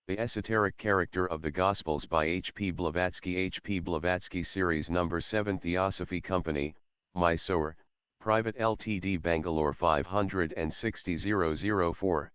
The Esoteric Character of the Gospels by H. P. Blavatsky. H. P. Blavatsky Series No. 7 Theosophy Company, Mysore, Private Ltd. Bangalore 560004.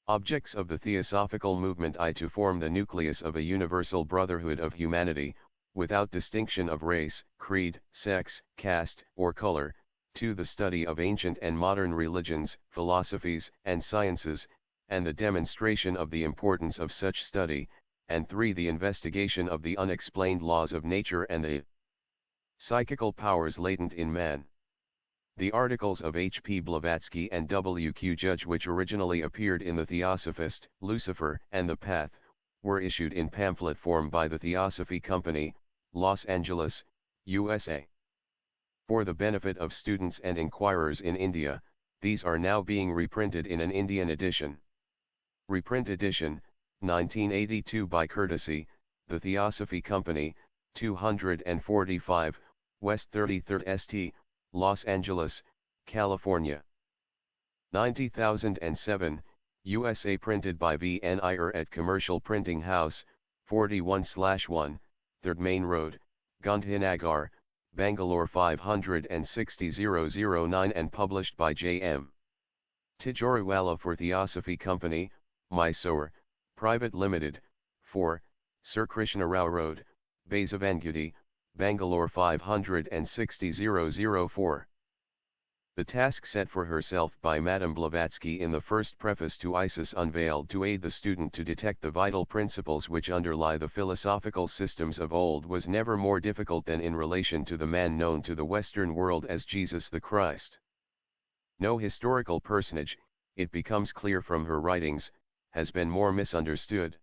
Objects of the Theosophical Movement. I. To form the nucleus of a universal brotherhood of humanity, without distinction of race, creed, sex, caste, or color. 2. The study of ancient and modern religions, philosophies, and sciences, and the demonstration of the importance of such study, and 3. The investigation of the unexplained laws of nature and the psychical powers latent in man. The articles of H. P. Blavatsky and W. Q. Judge, which originally appeared in the Theosophist, Lucifer, and the Path, were issued in pamphlet form by the Theosophy Company, Los Angeles, USA. For the benefit of students and inquirers in India, these are now being reprinted in an Indian edition. Reprint edition, 1982 by courtesy, The Theosophy Company, 245, West 33rd St., Los Angeles, California. 90007, USA. Printed by V. N. Iyer at Commercial Printing House, 41/1, 3rd Main Road, Gandhinagar, Bangalore 560009, and published by J. M. Tijoriwala for Theosophy Company, Mysore, Private Limited, 4, Sir Krishna Rao Road, Basavangudi, Bangalore 560004. The task set for herself by Madame Blavatsky in the first preface to Isis unveiled to aid the student to detect the vital principles which underlie the philosophical systems of old was never more difficult than in relation to the man known to the Western world as Jesus the Christ. No historical personage, it becomes clear from her writings, has been more misunderstood.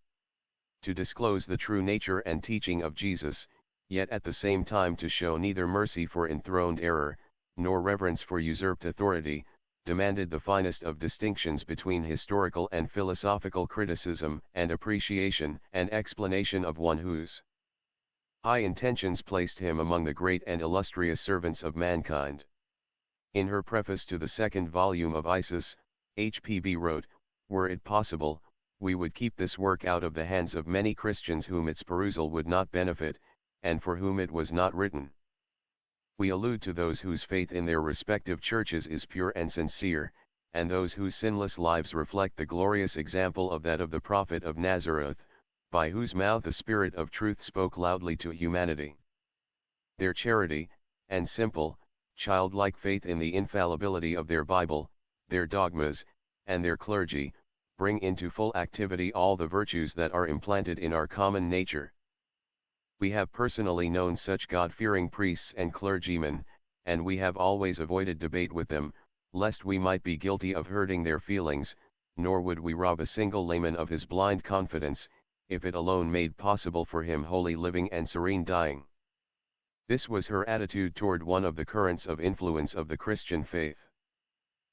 To disclose the true nature and teaching of Jesus, yet at the same time to show neither mercy for enthroned error, nor reverence for usurped authority, demanded the finest of distinctions between historical and philosophical criticism and appreciation and explanation of one whose high intentions placed him among the great and illustrious servants of mankind. In her preface to the second volume of Isis, H.P.B. wrote, "Were it possible, we would keep this work out of the hands of many Christians whom its perusal would not benefit, and for whom it was not written. We allude to those whose faith in their respective churches is pure and sincere, and those whose sinless lives reflect the glorious example of that of the Prophet of Nazareth, by whose mouth the Spirit of truth spoke loudly to humanity. Their charity, and simple, childlike faith in the infallibility of their Bible, their dogmas, and their clergy, bring into full activity all the virtues that are implanted in our common nature. We have personally known such God-fearing priests and clergymen, and we have always avoided debate with them, lest we might be guilty of hurting their feelings, nor would we rob a single layman of his blind confidence, if it alone made possible for him holy living and serene dying." This was her attitude toward one of the currents of influence of the Christian faith.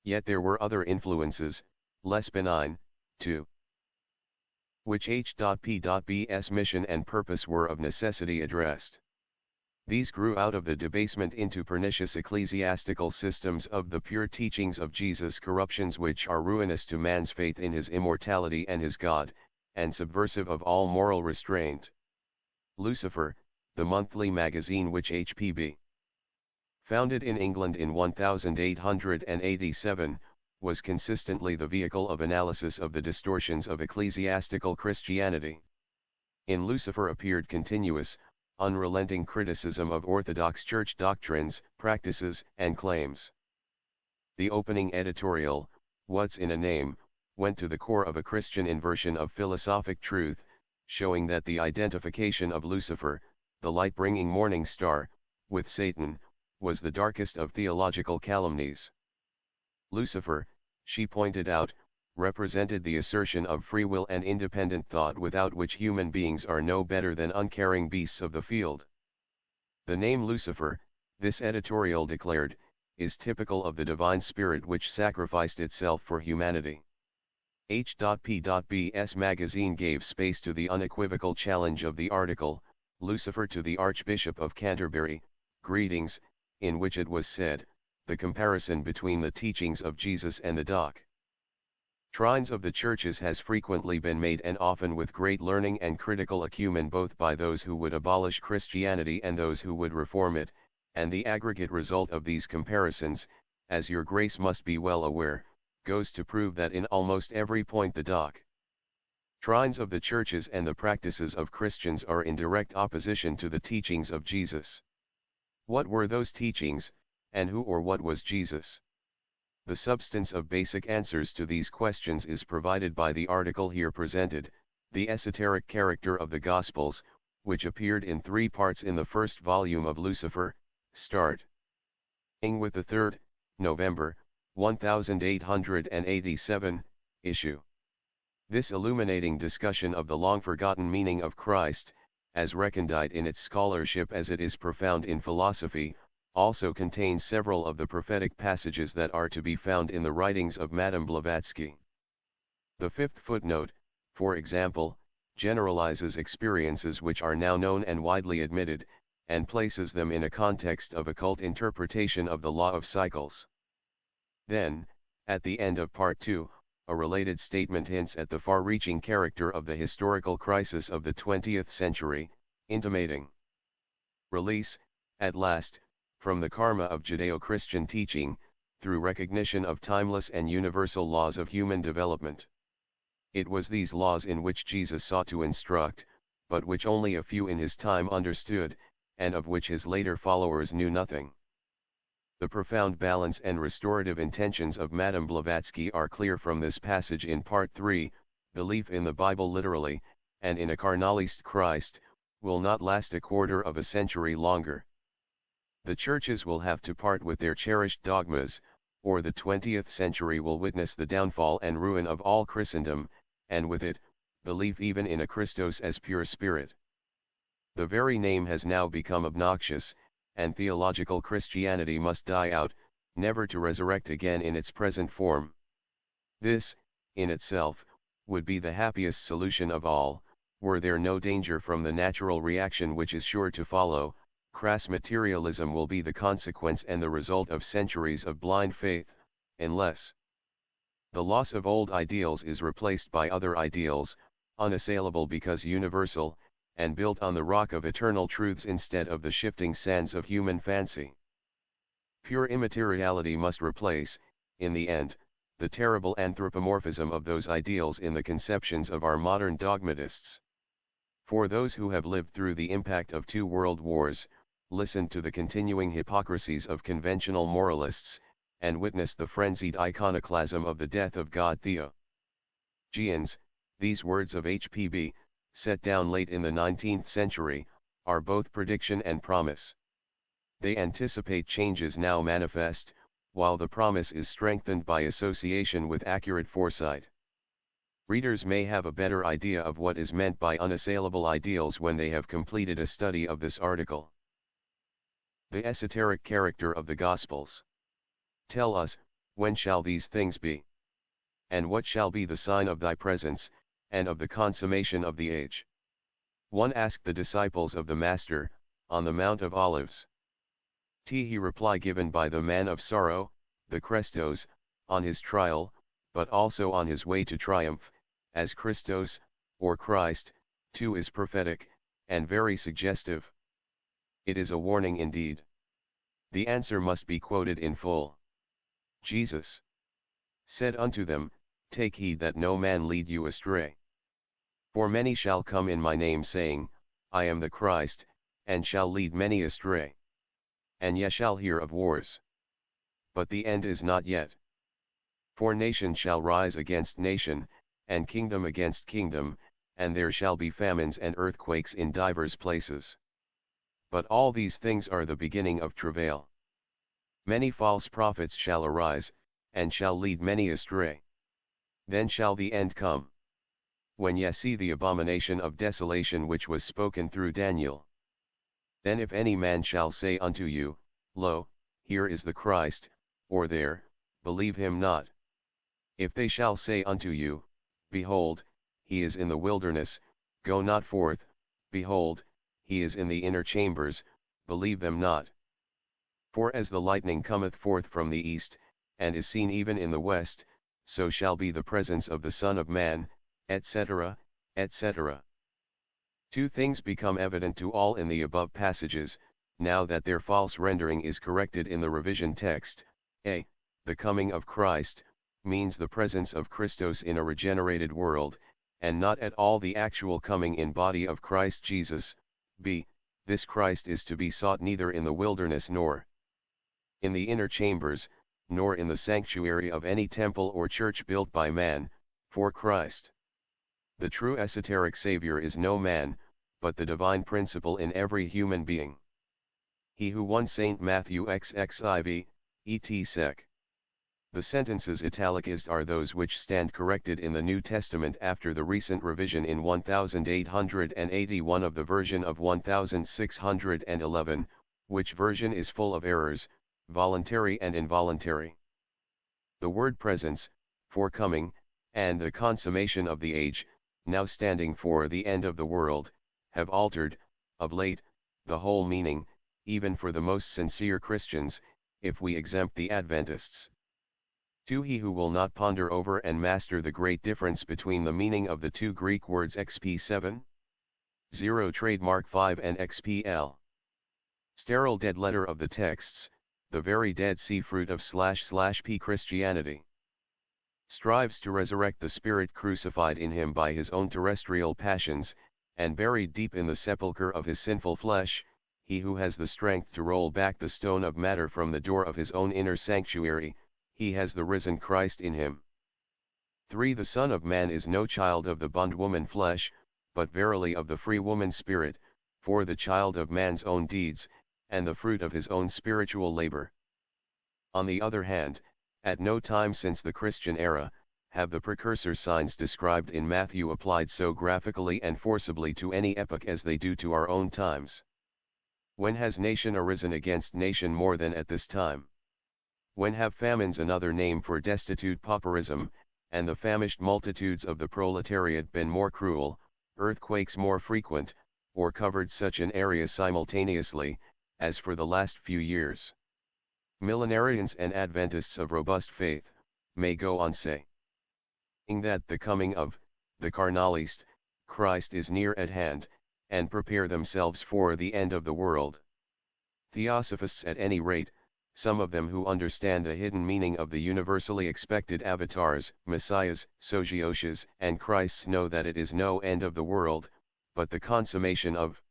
Yet there were other influences, less benign, too, which H.P.B.'s mission and purpose were of necessity addressed. These grew out of the debasement into pernicious ecclesiastical systems of the pure teachings of Jesus, corruptions which are ruinous to man's faith in his immortality and his God, and subversive of all moral restraint. Lucifer, the monthly magazine which H.P.B. founded in England in 1887, was consistently the vehicle of analysis of the distortions of ecclesiastical Christianity. In Lucifer appeared continuous, unrelenting criticism of Orthodox Church doctrines, practices, and claims. The opening editorial, "What's in a Name?" went to the core of a Christian inversion of philosophic truth, showing that the identification of Lucifer, the light-bringing morning star, with Satan, was the darkest of theological calumnies. Lucifer, she pointed out, represented the assertion of free will and independent thought, without which human beings are no better than uncaring beasts of the field. The name Lucifer, this editorial declared, is typical of the divine spirit which sacrificed itself for humanity. H.P.B.'s magazine gave space to the unequivocal challenge of the article, "Lucifer to the Archbishop of Canterbury, Greetings," in which it was said, the comparison between the teachings of Jesus and the Doc. Trines of the churches has frequently been made, and often with great learning and critical acumen, both by those who would abolish Christianity and those who would reform it, and the aggregate result of these comparisons, as your grace must be well aware, goes to prove that in almost every point the doctrines of the churches and the practices of Christians are in direct opposition to the teachings of Jesus. What were those teachings, and who or what was Jesus? The substance of basic answers to these questions is provided by the article here presented, The Esoteric Character of the Gospels, which appeared in 3 parts in the first volume of Lucifer, starting with the 3rd, November, 1887, issue. This illuminating discussion of the long-forgotten meaning of Christ, as recondite in its scholarship as it is profound in philosophy, also contains several of the prophetic passages that are to be found in the writings of Madame Blavatsky. The 5th footnote, for example, generalizes experiences which are now known and widely admitted, and places them in a context of occult interpretation of the law of cycles. Then, at the end of Part 2, a related statement hints at the far-reaching character of the historical crisis of the 20th century, intimating release, at last, from the karma of Judeo-Christian teaching, through recognition of timeless and universal laws of human development. It was these laws in which Jesus sought to instruct, but which only a few in his time understood, and of which his later followers knew nothing. The profound balance and restorative intentions of Madame Blavatsky are clear from this passage in Part 3, belief in the Bible literally, and in a carnalist Christ, will not last a quarter of a century longer. The churches will have to part with their cherished dogmas, or the 20th century will witness the downfall and ruin of all Christendom, and with it, belief even in a Christos as pure spirit. The very name has now become obnoxious, and theological Christianity must die out, never to resurrect again in its present form. This, in itself, would be the happiest solution of all, were there no danger from the natural reaction which is sure to follow. Crass materialism will be the consequence and the result of centuries of blind faith, unless the loss of old ideals is replaced by other ideals, unassailable because universal, and built on the rock of eternal truths instead of the shifting sands of human fancy. Pure immateriality must replace, in the end, the terrible anthropomorphism of those ideals in the conceptions of our modern dogmatists. For those who have lived through the impact of 2 world wars, listened to the continuing hypocrisies of conventional moralists, and witnessed the frenzied iconoclasm of the death of God Theosophist, these words of H.P.B., set down late in the 19th century, are both prediction and promise. They anticipate changes now manifest, while the promise is strengthened by association with accurate foresight. Readers may have a better idea of what is meant by unassailable ideals when they have completed a study of this article. The esoteric character of the Gospels. Tell us, when shall these things be? And what shall be the sign of thy presence, and of the consummation of the age? One asked the disciples of the Master, on the Mount of Olives. He reply given by the man of sorrow, the Christos, on his trial, but also on his way to triumph, as Christos, or Christ, too is prophetic, and very suggestive. It is a warning indeed. The answer must be quoted in full. Jesus said unto them, Take heed that no man lead you astray. For many shall come in my name saying, I am the Christ, and shall lead many astray. And ye shall hear of wars. But the end is not yet. For nation shall rise against nation, and kingdom against kingdom, and there shall be famines and earthquakes in divers places. But all these things are the beginning of travail. Many false prophets shall arise, and shall lead many astray. Then shall the end come. When ye see the abomination of desolation which was spoken through Daniel. Then if any man shall say unto you, Lo, here is the Christ, or there, believe him not. If they shall say unto you, Behold, he is in the wilderness, go not forth, behold, he is in the inner chambers, believe them not. For as the lightning cometh forth from the east, and is seen even in the west, so shall be the presence of the Son of Man, etc., etc. Two things become evident to all in the above passages, now that their false rendering is corrected in the revision text. A. The coming of Christ, means the presence of Christos in a regenerated world, and not at all the actual coming in body of Christ Jesus. B. This Christ is to be sought neither in the wilderness nor in the inner chambers, nor in the sanctuary of any temple or church built by man, for Christ, the true esoteric Savior, is no man, but the divine principle in every human being. He who won St. Matthew XXIV, et sec. The sentences italicized are those which stand corrected in the New Testament after the recent revision in 1881 of the version of 1611, which version is full of errors, voluntary and involuntary. The word presence, for coming, and the consummation of the age, now standing for the end of the world, have altered, of late, the whole meaning, even for the most sincere Christians, if we exempt the Adventists. 2. He who will not ponder over and master the great difference between the meaning of the two Greek words XP7, 0 trademark 5 and XPL. Sterile dead letter of the texts, the very dead sea fruit of //P Christianity. Strives to resurrect the spirit crucified in him by his own terrestrial passions, and buried deep in the sepulchre of his sinful flesh, he who has the strength to roll back the stone of matter from the door of his own inner sanctuary, he has the risen Christ in him. 3. The Son of Man is no child of the bondwoman flesh, but verily of the free woman spirit, for the child of man's own deeds, and the fruit of his own spiritual labor. On the other hand, at no time since the Christian era, have the precursor signs described in Matthew applied so graphically and forcibly to any epoch as they do to our own times. When has nation arisen against nation more than at this time? When have famines, another name for destitute pauperism, and the famished multitudes of the proletariat been more cruel, earthquakes more frequent, or covered such an area simultaneously, as for the last few years? Millenarians and Adventists of robust faith, may go on saying that the coming of the carnalist Christ is near at hand, and prepare themselves for the end of the world. Theosophists at any rate, some of them who understand the hidden meaning of the universally expected avatars, messiahs, sozioses, and Christs, know that it is no end of the world, but the consummation of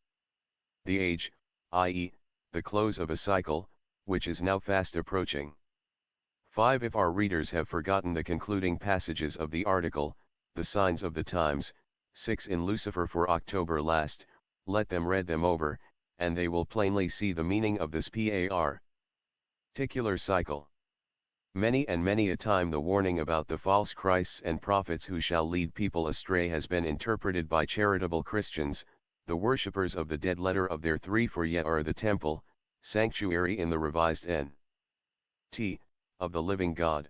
the age, i.e., the close of a cycle, which is now fast approaching. 5. If our readers have forgotten the concluding passages of the article, The Signs of the Times, 6 in Lucifer for October last, let them read them over, and they will plainly see the meaning of this particular cycle. Many and many a time the warning about the false Christs and prophets who shall lead people astray has been interpreted by charitable Christians, the worshippers of the dead letter of their 3 for yet are the temple, sanctuary in the revised N.T. of the living God.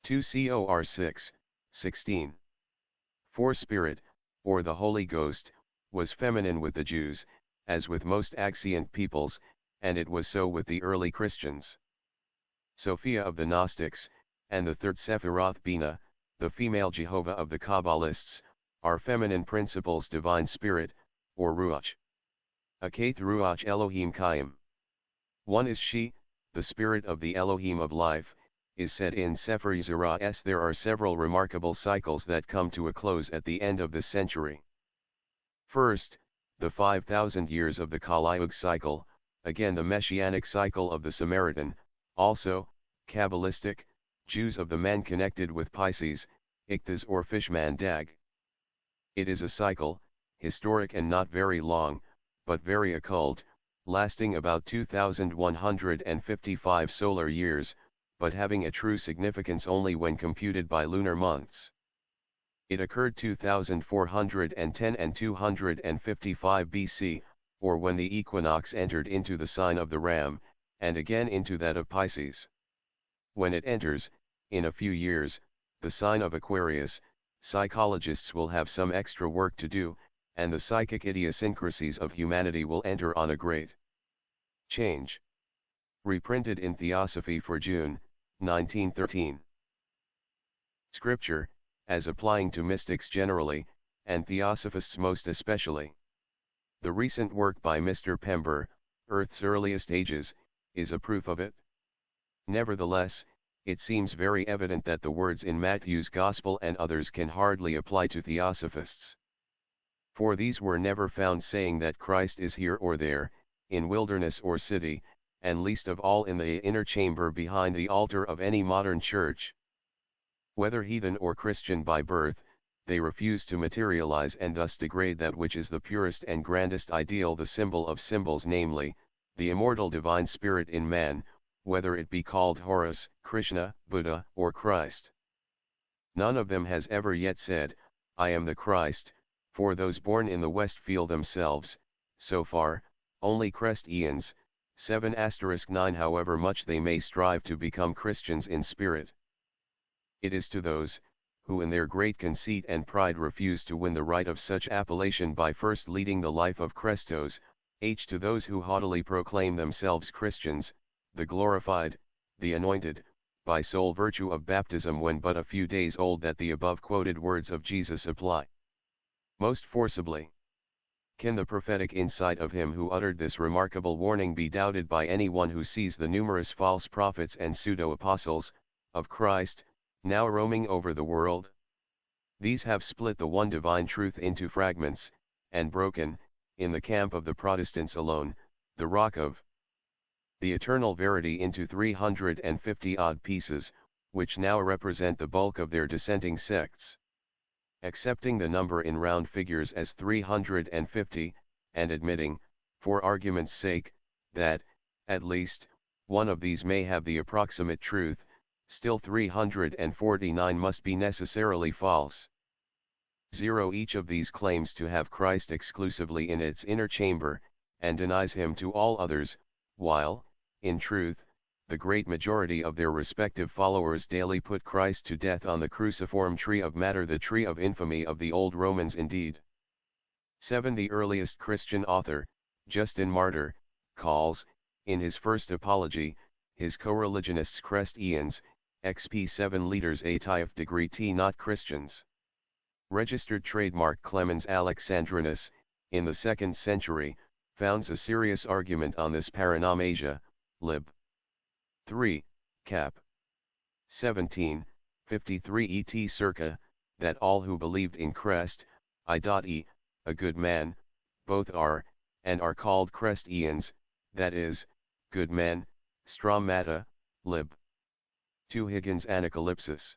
2 Cor 6, 16. For Spirit, or the Holy Ghost, was feminine with the Jews, as with most axient peoples, and it was so with the early Christians. Sophia of the Gnostics, and the third Sephiroth Bina, the female Jehovah of the Kabbalists, are feminine principles, divine spirit, or Ruach. Akath Ruach Elohim Chaim. One is she, the spirit of the Elohim of life, is said in Sefer Yezerah s. There are several remarkable cycles that come to a close at the end of this century. First, the 5,000 years of the Kaliug cycle, again the Messianic cycle of the Samaritan, also, Kabbalistic, Jews of the man connected with Pisces, Ichthys or Fishman Dag. It is a cycle, historic and not very long, but very occult, lasting about 2,155 solar years, but having a true significance only when computed by lunar months. It occurred 2410 and 255 BC, or when the equinox entered into the sign of the Ram, and again into that of Pisces. When it enters, in a few years, the sign of Aquarius, psychologists will have some extra work to do, and the psychic idiosyncrasies of humanity will enter on a great change. Reprinted in Theosophy for June, 1913. Scripture, as applying to mystics generally, and Theosophists most especially. The recent work by Mr. Pember, Earth's Earliest Ages, is a proof of it. Nevertheless, it seems very evident that the words in Matthew's Gospel and others can hardly apply to Theosophists. For these were never found saying that Christ is here or there, in wilderness or city, and least of all in the inner chamber behind the altar of any modern church. Whether heathen or Christian by birth, they refuse to materialize and thus degrade that which is the purest and grandest ideal, the symbol of symbols, namely, the immortal divine spirit in man, whether it be called Horus, Krishna, Buddha, or Christ. None of them has ever yet said, I am the Christ, for those born in the West feel themselves, so far, only Christians, 7*9, however much they may strive to become Christians in spirit. It is to those, who in their great conceit and pride refuse to win the right of such appellation by first leading the life of Christos, to those who haughtily proclaim themselves Christians, the glorified, the anointed, by sole virtue of baptism when but a few days old, that the above quoted words of Jesus apply most forcibly. Can the prophetic insight of him who uttered this remarkable warning be doubted by anyone who sees the numerous false prophets and pseudo-apostles of Christ, now roaming over the world? These have split the one divine truth into fragments, and broken, in the camp of the Protestants alone, the rock of the eternal verity into 350-odd pieces, which now represent the bulk of their dissenting sects. Accepting the number in round figures as 350, and admitting, for argument's sake, that, at least, one of these may have the approximate truth, still 349 must be necessarily false. 0. Each of these claims to have Christ exclusively in its inner chamber, and denies him to all others, while, in truth, the great majority of their respective followers daily put Christ to death on the cruciform tree of matter, the tree of infamy of the old Romans indeed. 7. The earliest Christian author, Justin Martyr, calls, in his first apology, his co-religionists Christians, XP 7 liters a TIF degree T not Christians. Registered trademark Clemens Alexandrinus, in the 2nd century, founds a serious argument on this Paranomasia, lib. 3, cap. 17, 53 et circa, that all who believed in Christ, a good man, both are, and are called Christians, that is, good men, Stramata, lib. 2 Higgins Anacalypsis.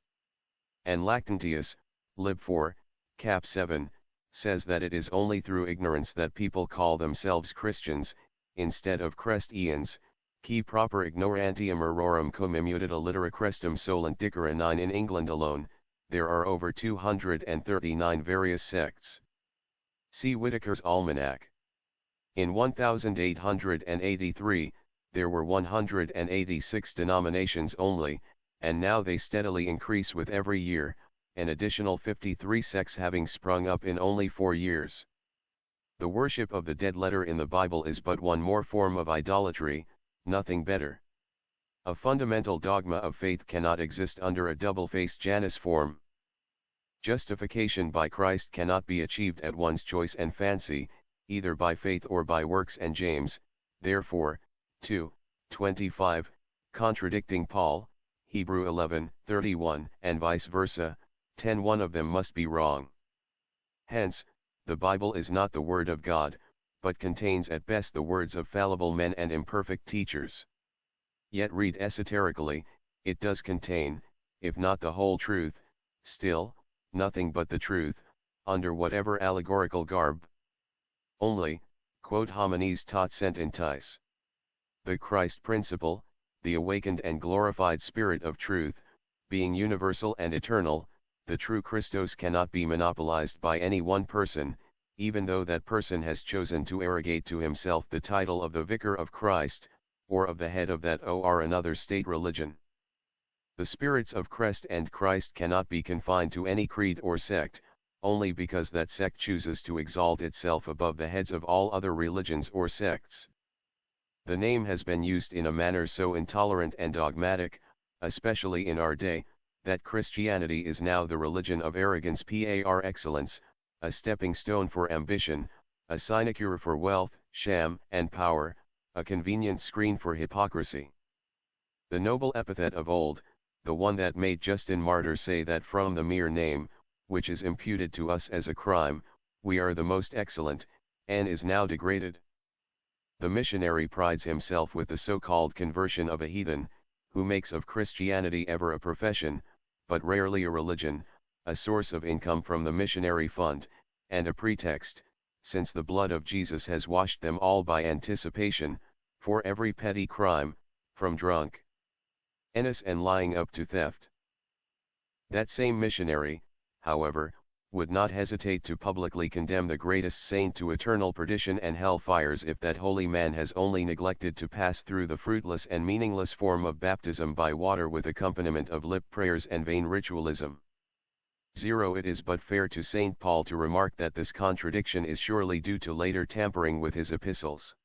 And Lactantius, lib. 4, cap. 7, says that it is only through ignorance that people call themselves Christians, instead of Christians, qui proper ignorantium errorum cum immutat allitera crestum solent dicere. 9. In England alone, there are over 239 various sects. See Whitaker's Almanac. In 1883, there were 186 denominations only, and now they steadily increase with every year, an additional 53 sects having sprung up in only 4 years. The worship of the dead letter in the Bible is but one more form of idolatry, nothing better. A fundamental dogma of faith cannot exist under a double-faced Janus form. Justification by Christ cannot be achieved at one's choice and fancy, either by faith or by works, and James, therefore, 2:25, contradicting Paul, Hebrew 11:31, and vice versa, 10:1 of them must be wrong. Hence, the Bible is not the Word of God, but contains at best the words of fallible men and imperfect teachers. Yet read esoterically, it does contain, if not the whole truth, still, nothing but the truth, under whatever allegorical garb. Only, quod homines tot sententis. The Christ principle, the awakened and glorified Spirit of truth, being universal and eternal, the true Christos cannot be monopolized by any one person, even though that person has chosen to arrogate to himself the title of the Vicar of Christ, or of the head of that or another state religion. The spirits of Christ and Christ cannot be confined to any creed or sect, only because that sect chooses to exalt itself above the heads of all other religions or sects. The name has been used in a manner so intolerant and dogmatic, especially in our day, that Christianity is now the religion of arrogance par excellence, a stepping stone for ambition, a sinecure for wealth, sham, and power, a convenient screen for hypocrisy. The noble epithet of old, the one that made Justin Martyr say that from the mere name, which is imputed to us as a crime, we are the most excellent, and is now degraded. The missionary prides himself with the so-called conversion of a heathen, who makes of Christianity ever a profession, but rarely a religion, a source of income from the missionary fund, and a pretext, since the blood of Jesus has washed them all by anticipation, for every petty crime, from drunk ennis and lying up to theft. That same missionary, however, would not hesitate to publicly condemn the greatest saint to eternal perdition and hell fires if that holy man has only neglected to pass through the fruitless and meaningless form of baptism by water with accompaniment of lip prayers and vain ritualism. 0. It is but fair to St. Paul to remark that this contradiction is surely due to later tampering with his epistles.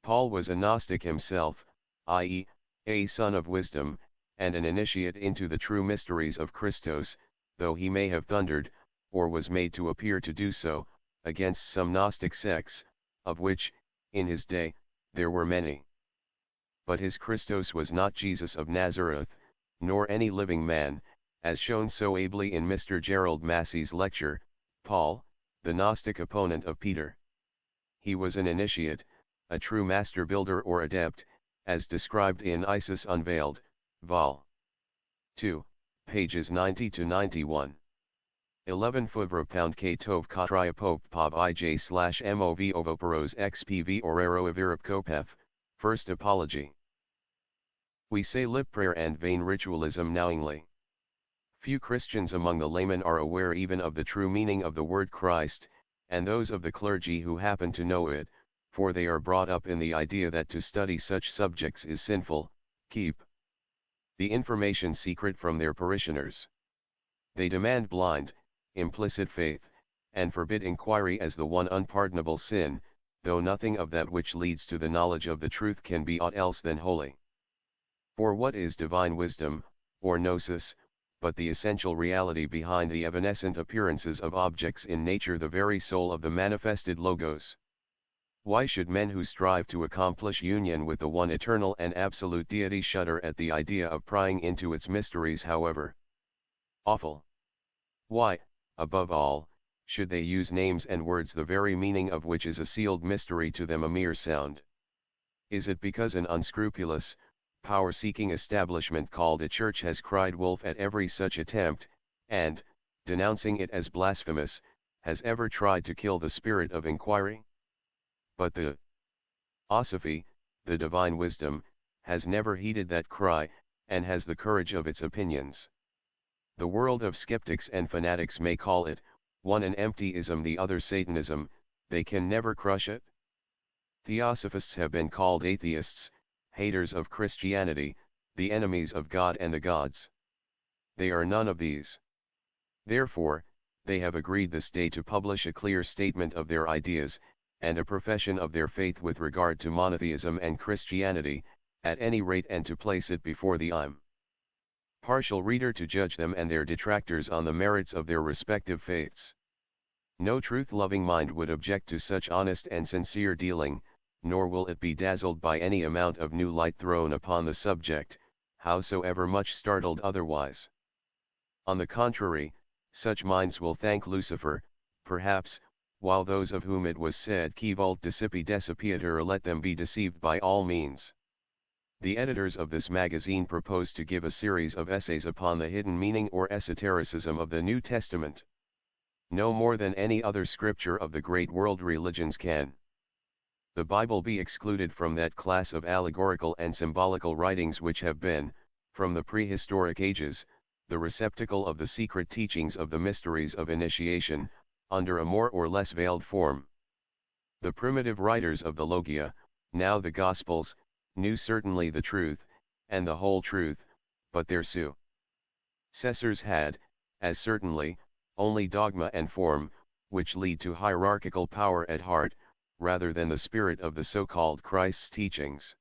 Paul was a Gnostic himself, i.e., a son of wisdom, and an initiate into the true mysteries of Christos, though he may have thundered, or was made to appear to do so, against some Gnostic sects, of which, in his day, there were many. But his Christos was not Jesus of Nazareth, nor any living man, as shown so ably in Mr. Gerald Massey's lecture, Paul, the Gnostic opponent of Peter. He was an initiate, a true master builder or adept, as described in Isis Unveiled, Vol. 2, pages 90 to 91. 11 Fuvra pound K Tov Katriapov Pov IJ/MOV Ovoporos XPV Orero Avirapkopef, First Apology. We say lip prayer and vain ritualism knowingly. Few Christians among the laymen are aware even of the true meaning of the word Christ, and those of the clergy who happen to know it, for they are brought up in the idea that to study such subjects is sinful, keep the information secret from their parishioners. They demand blind, implicit faith, and forbid inquiry as the one unpardonable sin, though nothing of that which leads to the knowledge of the truth can be aught else than holy. For what is divine wisdom, or gnosis, but the essential reality behind the evanescent appearances of objects in nature, the very soul of the manifested Logos? Why should men who strive to accomplish union with the one eternal and absolute deity shudder at the idea of prying into its mysteries, however awful? Why, above all, should they use names and words the very meaning of which is a sealed mystery to them, a mere sound? Is it because an unscrupulous, power-seeking establishment called a church has cried wolf at every such attempt, and, denouncing it as blasphemous, has ever tried to kill the spirit of inquiry? But the Theosophy, the divine wisdom, has never heeded that cry, and has the courage of its opinions. The world of skeptics and fanatics may call it, one an emptyism, the other Satanism, they can never crush it. Theosophists have been called atheists, haters of Christianity, the enemies of God and the gods. They are none of these. Therefore, they have agreed this day to publish a clear statement of their ideas, and a profession of their faith with regard to monotheism and Christianity, at any rate, and to place it before the partial reader to judge them and their detractors on the merits of their respective faiths. No truth-loving mind would object to such honest and sincere dealing, nor will it be dazzled by any amount of new light thrown upon the subject, howsoever much startled otherwise. On the contrary, such minds will thank Lucifer, perhaps, while those of whom it was said qui vult decipi decipiatur, let them be deceived by all means. The editors of this magazine propose to give a series of essays upon the hidden meaning or esotericism of the New Testament. No more than any other scripture of the great world religions can the Bible be excluded from that class of allegorical and symbolical writings which have been, from the prehistoric ages, the receptacle of the secret teachings of the mysteries of initiation, under a more or less veiled form. The primitive writers of the Logia, now the Gospels, knew certainly the truth, and the whole truth, but their successors had, as certainly, only dogma and form, which lead to hierarchical power at heart, rather than the spirit of the so-called Christ's teachings.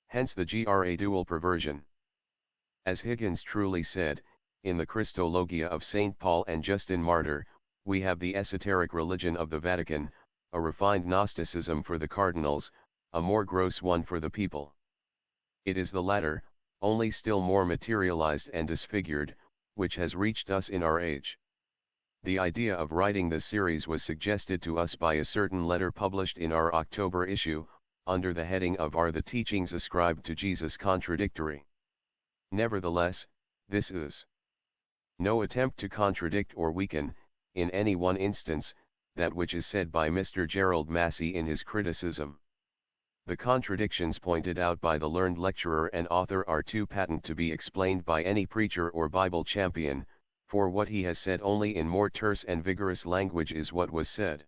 Hence the dual perversion. As Higgins truly said, in the Christologia of St. Paul and Justin Martyr, we have the esoteric religion of the Vatican, a refined Gnosticism for the cardinals, a more gross one for the people. It is the latter, only still more materialized and disfigured, which has reached us in our age. The idea of writing this series was suggested to us by a certain letter published in our October issue, under the heading of Are the Teachings Ascribed to Jesus Contradictory? Nevertheless, this is no attempt to contradict or weaken, in any one instance, that which is said by Mr. Gerald Massey in his criticism. The contradictions pointed out by the learned lecturer and author are too patent to be explained by any preacher or Bible champion, for what he has said only in more terse and vigorous language is what was said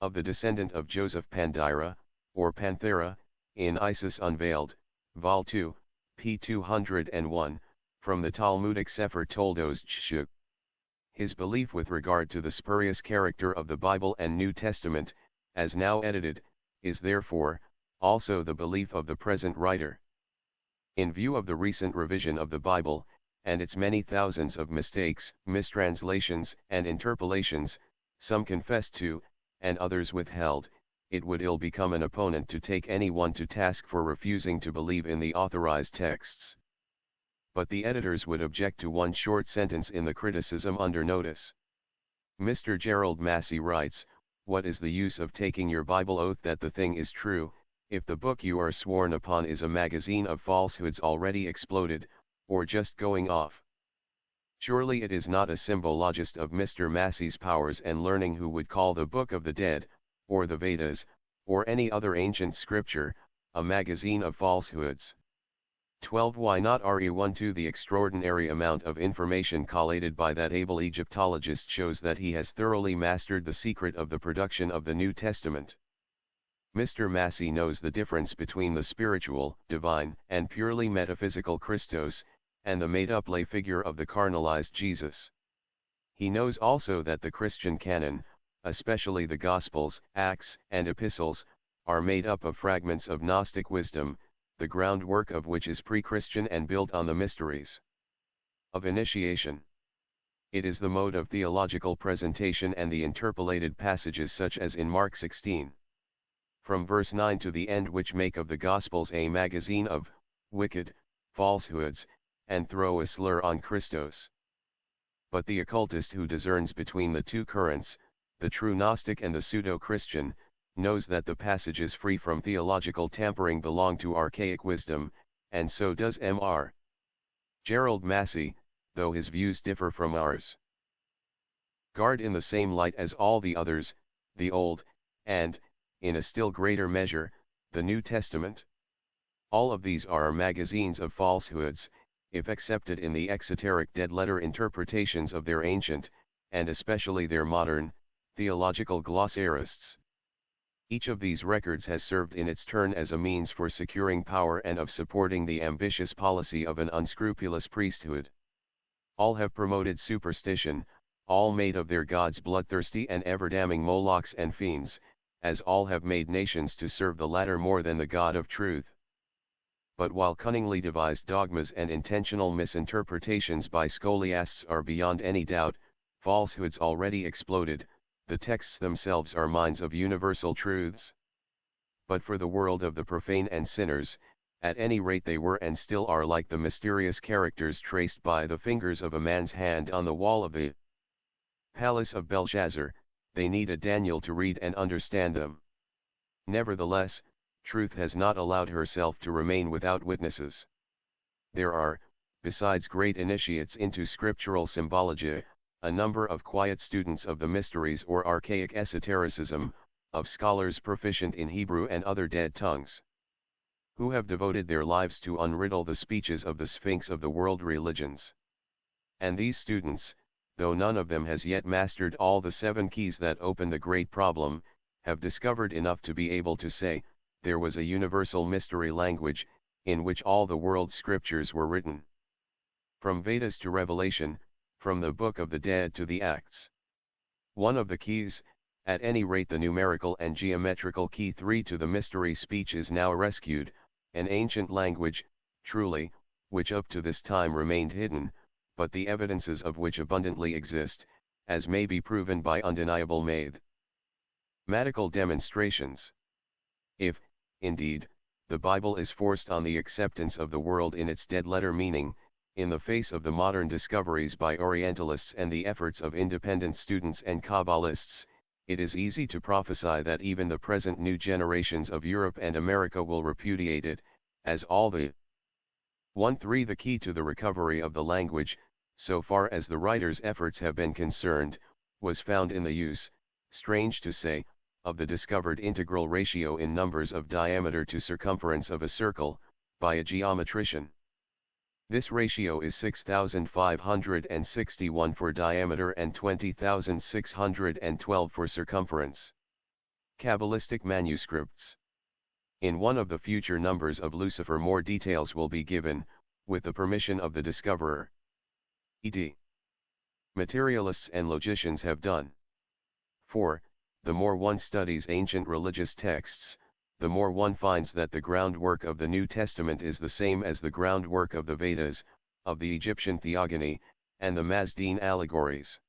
of the descendant of Joseph Pandira, or Panthera, in Isis Unveiled, Vol. 2, p. 201, from the Talmudic Sefer Toldos Chshuk. His belief with regard to the spurious character of the Bible and New Testament, as now edited, is therefore, also the belief of the present writer. In view of the recent revision of the Bible, and its many thousands of mistakes, mistranslations, and interpolations, some confessed to, and others withheld, it would ill become an opponent to take any one to task for refusing to believe in the authorized texts. But the editors would object to one short sentence in the criticism under notice. Mr. Gerald Massey writes, "What is the use of taking your Bible oath that the thing is true, if the book you are sworn upon is a magazine of falsehoods already exploded, or just going off? Surely it is not a symbologist of Mr. Massey's powers and learning who would call the Book of the Dead, or the Vedas, or any other ancient scripture, a magazine of falsehoods." 12. Why not re12? The extraordinary amount of information collated by that able Egyptologist shows that he has thoroughly mastered the secret of the production of the New Testament. Mr. Massey knows the difference between the spiritual, divine, and purely metaphysical Christos, and the made-up lay figure of the carnalized Jesus. He knows also that the Christian canon, especially the Gospels, Acts, and Epistles, are made up of fragments of Gnostic wisdom, the groundwork of which is pre-Christian and built on the mysteries of initiation. It is the mode of theological presentation and the interpolated passages such as in Mark 16, from verse 9 to the end, which make of the Gospels a magazine of wicked falsehoods, and throw a slur on Christos. But the occultist who discerns between the two currents, the true Gnostic and the pseudo-Christian, knows that the passages free from theological tampering belong to archaic wisdom, and so does Mr. Gerald Massey, though his views differ from ours. Guard in the same light as all the others, the Old, and, in a still greater measure, the New Testament. All of these are magazines of falsehoods, if accepted in the exoteric dead-letter interpretations of their ancient, and especially their modern, theological glossarists. Each of these records has served in its turn as a means for securing power and of supporting the ambitious policy of an unscrupulous priesthood. All have promoted superstition, all made of their gods bloodthirsty and ever-damning Molochs and fiends, as all have made nations to serve the latter more than the God of truth. But while cunningly devised dogmas and intentional misinterpretations by scholiasts are beyond any doubt, falsehoods already exploded, the texts themselves are mines of universal truths. But for the world of the profane and sinners, at any rate they were and still are like the mysterious characters traced by the fingers of a man's hand on the wall of the palace of Belshazzar. They need a Daniel to read and understand them. Nevertheless, truth has not allowed herself to remain without witnesses. There are, besides great initiates into scriptural symbology, a number of quiet students of the mysteries or archaic esotericism, of scholars proficient in Hebrew and other dead tongues, who have devoted their lives to unriddle the speeches of the Sphinx of the world religions. And these students, though none of them has yet mastered all the 7 keys that open the great problem, have discovered enough to be able to say, there was a universal mystery language, in which all the world's scriptures were written. From Vedas to Revelation, from the Book of the Dead to the Acts. One of the keys, at any rate the numerical and geometrical key 3 to the mystery speech, is now rescued, an ancient language, truly, which up to this time remained hidden, but the evidences of which abundantly exist, as may be proven by undeniable mathematical demonstrations. If, indeed, the Bible is forced on the acceptance of the world in its dead-letter meaning, in the face of the modern discoveries by Orientalists and the efforts of independent students and Kabbalists, it is easy to prophesy that even the present new generations of Europe and America will repudiate it, as all the 1-3 The key to the recovery of the language, so far as the writer's efforts have been concerned, was found in the use, strange to say, of the discovered integral ratio in numbers of diameter to circumference of a circle, by a geometrician. This ratio is 6,561 for diameter and 20,612 for circumference. Kabbalistic manuscripts. In one of the future numbers of Lucifer more details will be given, with the permission of the discoverer. E.d. Materialists and logicians have done. For, the more one studies ancient religious texts, the more one finds that the groundwork of the New Testament is the same as the groundwork of the Vedas, of the Egyptian theogony, and the Mazdean allegories.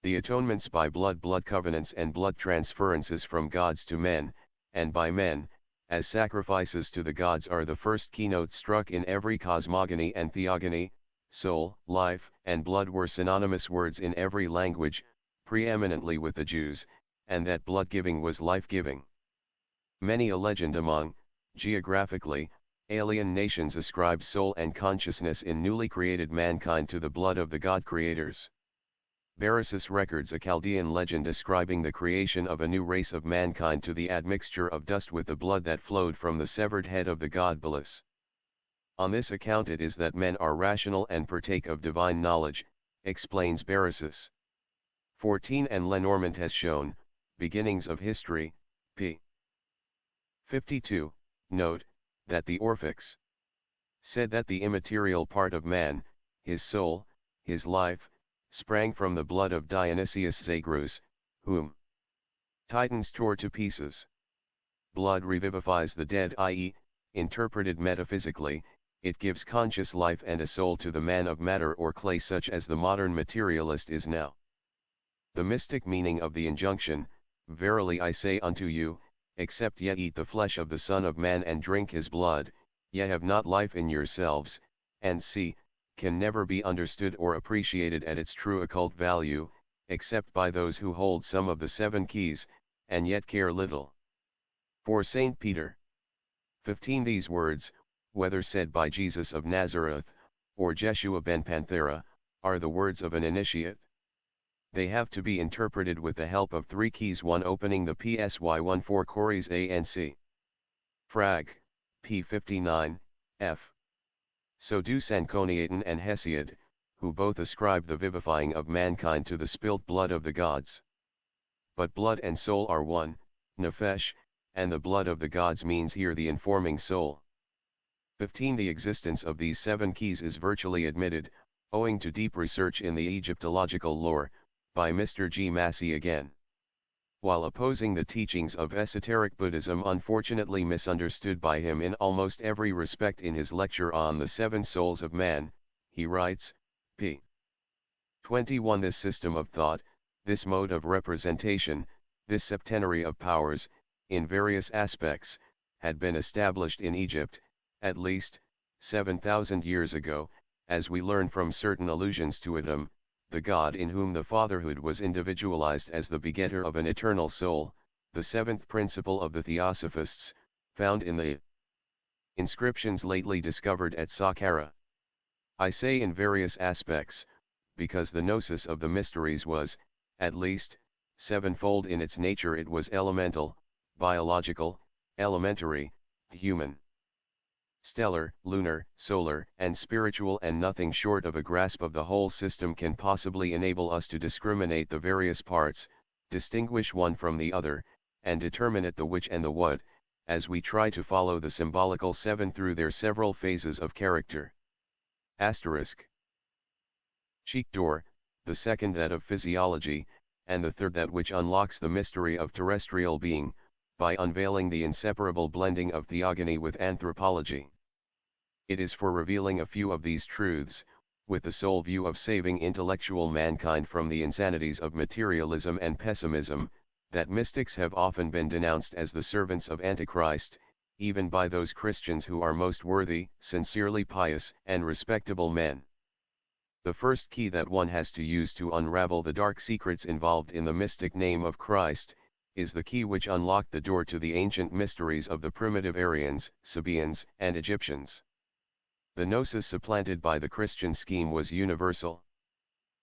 The atonements by blood covenants and blood transferences from gods to men, and by men, as sacrifices to the gods are the first keynote struck in every cosmogony and theogony. Soul, life, and blood were synonymous words in every language, preeminently with the Jews, and that blood-giving was life-giving. Many a legend among, geographically, alien nations ascribe soul and consciousness in newly created mankind to the blood of the god-creators. Beresis records a Chaldean legend ascribing the creation of a new race of mankind to the admixture of dust with the blood that flowed from the severed head of the god Belus. On this account it is that men are rational and partake of divine knowledge, explains Beresis. 14 and Lenormand has shown, Beginnings of History, p. 52, note, that the Orphics said that the immaterial part of man, his soul, his life, sprang from the blood of Dionysius Zagreus, whom Titans tore to pieces. Blood revivifies the dead, i.e., interpreted metaphysically, it gives conscious life and a soul to the man of matter or clay such as the modern materialist is now. The mystic meaning of the injunction, verily I say unto you, except ye eat the flesh of the Son of Man and drink his blood, ye have not life in yourselves, and see, can never be understood or appreciated at its true occult value, except by those who hold some of the 7 keys, and yet care little. For St. Peter 15 These words, whether said by Jesus of Nazareth, or Jeshua ben Panthera, are the words of an initiate. They have to be interpreted with the help of 3 keys, one opening the PSY 14 Cories A and C. Frag. P 59, F. So do Sanconiaton and Hesiod, who both ascribe the vivifying of mankind to the spilt blood of the gods. But blood and soul are one, nefesh, and the blood of the gods means here the informing soul. 15 The existence of these 7 keys is virtually admitted, owing to deep research in the Egyptological lore, by Mr. G. Massey again. While opposing the teachings of esoteric Buddhism unfortunately misunderstood by him in almost every respect in his lecture on the 7 souls of man, he writes, p. 21 This system of thought, this mode of representation, this septenary of powers, in various aspects, had been established in Egypt, at least, 7,000 years ago, as we learn from certain allusions to Adam, the god in whom the fatherhood was individualized as the begetter of an eternal soul, the 7th principle of the Theosophists, found in the inscriptions lately discovered at Saqqara. I say in various aspects, because the gnosis of the mysteries was, at least, 7-fold in its nature. It was elemental, biological, elementary, human, stellar, lunar, solar, and spiritual, and nothing short of a grasp of the whole system can possibly enable us to discriminate the various parts, distinguish one from the other, and determine at the which and the what, as we try to follow the symbolical 7 through their several phases of character. Asterisk. Cheek door, the second that of physiology, and the third that which unlocks the mystery of terrestrial being, by unveiling the inseparable blending of theogony with anthropology. It is for revealing a few of these truths, with the sole view of saving intellectual mankind from the insanities of materialism and pessimism, that mystics have often been denounced as the servants of Antichrist, even by those Christians who are most worthy, sincerely pious and respectable men. The first key that one has to use to unravel the dark secrets involved in the mystic name of Christ, is the key which unlocked the door to the ancient mysteries of the primitive Aryans, Sabaeans, and Egyptians. The gnosis supplanted by the Christian scheme was universal.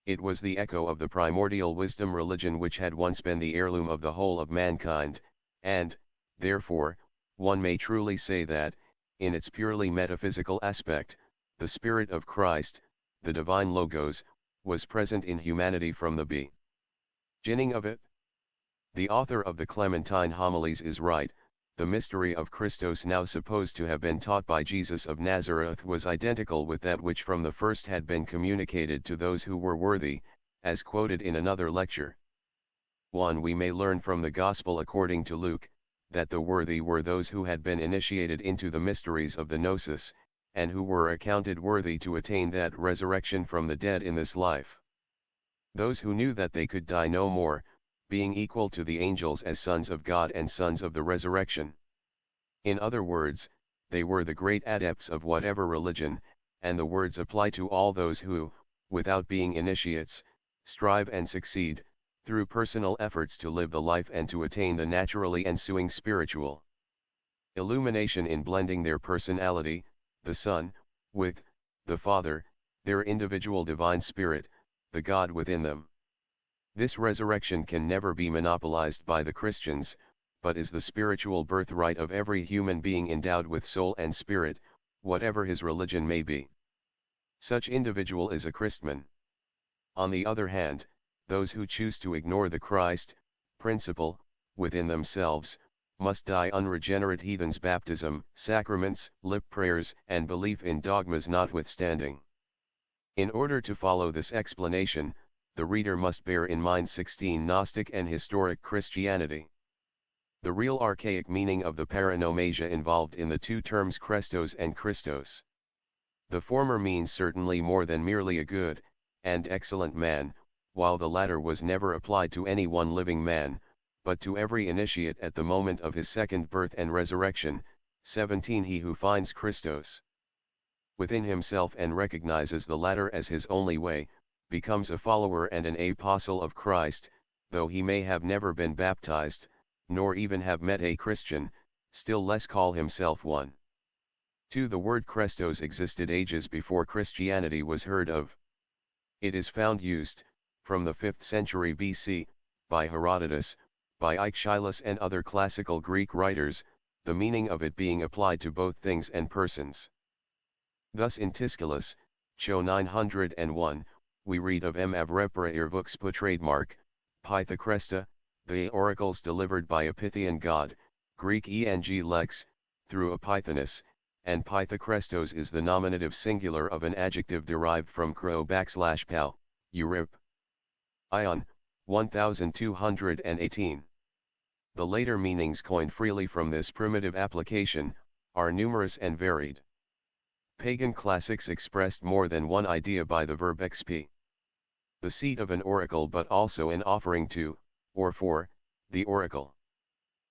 It was the echo of the primordial wisdom religion which had once been the heirloom of the whole of mankind, and, therefore, one may truly say that, in its purely metaphysical aspect, the Spirit of Christ, the divine Logos, was present in humanity from the beginning of it. The author of the Clementine Homilies is right. The mystery of Christos, now supposed to have been taught by Jesus of Nazareth, was identical with that which from the first had been communicated to those who were worthy, as quoted in another lecture. 1. We may learn from the Gospel according to Luke, that the worthy were those who had been initiated into the mysteries of the Gnosis, and who were accounted worthy to attain that resurrection from the dead in this life. Those who knew that they could die no more, being equal to the angels as sons of God and sons of the resurrection. In other words, they were the great adepts of whatever religion, and the words apply to all those who, without being initiates, strive and succeed, through personal efforts to live the life and to attain the naturally ensuing spiritual illumination in blending their personality, the Son, with the Father, their individual divine spirit, the God within them. This resurrection can never be monopolized by the Christians, but is the spiritual birthright of every human being endowed with soul and spirit, whatever his religion may be. Such individual is a Christman. On the other hand, those who choose to ignore the Christ principle within themselves, must die unregenerate heathens, baptism, sacraments, lip prayers, and belief in dogmas notwithstanding. In order to follow this explanation, the reader must bear in mind 16 Gnostic and historic Christianity. The real archaic meaning of the paranomasia involved in the two terms Christos and Christos. The former means certainly more than merely a good and excellent man, while the latter was never applied to any one living man, but to every initiate at the moment of his second birth and resurrection. 17 He who finds Christos within himself and recognizes the latter as his only way, becomes a follower and an apostle of Christ, though he may have never been baptized, nor even have met a Christian, still less call himself one. 2. The word Christos existed ages before Christianity was heard of. It is found used, from the 5th century BC, by Herodotus, by Aeschylus and other classical Greek writers, the meaning of it being applied to both things and persons. Thus in Tiscalus, Cho 901, we read of Avrepra Irvux trademark, Pythocresta, the oracles delivered by a Pythian god, Greek eng lex, through a Pythonus, and Pythocrestos is the nominative singular of an adjective derived from kro/pow, Eurip. Ion, 1218. The later meanings coined freely from this primitive application, are numerous and varied. Pagan classics expressed more than one idea by the verb xp. The seat of an oracle, but also an offering to, or for, the oracle.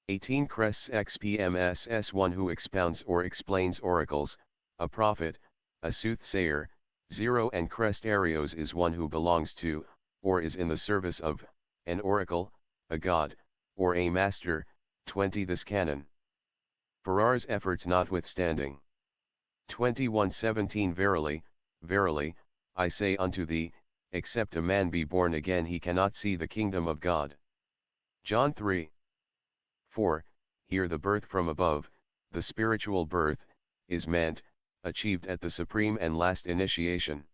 18 Crests xpmss, one who expounds or explains oracles, a prophet, a soothsayer. 0 and crest arios is one who belongs to, or is in the service of, an oracle, a god, or a master. 20 This canon. Farrar's efforts notwithstanding. 21:17 Verily, verily, I say unto thee, except a man be born again he cannot see the kingdom of God. John 3:4. Here the birth from above, the spiritual birth, is meant, achieved at the supreme and last initiation.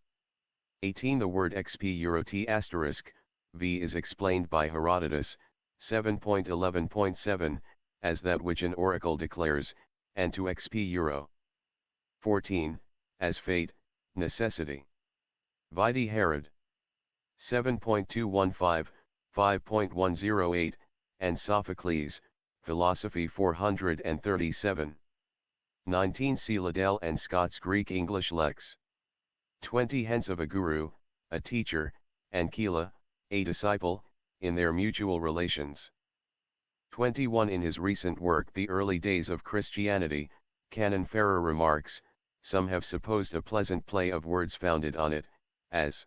18 The word xp v is explained by Herodotus, 7.11.7, as that which an oracle declares, and to xp 14, as fate, necessity. Vide Herod. 7.215, 5.108, and Sophocles, Philosophy 437. 19 See Liddell and Scott's Greek-English Lex. 20 hence of a guru, a teacher, and Kila, a disciple, in their mutual relations. 21 in his recent work The Early Days of Christianity, Canon Ferrer remarks, some have supposed a pleasant play of words founded on it, as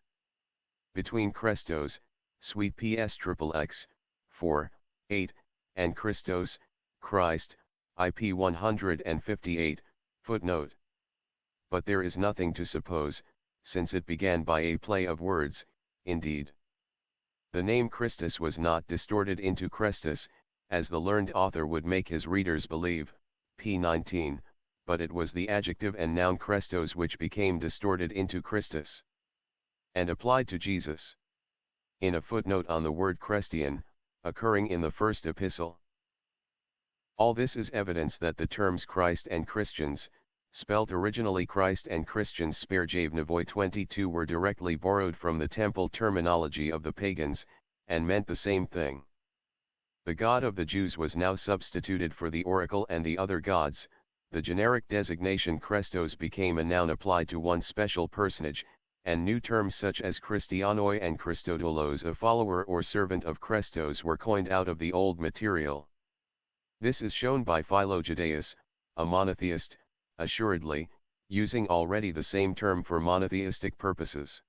between Christos, sweet PSXXX, 4, 8, and Christos, Christ, IP 158, footnote. But there is nothing to suppose, since it began by a play of words, indeed. The name Christus was not distorted into Christus, as the learned author would make his readers believe, p. 19, but it was the adjective and noun Christos which became distorted into Christus, and applied to Jesus. In a footnote on the word Christian, occurring in the first epistle. All this is evidence that the terms Christ and Christians, spelt originally Christ and Christians Sperjavnavoy 22 were directly borrowed from the temple terminology of the pagans, and meant the same thing. The God of the Jews was now substituted for the oracle and the other gods. The generic designation Christos became a noun applied to one special personage, and new terms such as Christianoi and Christodolos, a follower or servant of Christos, were coined out of the old material. This is shown by Philo-Judaeus, a monotheist, assuredly, using already the same term for monotheistic purposes.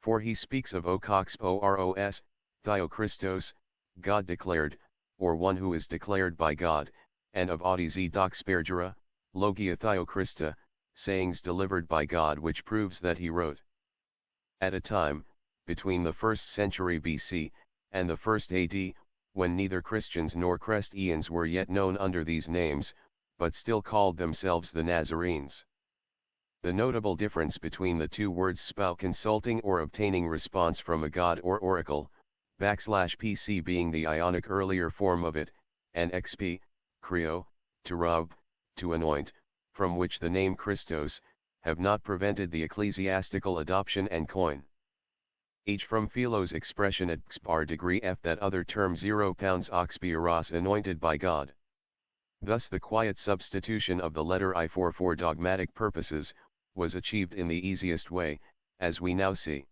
For he speaks of okox-oros, Theochristos, God declared, or one who is declared by God, and of audisi doxpergera, logia Theochrista, sayings delivered by God, which proves that he wrote. At a time, between the 1st century BC, and the 1st AD, when neither Christians nor Christians were yet known under these names, but still called themselves the Nazarenes. The notable difference between the two words spell consulting or obtaining response from a god or oracle, \pc being the Ionic earlier form of it, and xp, creo, to rub, to anoint, from which the name Christos, have not prevented the ecclesiastical adoption and coin. H from Philo's expression at xpar degree f that other term 0 pounds oxpiros anointed by God. Thus the quiet substitution of the letter I for dogmatic purposes, was achieved in the easiest way, as we now see.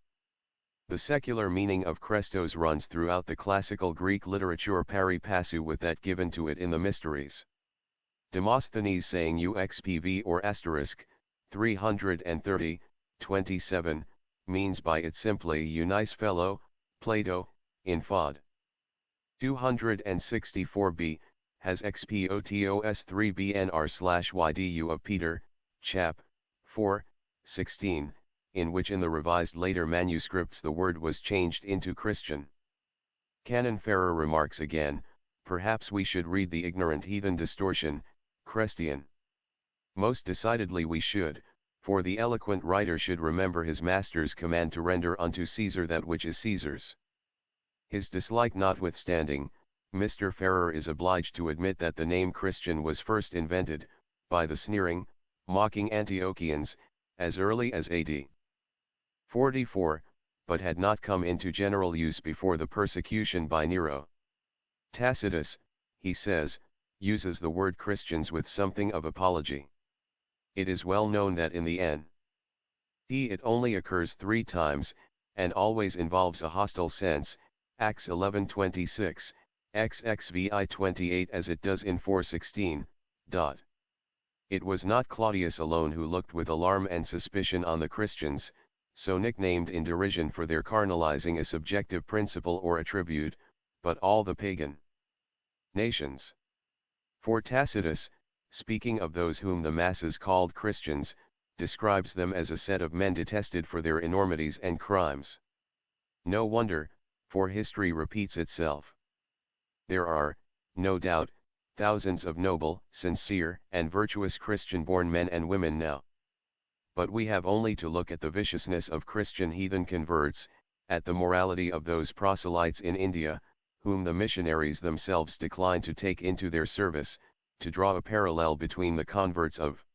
The secular meaning of Christos runs throughout the classical Greek literature pari passu with that given to it in the Mysteries. Demosthenes saying uxpv or asterisk, 330, 27, means by it simply unice fellow, Plato, in Phod. 264b, has xpotos 3bnr/ydu of Peter, chap. 4, 16, in which in the revised later manuscripts the word was changed into Christian. Canon Ferrer remarks again, perhaps we should read the ignorant heathen distortion, Christian. Most decidedly we should, for the eloquent writer should remember his master's command to render unto Caesar that which is Caesar's. His dislike notwithstanding, Mr. Ferrer is obliged to admit that the name Christian was first invented, by the sneering, mocking Antiochians, as early as AD 44, but had not come into general use before the persecution by Nero. Tacitus, he says, uses the word Christians with something of apology. It is well known that in the N. It only occurs 3 times, and always involves a hostile sense, Acts 11:26, XXVI 28 as it does in 4:16. It was not Claudius alone who looked with alarm and suspicion on the Christians, so nicknamed in derision for their carnalizing a subjective principle or attribute, but all the pagan nations. For Tacitus, speaking of those whom the masses called Christians, describes them as a set of men detested for their enormities and crimes. No wonder, for history repeats itself. There are, no doubt, thousands of noble, sincere, and virtuous Christian-born men and women now. But we have only to look at the viciousness of Christian heathen converts, at the morality of those proselytes in India, whom the missionaries themselves declined to take into their service, to draw a parallel between the converts of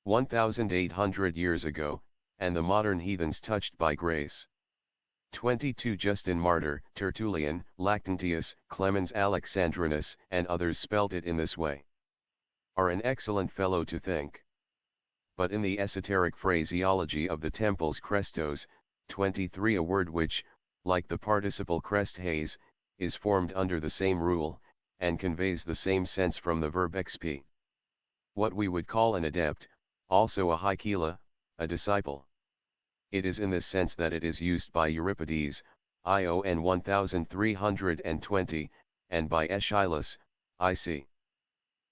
1,800 years ago, and the modern heathens touched by grace. 22 Justin Martyr, Tertullian, Lactantius, Clemens Alexandrinus, and others spelt it in this way. Are an excellent fellow to think. but in the esoteric phraseology of the temples Christos, 23 a word which, like the participle crest haze, is formed under the same rule, and conveys the same sense from the verb xp. What we would call an adept, also a hykela, a disciple. It is in this sense that it is used by Euripides, ION 1320, and by Aeschylus, IC.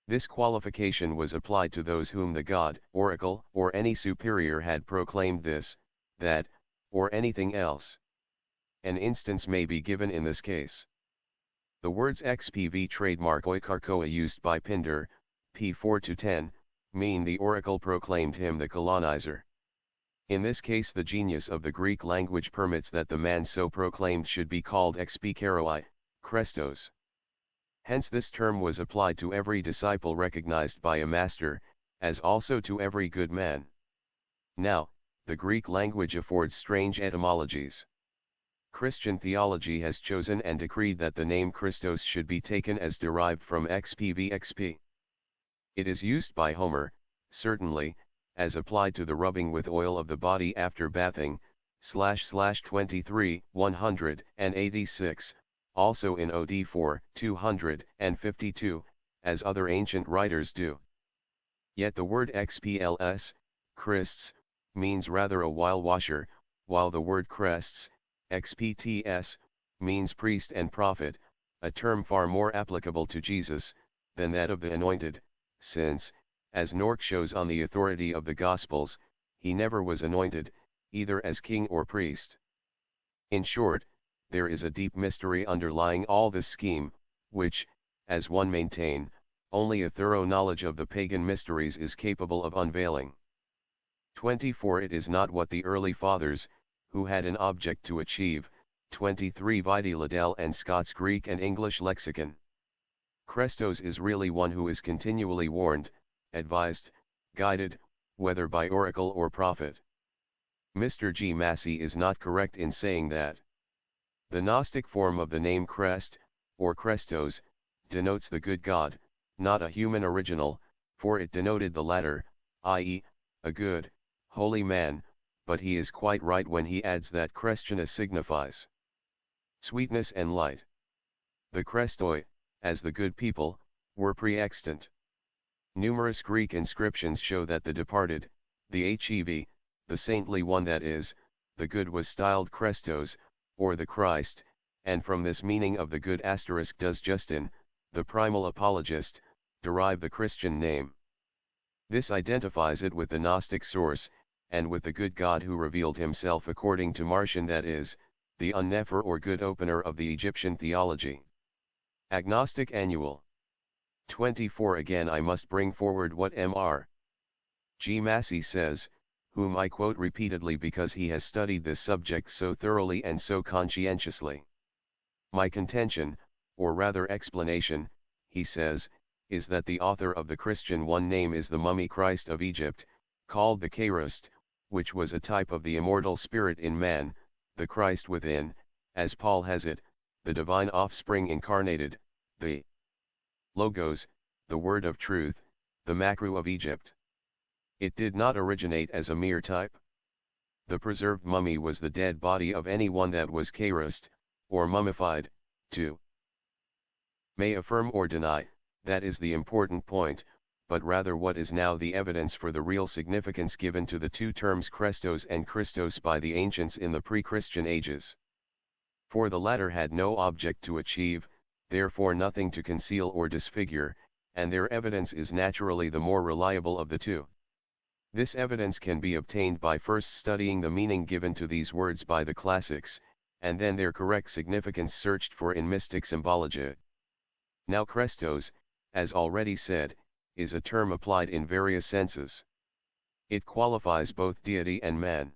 This qualification was applied to those whom the god, oracle, or any superior had proclaimed this, that, or anything else. An instance may be given in this case. The words XPV trademark oikarkoa used by Pindar, p. 4-10, mean the oracle proclaimed him the colonizer. In this case the genius of the Greek language permits that the man so proclaimed should be called XPKROI, Christos. Hence this term was applied to every disciple recognized by a master, as also to every good man. Now, the Greek language affords strange etymologies. Christian theology has chosen and decreed that the name Christos should be taken as derived from XPV. It is used by Homer, certainly, as applied to the rubbing with oil of the body after bathing, //23, 186, also in OD 4, 252, as other ancient writers do. Yet the word XPLS, Christs, means rather a while washer, while the word crests, XPTS, means priest and prophet, a term far more applicable to Jesus, than that of the anointed, since, as Nork shows on the authority of the Gospels, he never was anointed, either as king or priest. In short, there is a deep mystery underlying all this scheme, which, as one maintain, only a thorough knowledge of the pagan mysteries is capable of unveiling. 24 It is not what the early fathers, who had an object to achieve, 23 Vide Liddell and Scott's Greek and English lexicon. Christos is really one who is continually warned, advised, guided, whether by oracle or prophet. Mr. G. Massey is not correct in saying that the Gnostic form of the name Crest, or Christos, denotes the good God, not a human original, for it denoted the latter, i.e., a good, holy man, but he is quite right when he adds that Christiana signifies sweetness and light. The Christoi, as the good people, were pre-extant. Numerous Greek inscriptions show that the departed, the HEV, the saintly one that is, the good was styled Christos, or the Christ, and from this meaning of the good * does Justin, the primal apologist, derive the Christian name. This identifies it with the Gnostic source, and with the good God who revealed himself according to Marcion, that is, the Unnefer or good opener of the Egyptian theology. Agnostic Annual. 24 Again I must bring forward what Mr. G. Massey says, whom I quote repeatedly because he has studied this subject so thoroughly and so conscientiously. My contention, or rather explanation, he says, is that the author of the Christian one name is the mummy Christ of Egypt, called the Kairos, which was a type of the immortal spirit in man, the Christ within, as Paul has it, the divine offspring incarnated, the Logos, the word of truth, the Makru of Egypt. It did not originate as a mere type. The preserved mummy was the dead body of anyone that was kairos, or mummified, too. May affirm or deny, that is the important point, but rather what is now the evidence for the real significance given to the two terms Christos and Christos by the ancients in the pre-Christian ages. For the latter had no object to achieve, therefore nothing to conceal or disfigure, and their evidence is naturally the more reliable of the two. This evidence can be obtained by first studying the meaning given to these words by the classics, and then their correct significance searched for in mystic symbology. Now Christos, as already said, is a term applied in various senses. It qualifies both deity and man.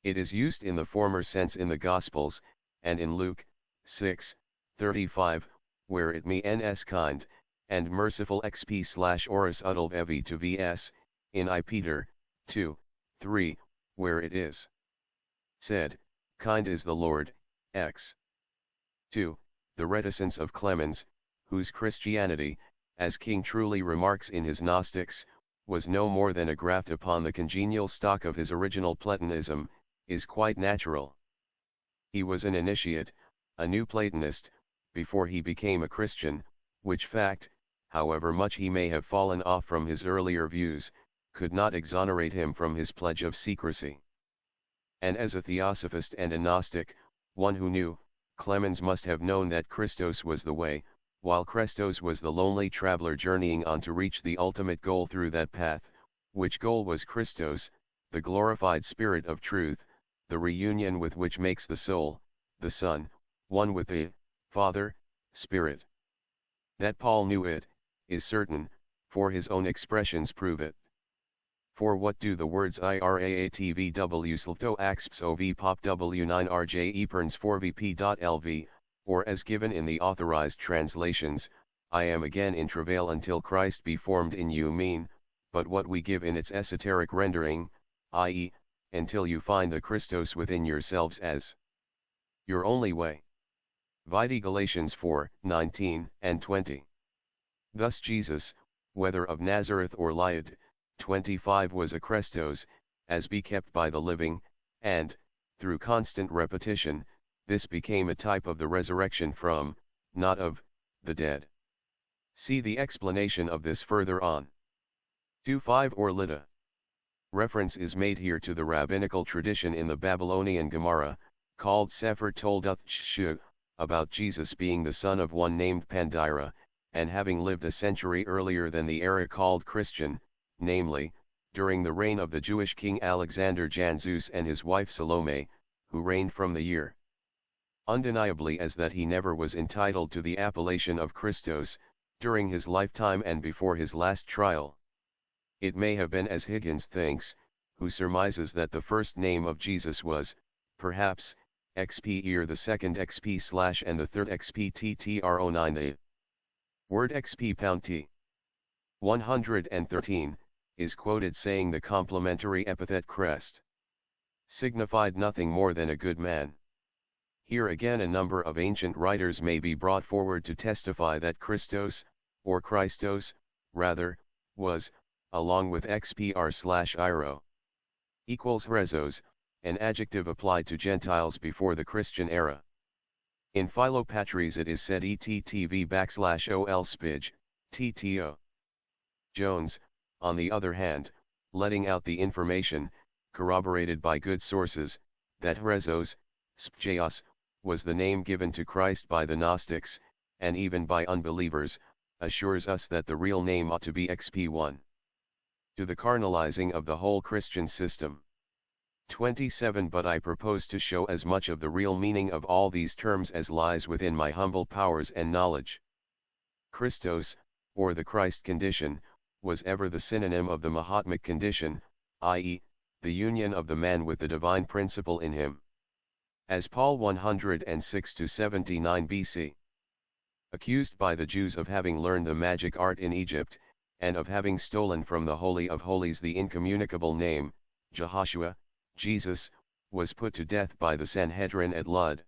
It is used in the former sense in the Gospels, and in Luke 6:35, where it means kind, and merciful xp/oris udulv evi to vs, in I Peter 2:3, where it is said, kind is the Lord, x. 2, the reticence of Clemens, whose Christianity, as King truly remarks in his Gnostics, was no more than a graft upon the congenial stock of his original Platonism, is quite natural. He was an initiate, a new Platonist, before he became a Christian, which fact, however much he may have fallen off from his earlier views, could not exonerate him from his pledge of secrecy. And as a Theosophist and a Gnostic, one who knew, Clemens must have known that Christos was the way, while Christos was the lonely traveler journeying on to reach the ultimate goal through that path, which goal was Christos, the glorified Spirit of truth, the reunion with which makes the soul, the Son, one with the Father, Spirit. That Paul knew it, is certain, for his own expressions prove it. For what do the words IRAATVW slto axps ov pop w9rj eperns 4vp.lv, or as given in the authorized translations, I am again in travail until Christ be formed in you mean, but what we give in its esoteric rendering, i.e., until you find the Christos within yourselves as your only way. Vide Galatians 4:19 and 20. Thus Jesus, whether of Nazareth or Liad, 25 was a Christos, as be kept by the living, and, through constant repetition, this became a type of the resurrection from, not of, the dead. See the explanation of this further on. 2:5 or Lydda. Reference is made here to the rabbinical tradition in the Babylonian Gemara, called Sefer Toldoth Shu, about Jesus being the son of one named Pandira, and having lived a century earlier than the era called Christian, namely, during the reign of the Jewish king Alexander Janzus and his wife Salome, who reigned from the year. Undeniably as that he never was entitled to the appellation of Christos, during his lifetime and before his last trial. It may have been as Higgins thinks, who surmises that the first name of Jesus was, perhaps, XP ear the second XP slash and the third XP TTRO9 the word XP pound T. 113, is quoted saying the complimentary epithet crest signified nothing more than a good man. Here again a number of ancient writers may be brought forward to testify that Christos, or Christos, rather, was, along with XPR/iro, equals Rezos, an adjective applied to Gentiles before the Christian era. In Philopatries it is said ETTV/OL spij, TTO. Jones, on the other hand, letting out the information, corroborated by good sources, that Rezos, Spjaios, was the name given to Christ by the Gnostics, and even by unbelievers, assures us that the real name ought to be XP1. To the carnalizing of the whole Christian system. 27 But I propose to show as much of the real meaning of all these terms as lies within my humble powers and knowledge. Christos, or the Christ condition, was ever the synonym of the Mahatmic condition, i.e., the union of the man with the divine principle in him. As Paul 106-79 BC. Accused by the Jews of having learned the magic art in Egypt, and of having stolen from the Holy of Holies the incommunicable name, Jehoshua, Jesus, was put to death by the Sanhedrin at Lud.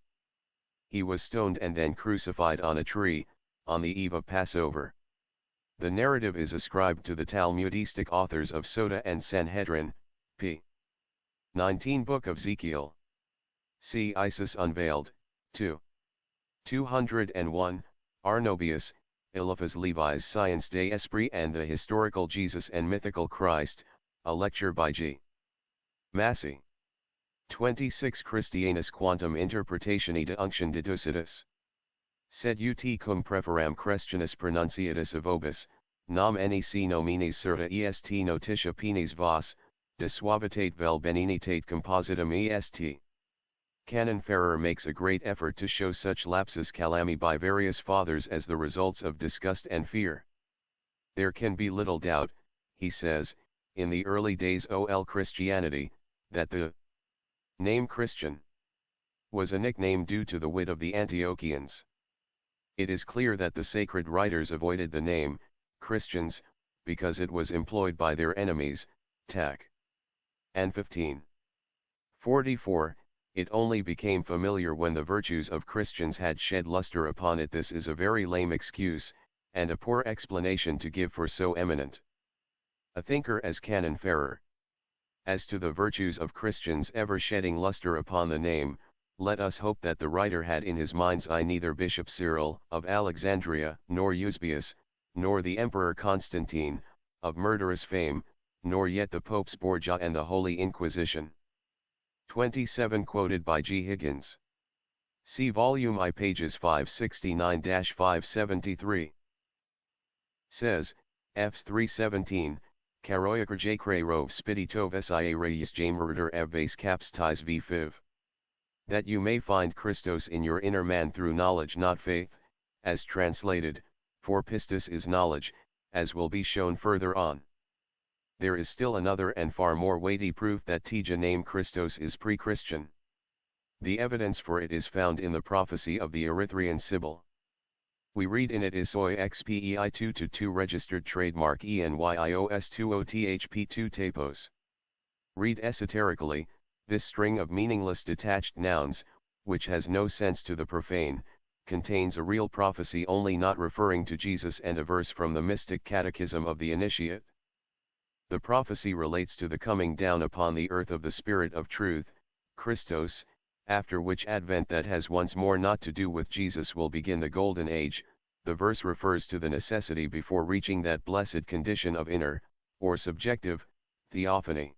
He was stoned and then crucified on a tree, on the eve of Passover. The narrative is ascribed to the Talmudistic authors of Soda and Sanhedrin, p. 19 Book of Ezekiel. See Isis Unveiled, 2. 201, Arnobius, Eliphas Levi's Science des Esprits and the Historical Jesus and Mythical Christ, a lecture by G. Massey. 26 Christianus Quantum Interpretatione de Unction Deducitus. Sed ut cum preferam Christianus pronunciatus avobis, nam nec nominis certa est notitia penis vos, de suavitate vel benignitate compositum est. Canon Ferrer makes a great effort to show such lapsus calami by various fathers as the results of disgust and fear. There can be little doubt, he says, in the early days of Christianity, that the name Christian was a nickname due to the wit of the Antiochians. It is clear that the sacred writers avoided the name, Christians, because it was employed by their enemies, tac. And 1544, it only became familiar when the virtues of Christians had shed luster upon it. This is a very lame excuse, and a poor explanation to give for so eminent A thinker as canon farer. As to the virtues of Christians ever shedding luster upon the name, let us hope that the writer had in his mind's eye neither Bishop Cyril of Alexandria, nor Eusebius, nor the Emperor Constantine, of murderous fame, nor yet the Popes Borgia and the Holy Inquisition. 27 quoted by G. Higgins. See volume I pages 569-573. Says, Fs 317, Karoyakar J. Krarov Spiditov Sia Reyes Jameruder Evase Caps Ties V. Fiv. That you may find Christos in your inner man through knowledge not faith, as translated, for pistis is knowledge, as will be shown further on. There is still another and far more weighty proof that Tija name Christos is pre-Christian. The evidence for it is found in the prophecy of the Erythraean Sibyl. We read in it Isoi XPEI 2-2 registered trademark ENYIOS 20THP2 Tapos. Read esoterically, this string of meaningless detached nouns, which has no sense to the profane, contains a real prophecy only not referring to Jesus and a verse from the mystic catechism of the initiate. The prophecy relates to the coming down upon the earth of the Spirit of Truth, Christos, after which advent that has once more not to do with Jesus will begin the Golden Age. The verse refers to the necessity before reaching that blessed condition of inner, or subjective, theophany,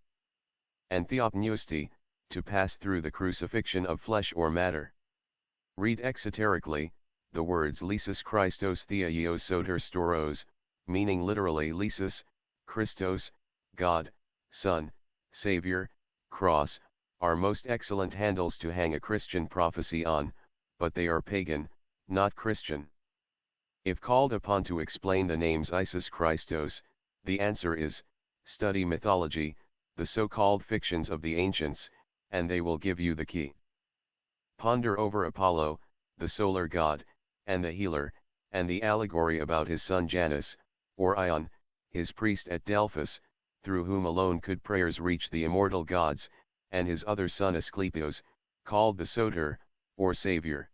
and theopneusty, to pass through the crucifixion of flesh or matter. Read exoterically, the words Lysis Christos Theaios Soter Storos, meaning literally Lysis, Christos, God, Son, Savior, Cross, are most excellent handles to hang a Christian prophecy on, but they are pagan, not Christian. If called upon to explain the names Isis Christos, the answer is, study mythology, the so-called fictions of the ancients, and they will give you the key. Ponder over Apollo, the solar god, and the healer, and the allegory about his son Janus, or Ion, his priest at Delphos, through whom alone could prayers reach the immortal gods, and his other son Asclepios, called the Soter, or Savior.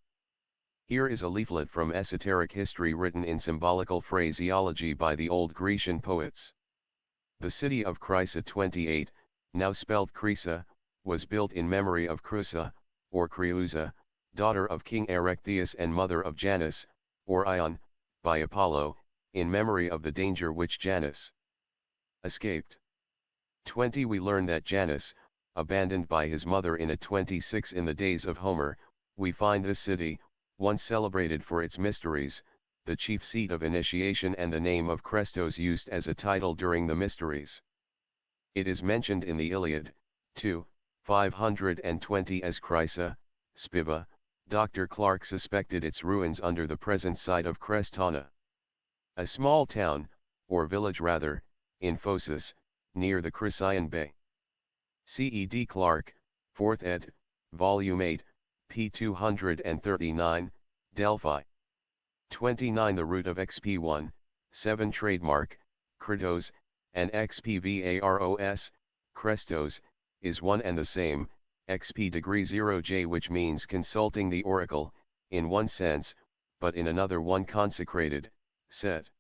Here is a leaflet from esoteric history written in symbolical phraseology by the old Grecian poets. The city of Chrysa 28, now spelled Crisa, was built in memory of Chrysa, or Creusa, daughter of King Erechtheus and mother of Janus, or Ion, by Apollo, in memory of the danger which Janus escaped. 20 We learn that Janus, abandoned by his mother in a 26 in the days of Homer, we find this city, once celebrated for its mysteries, the chief seat of initiation and the name of Christos used as a title during the mysteries. It is mentioned in the Iliad, 2:520 as Chrysa, Spiva. Dr. Clark suspected its ruins under the present site of Crestana, a small town, or village rather, in Phocis, near the Chrysian Bay. C.E.D. Clark, 4th ed., Volume 8, p. 239, Delphi. 29 The root of XP1, 7 trademark, Kritos, and XPVAROS, Crestos, is one and the same, XP degree 0J, which means consulting the oracle, in one sense, but in another one consecrated, set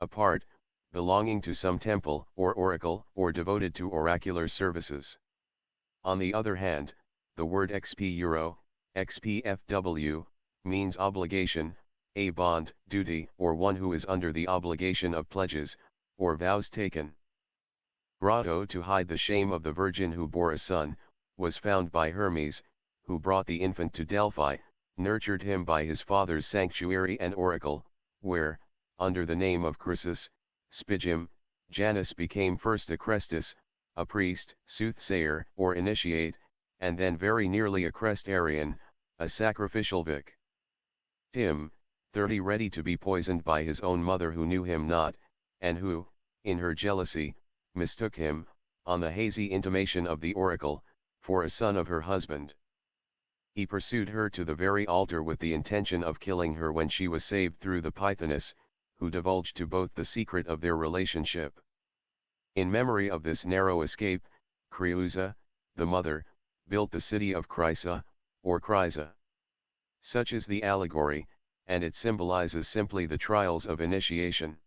apart, belonging to some temple or oracle or devoted to oracular services. On the other hand, the word XP Euro, XPFW, means obligation, a bond, duty, or one who is under the obligation of pledges, or vows taken. Grotto to hide the shame of the virgin who bore a son, was found by Hermes, who brought the infant to Delphi, nurtured him by his father's sanctuary and oracle, where, under the name of Chrysis, Spigim, Janus became first a Crestus, a priest, soothsayer, or initiate, and then very nearly a Crestarian, a sacrificial vic. Tim, 30 ready to be poisoned by his own mother who knew him not, and who, in her jealousy, mistook him, on the hazy intimation of the oracle, for a son of her husband. He pursued her to the very altar with the intention of killing her when she was saved through the Pythoness, who divulged to both the secret of their relationship. In memory of this narrow escape, Creusa, the mother, built the city of Chrysa, or Chrysa. Such is the allegory, and it symbolizes simply the trials of initiation.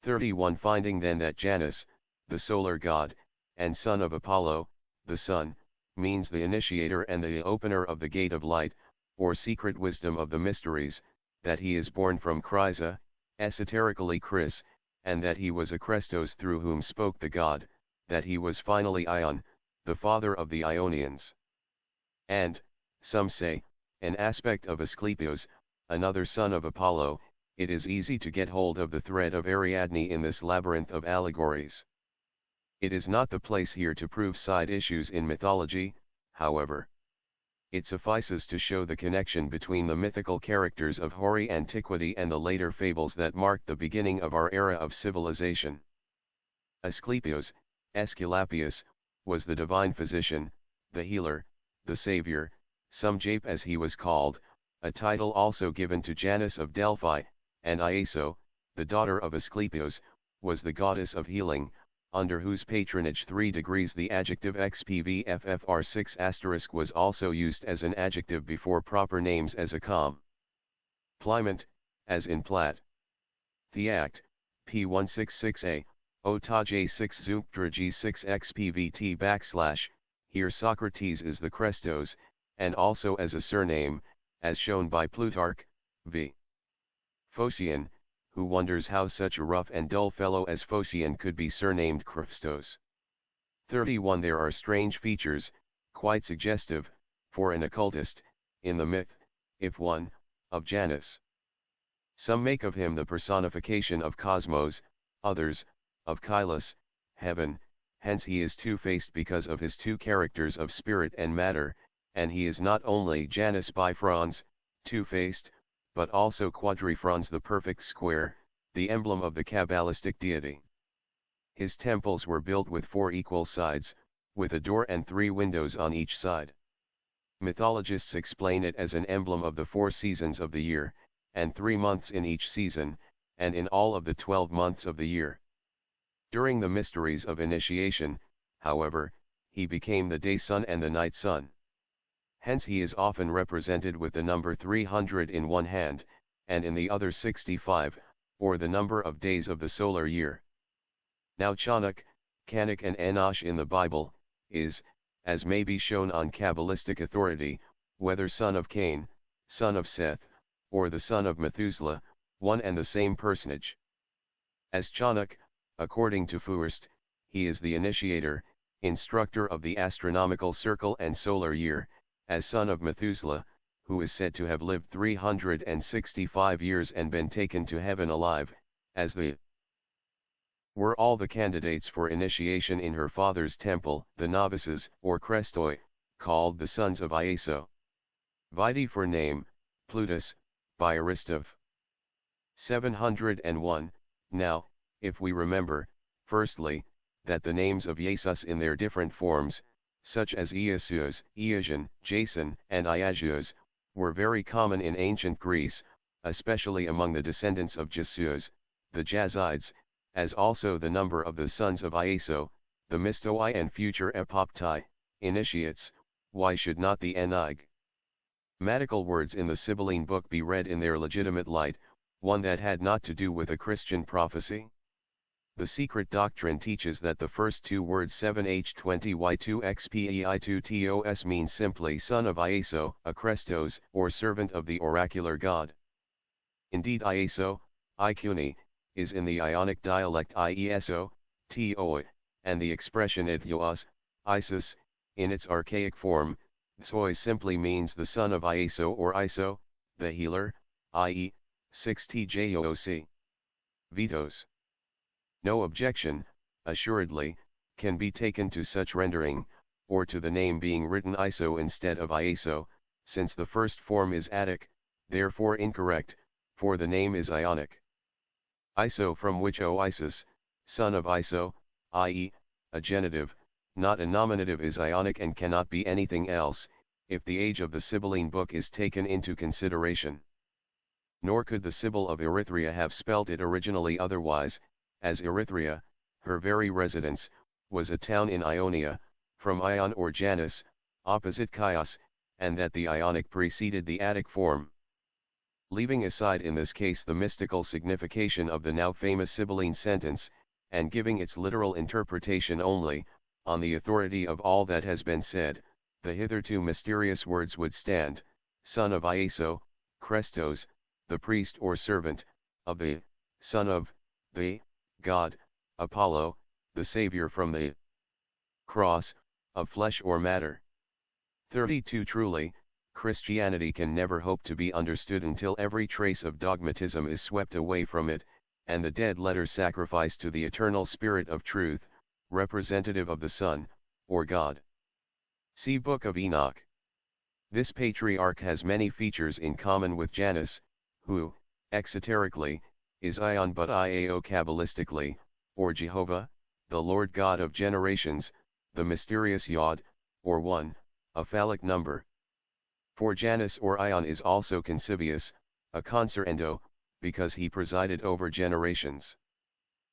31 Finding then that Janus, the solar god, and son of Apollo, the sun, means the initiator and the opener of the gate of light, or secret wisdom of the mysteries, that he is born from Chrysa, esoterically Chris, and that he was a Chrestos through whom spoke the god, that he was finally Ion, the father of the Ionians. And, some say, an aspect of Asclepios, another son of Apollo. It is easy to get hold of the thread of Ariadne in this labyrinth of allegories. It is not the place here to prove side issues in mythology, however. It suffices to show the connection between the mythical characters of hoary antiquity and the later fables that marked the beginning of our era of civilization. Asclepios, Aesculapius, was the divine physician, the healer, the savior, some Jape as he was called, a title also given to Janus of Delphi, and Iaso, the daughter of Asclepios, was the goddess of healing, under whose patronage 3 degrees the adjective XPVFFR6* was also used as an adjective before proper names as a complement, as in Plat. Theact, P166a, Otaj 6 Zumptra G6 XPVT \, here Socrates is the Chrestos, and also as a surname, as shown by Plutarch, v. Phocion, who wonders how such a rough and dull fellow as Phocion could be surnamed Chrestos. 31 There are strange features, quite suggestive, for an occultist, in the myth, if one, of Janus. Some make of him the personification of Cosmos, others, of Kylus, heaven, hence he is two-faced because of his two characters of spirit and matter, and he is not only Janus bifrons, two-faced, but also quadrifrons the perfect square, the emblem of the Kabbalistic deity. His temples were built with 4 equal sides, with a door and 3 windows on each side. Mythologists explain it as an emblem of the 4 seasons of the year, and 3 months in each season, and in all of the 12 months of the year. During the mysteries of initiation, however, he became the day sun and the night sun. Hence he is often represented with the number 300 in one hand, and in the other 65, or the number of days of the solar year. Now Chanukh, Kanak and Enosh in the Bible, is, as may be shown on Kabbalistic authority, whether son of Cain, son of Seth, or the son of Methuselah, one and the same personage. As Chanukh, according to Furst, he is the initiator, instructor of the astronomical circle and solar year, as son of Methuselah, who is said to have lived 365 years and been taken to heaven alive, as they were all the candidates for initiation in her father's temple, the novices, or Crestoi, called the sons of Iaso. Vide for name, Plutus, by Aristov. 701, Now, if we remember, firstly, that the names of Jesus in their different forms, such as Iasios, Iasian, Jason, and Iagios, were very common in ancient Greece, especially among the descendants of Jesus, the Jazides, as also the number of the sons of Iaso, the Mistoi and future Epoptai, initiates. Why should not the enigmatical words in the Sibylline book be read in their legitimate light, one that had not to do with a Christian prophecy? The secret doctrine teaches that the first 2 words 7h20y2xpei2tos mean simply son of Iaso, a Chrestos, or servant of the oracular god. Indeed Iaso, Ikuni, is in the Ionic dialect Ieso, Toi, and the expression Idios, Isis, in its archaic form, Zoi simply means the son of Iaso or Iso, the healer, i.e., 6tjooc. Vetoes. No objection, assuredly, can be taken to such rendering, or to the name being written Iso instead of Iaso, since the first form is Attic, therefore incorrect, for the name is Ionic. Iso, from which Isis, son of Iso, i.e., a genitive, not a nominative, is Ionic and cannot be anything else, if the age of the Sibylline book is taken into consideration. Nor could the Sibyl of Erythria have spelt it originally otherwise, as Erythria, her very residence, was a town in Ionia, from Ion or Janus, opposite Chios, and that the Ionic preceded the Attic form. Leaving aside in this case the mystical signification of the now famous Sibylline sentence, and giving its literal interpretation only, on the authority of all that has been said, the hitherto mysterious words would stand, son of Ieso, Christos, the priest or servant, of the, son of, the, God, Apollo, the Savior from the cross, of flesh or matter. 32 Truly, Christianity can never hope to be understood until every trace of dogmatism is swept away from it, and the dead letter sacrificed to the eternal Spirit of truth, representative of the Son, or God. See Book of Enoch. This patriarch has many features in common with Janus, who, exoterically, is Ion but Iao kabbalistically, or Jehovah, the Lord God of generations, the mysterious Yod, or one, a phallic number. For Janus or Ion is also consivious, a concerendo, because he presided over generations.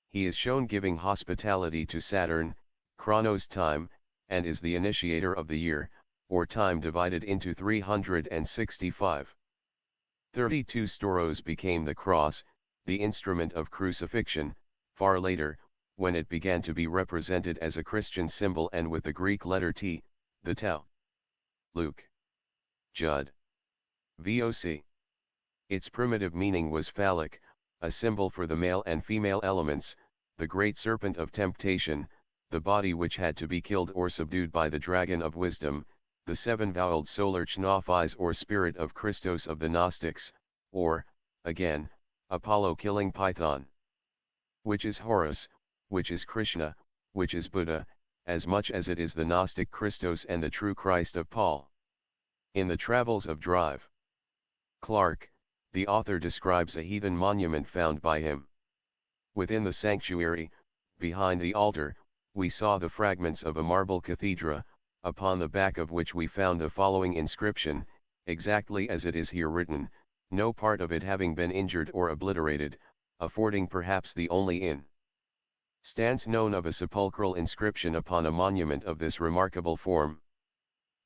He is shown giving hospitality to Saturn, Chronos time, and is the initiator of the year, or time divided into 365. 32 Stauros became the cross, the instrument of crucifixion, far later, when it began to be represented as a Christian symbol and with the Greek letter T, the Tau. Luke. Judd. VOC. Its primitive meaning was phallic, a symbol for the male and female elements, the great serpent of temptation, the body which had to be killed or subdued by the dragon of wisdom, the seven-voweled solar Chnophis or spirit of Christos of the Gnostics, or, again, Apollo killing Python. Which is Horus, which is Krishna, which is Buddha, as much as it is the Gnostic Christos and the true Christ of Paul. In the Travels of Drive. Clark, the author describes a heathen monument found by him. Within the sanctuary, behind the altar, we saw the fragments of a marble cathedra, upon the back of which we found the following inscription, exactly as it is here written, no part of it having been injured or obliterated, affording perhaps the only instance known of a sepulchral inscription upon a monument of this remarkable form.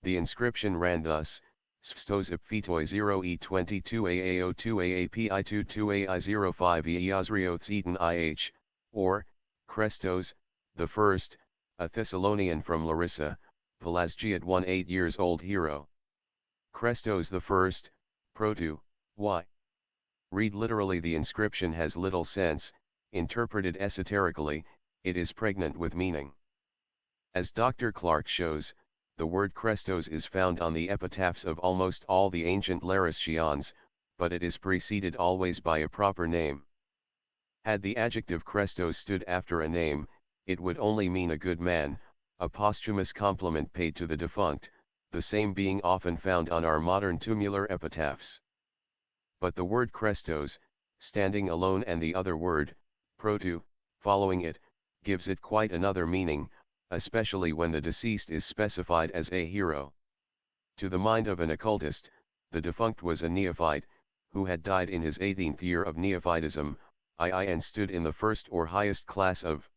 The inscription ran thus: Sfstos ipfetoi 0e22aa02aapi22ai05 easrios eton ih, or, Christos, the first, a Thessalonian from Larissa, Pelasgiad 1 8 years old hero. Christos the first, protu, y. Read literally the inscription has little sense, interpreted esoterically, it is pregnant with meaning. As Dr. Clark shows, the word Christos is found on the epitaphs of almost all the ancient Larischians, but it is preceded always by a proper name. Had the adjective Christos stood after a name, it would only mean a good man, a posthumous compliment paid to the defunct, the same being often found on our modern tumular epitaphs. But the word Christos, standing alone and the other word, protu, following it, gives it quite another meaning, especially when the deceased is specified as a hero. To the mind of an occultist, the defunct was a neophyte, who had died in his 18th year of neophytism, and stood in the first or highest class of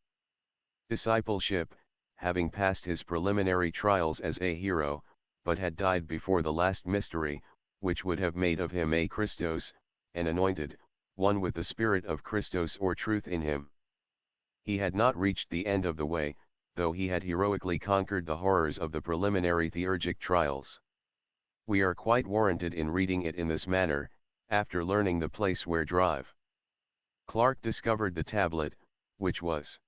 discipleship, having passed his preliminary trials as a hero, but had died before the last mystery, which would have made of him a Christos, an anointed, one with the spirit of Christos or truth in him. He had not reached the end of the way, though he had heroically conquered the horrors of the preliminary theurgic trials. We are quite warranted in reading it in this manner, after learning the place where Drive. Clark discovered the tablet, which was,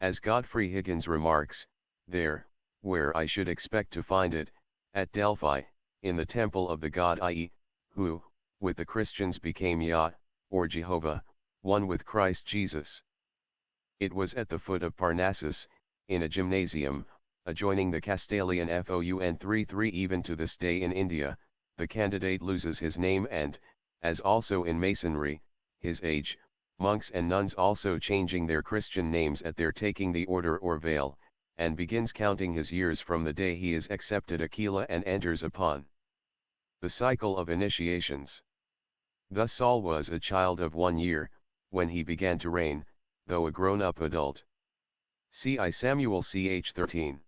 as Godfrey Higgins remarks, there, where I should expect to find it, at Delphi, in the temple of the god Ie, who, with the Christians became Yah, or Jehovah, one with Christ Jesus. It was at the foot of Parnassus, in a gymnasium, adjoining the Castalian Foun 33. Even to this day in India, the candidate loses his name and, as also in Masonry, his age, monks and nuns also changing their Christian names at their taking the order or veil, and begins counting his years from the day he is accepted Aquila and enters upon the cycle of initiations. Thus Saul was a child of 1 year, when he began to reign, though a grown-up adult. See I Samuel ch 13.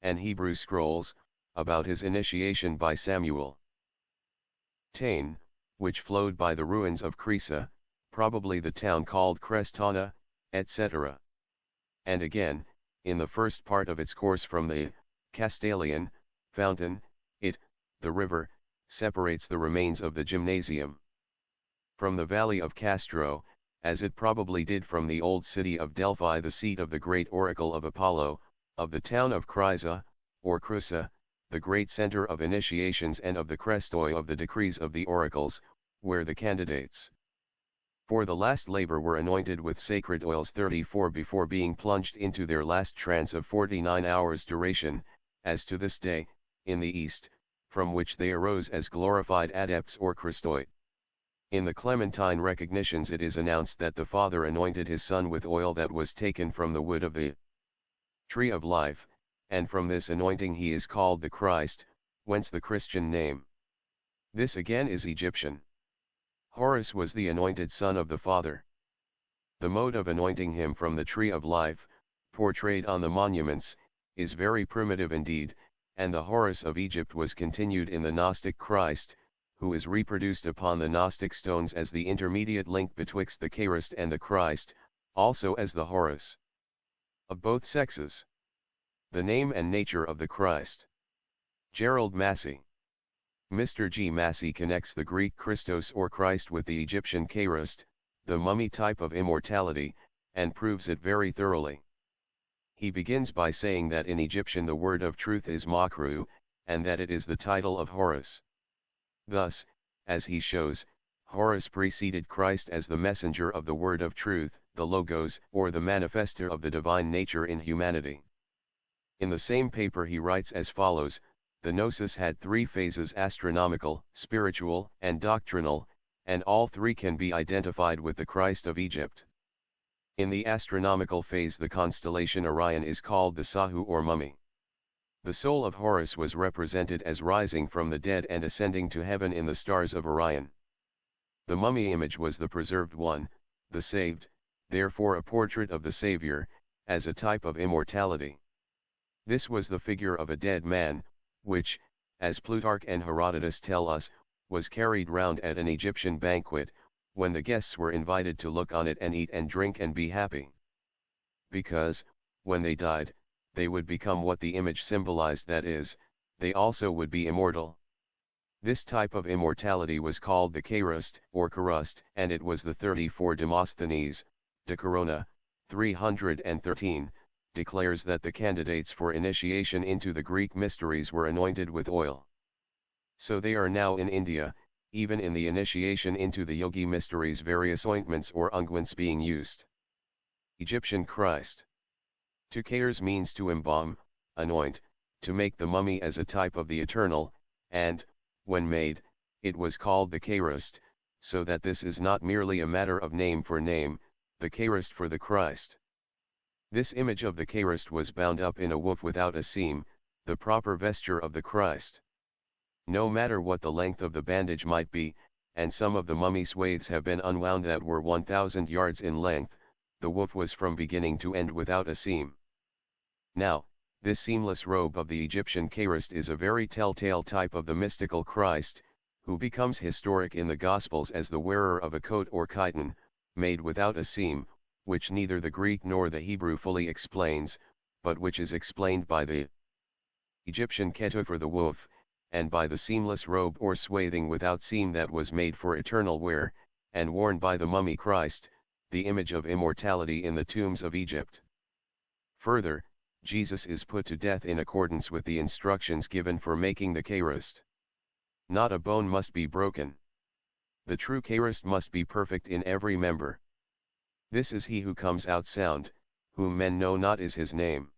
And Hebrew Scrolls, about his initiation by Samuel. Tain, which flowed by the ruins of Crisa, probably the town called Crestana, etc. And again, in the first part of its course from the Castalian fountain, the river, separates the remains of the gymnasium from the valley of Castro, as it probably did from the old city of Delphi, the seat of the great oracle of Apollo, of the town of Chrysa, or Chrysa, the great center of initiations, and of the Crestoi of the decrees of the oracles, where the candidates for the last labor were anointed with sacred oils 34 before being plunged into their last trance of 49 hours duration, as to this day, in the East, from which they arose as glorified adepts or Christoi. In the Clementine recognitions it is announced that the Father anointed his Son with oil that was taken from the wood of the tree of life, and from this anointing he is called the Christ, whence the Christian name. This again is Egyptian. Horus was the anointed Son of the Father. The mode of anointing him from the tree of life, portrayed on the monuments, is very primitive indeed, and the Horus of Egypt was continued in the Gnostic Christ, who is reproduced upon the Gnostic stones as the intermediate link betwixt the Chairist and the Christ, also as the Horus of both sexes. The name and nature of the Christ. Gerald Massey. Mr. G. Massey connects the Greek Christos or Christ with the Egyptian Chairist, the mummy type of immortality, and proves it very thoroughly. He begins by saying that in Egyptian the word of truth is Makru, and that it is the title of Horus. Thus, as he shows, Horus preceded Christ as the messenger of the word of truth, the Logos, or the manifester of the divine nature in humanity. In the same paper he writes as follows: the Gnosis had three phases: astronomical, spiritual, and doctrinal, and all three can be identified with the Christ of Egypt. In the astronomical phase the constellation Orion is called the Sahu or mummy. The soul of Horus was represented as rising from the dead and ascending to heaven in the stars of Orion. The mummy image was the preserved one, the saved, therefore a portrait of the Savior, as a type of immortality. This was the figure of a dead man, which, as Plutarch and Herodotus tell us, was carried round at an Egyptian banquet, when the guests were invited to look on it and eat and drink and be happy. Because, when they died, they would become what the image symbolized, that is, they also would be immortal. This type of immortality was called the Chairist or Charust, and it was the 34 Demosthenes, De Corona, 313, declares that the candidates for initiation into the Greek mysteries were anointed with oil. So they are now in India, even in the initiation into the Yogi mysteries, various ointments or unguents being used. Egyptian Christ. To Kairs means to embalm, anoint, to make the mummy as a type of the eternal, and, when made, it was called the Chairist, so that this is not merely a matter of name for name, the Chairist for the Christ. This image of the Chairist was bound up in a woof without a seam, the proper vesture of the Christ. No matter what the length of the bandage might be, and some of the mummy swathes have been unwound that were 1,000 yards in length, the woof was from beginning to end without a seam. Now, this seamless robe of the Egyptian Chairist is a very telltale type of the mystical Christ, who becomes historic in the Gospels as the wearer of a coat or chiton, made without a seam, which neither the Greek nor the Hebrew fully explains, but which is explained by the Egyptian ketuf or the woof, and by the seamless robe or swathing without seam that was made for eternal wear, and worn by the mummy Christ, the image of immortality in the tombs of Egypt. Further, Jesus is put to death in accordance with the instructions given for making the Chairist. Not a bone must be broken. The true Chairist must be perfect in every member. This is he who comes out sound, whom men know not is his name.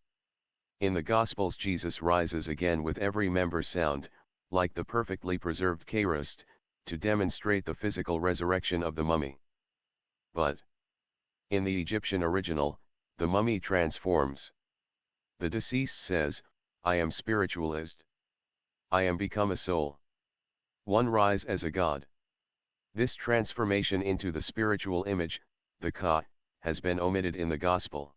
In the Gospels Jesus rises again with every member sound, like the perfectly preserved Chairist, to demonstrate the physical resurrection of the mummy. But, in the Egyptian original, the mummy transforms. The deceased says, "I am spiritualized. I am become a soul. One rise as a god." This transformation into the spiritual image, the Ka, has been omitted in the Gospel.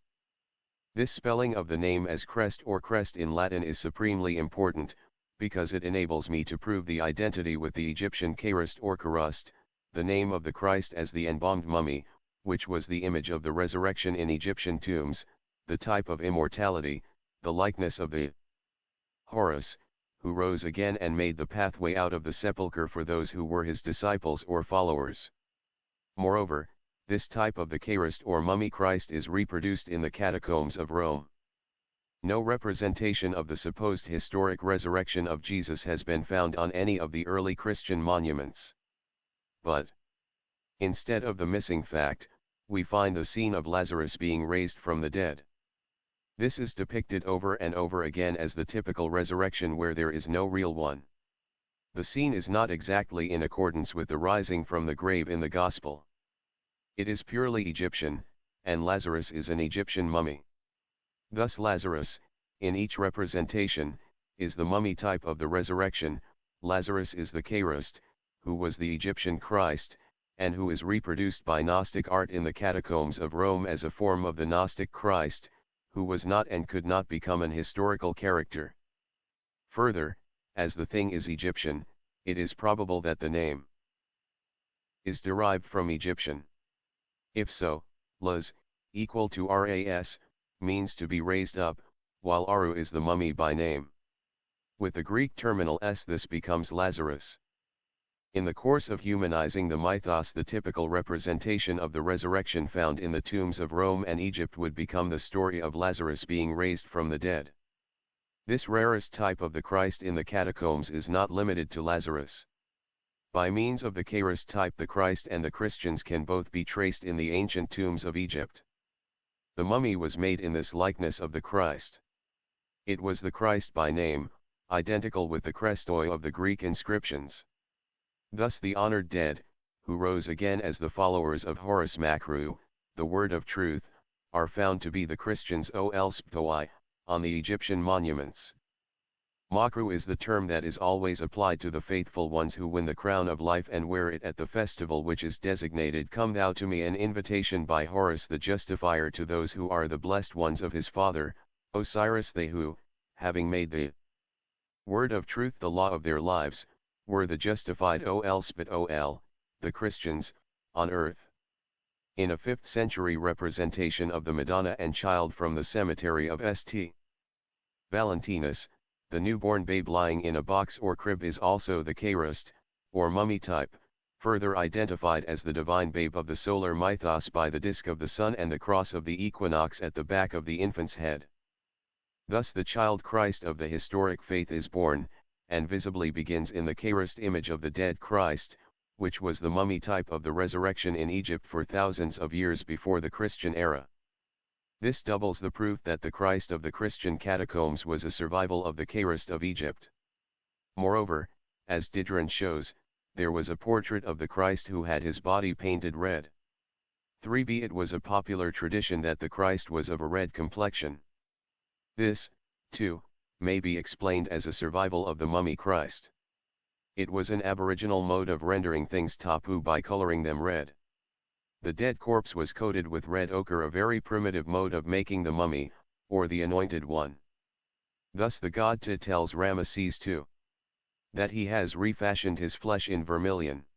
This spelling of the name as crest or crest in Latin is supremely important, because it enables me to prove the identity with the Egyptian Karist or Karust, the name of the Christ as the embalmed mummy, which was the image of the resurrection in Egyptian tombs, the type of immortality, the likeness of the Horus, who rose again and made the pathway out of the sepulchre for those who were his disciples or followers. Moreover, this type of the Karist or mummy Christ is reproduced in the catacombs of Rome. No representation of the supposed historic resurrection of Jesus has been found on any of the early Christian monuments. But, instead of the missing fact, we find the scene of Lazarus being raised from the dead. This is depicted over and over again as the typical resurrection where there is no real one. The scene is not exactly in accordance with the rising from the grave in the Gospel. It is purely Egyptian, and Lazarus is an Egyptian mummy. Thus Lazarus, in each representation, is the mummy type of the resurrection. Lazarus is the Karist, who was the Egyptian Christ, and who is reproduced by Gnostic art in the catacombs of Rome as a form of the Gnostic Christ, who was not and could not become an historical character. Further, as the thing is Egyptian, it is probable that the name is derived from Egyptian. If so, Laz, equal to Ras, means to be raised up, while Aru is the mummy by name. With the Greek terminal s, this becomes Lazarus. In the course of humanizing the mythos, the typical representation of the resurrection found in the tombs of Rome and Egypt would become the story of Lazarus being raised from the dead. This rarest type of the Christ in the catacombs is not limited to Lazarus. By means of the Karist type, the Christ and the Christians can both be traced in the ancient tombs of Egypt. The mummy was made in this likeness of the Christ. It was the Christ by name, identical with the Christoi of the Greek inscriptions. Thus the honored dead, who rose again as the followers of Horus Makru, the word of truth, are found to be the Christians ol Sptoi, on the Egyptian monuments. Makru is the term that is always applied to the faithful ones who win the crown of life and wear it at the festival which is designated Come Thou to Me, an invitation by Horus the Justifier to those who are the blessed ones of his father, Osiris, they who, having made the word of truth the law of their lives, were the justified ol Spit ol, the Christians, on earth. In a 5th century representation of the Madonna and Child from the cemetery of St. Valentinus, the newborn babe lying in a box or crib is also the Karist, or mummy type, further identified as the divine babe of the solar mythos by the disk of the sun and the cross of the equinox at the back of the infant's head. Thus the child Christ of the historic faith is born, and visibly begins in the Karist image of the dead Christ, which was the mummy type of the resurrection in Egypt for thousands of years before the Christian era. This doubles the proof that the Christ of the Christian catacombs was a survival of the Karist of Egypt. Moreover, as Didron shows, there was a portrait of the Christ who had his body painted red. 3b It was a popular tradition that the Christ was of a red complexion. This, too, may be explained as a survival of the mummy Christ. It was an aboriginal mode of rendering things tapu by coloring them red. The dead corpse was coated with red ochre, a very primitive mode of making the mummy, or the anointed one. Thus the god Te tells Ramesses II that he has refashioned his flesh in vermilion.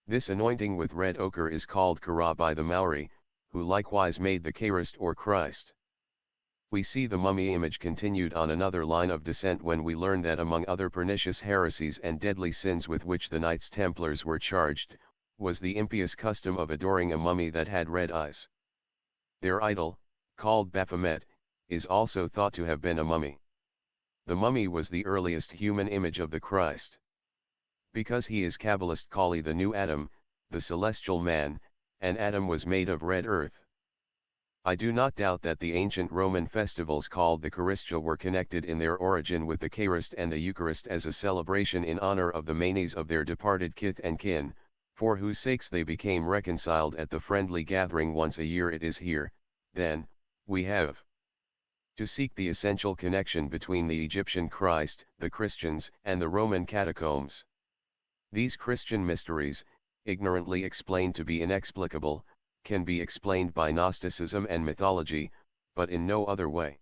This anointing with red ochre is called Kara by the Maori, who likewise made the Karist or Christ. We see the mummy image continued on another line of descent when we learn that among other pernicious heresies and deadly sins with which the Knights Templars were charged, was the impious custom of adoring a mummy that had red eyes. Their idol, called Baphomet, is also thought to have been a mummy. The mummy was the earliest human image of the Christ. Because he is Kabbalist Kali, the new Adam, the celestial man, and Adam was made of red earth. I do not doubt that the ancient Roman festivals called the Charistia were connected in their origin with the Karist and the Eucharist as a celebration in honor of the manes of their departed kith and kin, for whose sakes they became reconciled at the friendly gathering once a year. It is here, then, we have to seek the essential connection between the Egyptian Christ, the Christians, and the Roman catacombs. These Christian mysteries, ignorantly explained to be inexplicable, can be explained by Gnosticism and mythology, but in no other way.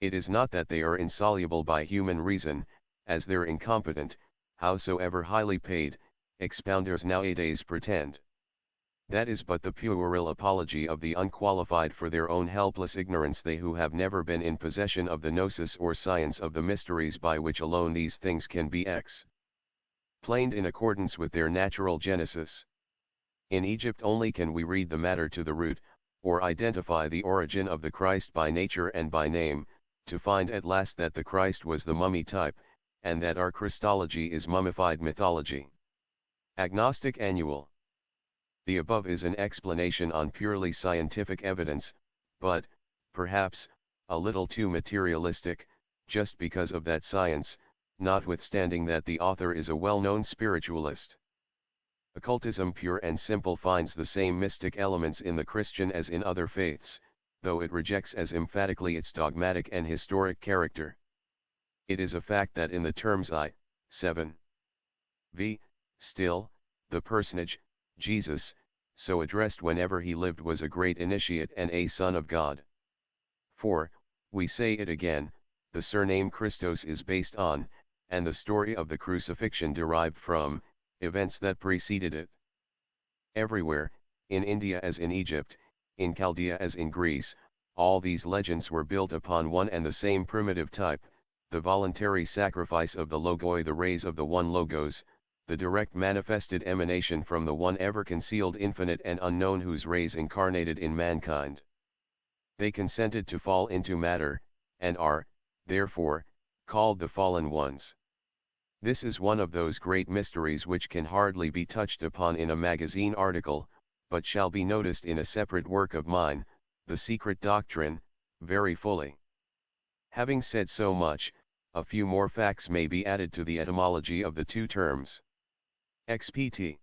It is not that they are insoluble by human reason, as their incompetent, howsoever highly paid, expounders nowadays pretend. That is but the puerile apology of the unqualified for their own helpless ignorance, they who have never been in possession of the gnosis or science of the mysteries by which alone these things can be explained in accordance with their natural genesis. In Egypt only can we read the matter to the root, or identify the origin of the Christ by nature and by name, to find at last that the Christ was the mummy type, and that our Christology is mummified mythology. Agnostic Annual. The above is an explanation on purely scientific evidence, but, perhaps, a little too materialistic, just because of that science, notwithstanding that the author is a well-known spiritualist. Occultism pure and simple finds the same mystic elements in the Christian as in other faiths, though it rejects as emphatically its dogmatic and historic character. It is a fact that in the terms I, 7. v. still, the personage, Jesus, so addressed whenever he lived, was a great initiate and a Son of God. For, we say it again, the surname Christos is based on, and the story of the crucifixion derived from, events that preceded it. Everywhere, in India as in Egypt, in Chaldea as in Greece, all these legends were built upon one and the same primitive type, the voluntary sacrifice of the logoi, the rays of the one logos, the direct manifested emanation from the one ever concealed infinite and unknown whose rays incarnated in mankind. They consented to fall into matter, and are, therefore, called the fallen ones. This is one of those great mysteries which can hardly be touched upon in a magazine article, but shall be noticed in a separate work of mine, The Secret Doctrine, very fully. Having said so much, a few more facts may be added to the etymology of the two terms. XPT.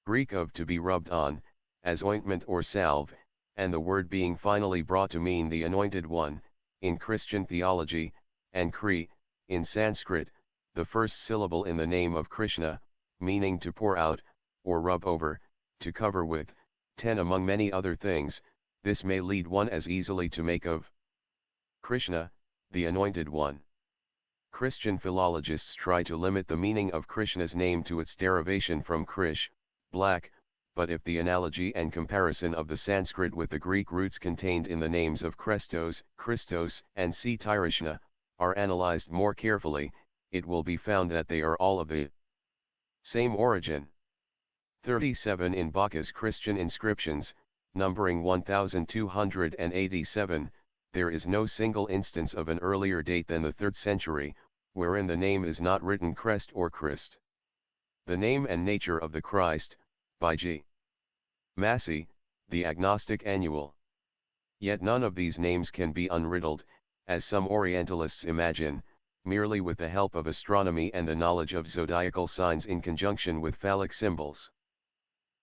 Greek of to be rubbed on, as ointment or salve, and the word being finally brought to mean the anointed one, in Christian theology, and Kri, in Sanskrit, the first syllable in the name of Krishna, meaning to pour out, or rub over, to cover with, 10 among many other things. This may lead one as easily to make of Krishna, the anointed one. Christian philologists try to limit the meaning of Krishna's name to its derivation from Krish, black, but if the analogy and comparison of the Sanskrit with the Greek roots contained in the names of Krestos, Christos, and Tirishna, are analyzed more carefully, it will be found that they are all of the same origin. 37 In Bacchus Christian inscriptions, numbering 1287, there is no single instance of an earlier date than the 3rd century, wherein the name is not written Crest or Christ. The Name and Nature of the Christ, by G. Massey, The Agnostic Annual. Yet none of these names can be unriddled, as some Orientalists imagine, merely with the help of astronomy and the knowledge of zodiacal signs in conjunction with phallic symbols.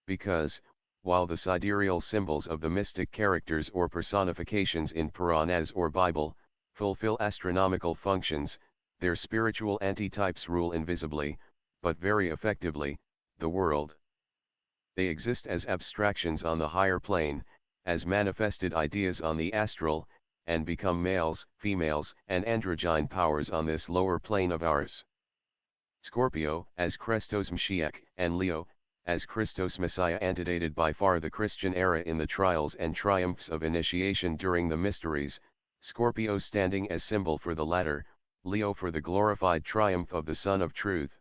Because, while the sidereal symbols of the mystic characters or personifications in Puranas or Bible, fulfill astronomical functions, their spiritual antitypes rule invisibly, but very effectively, the world. They exist as abstractions on the higher plane, as manifested ideas on the astral, and become males, females, and androgyne powers on this lower plane of ours. Scorpio, as Christos Mashiach, and Leo, as Christos Messiah, antedated by far the Christian era in the trials and triumphs of initiation during the mysteries, Scorpio standing as symbol for the latter, Leo for the glorified triumph of the Sun of Truth.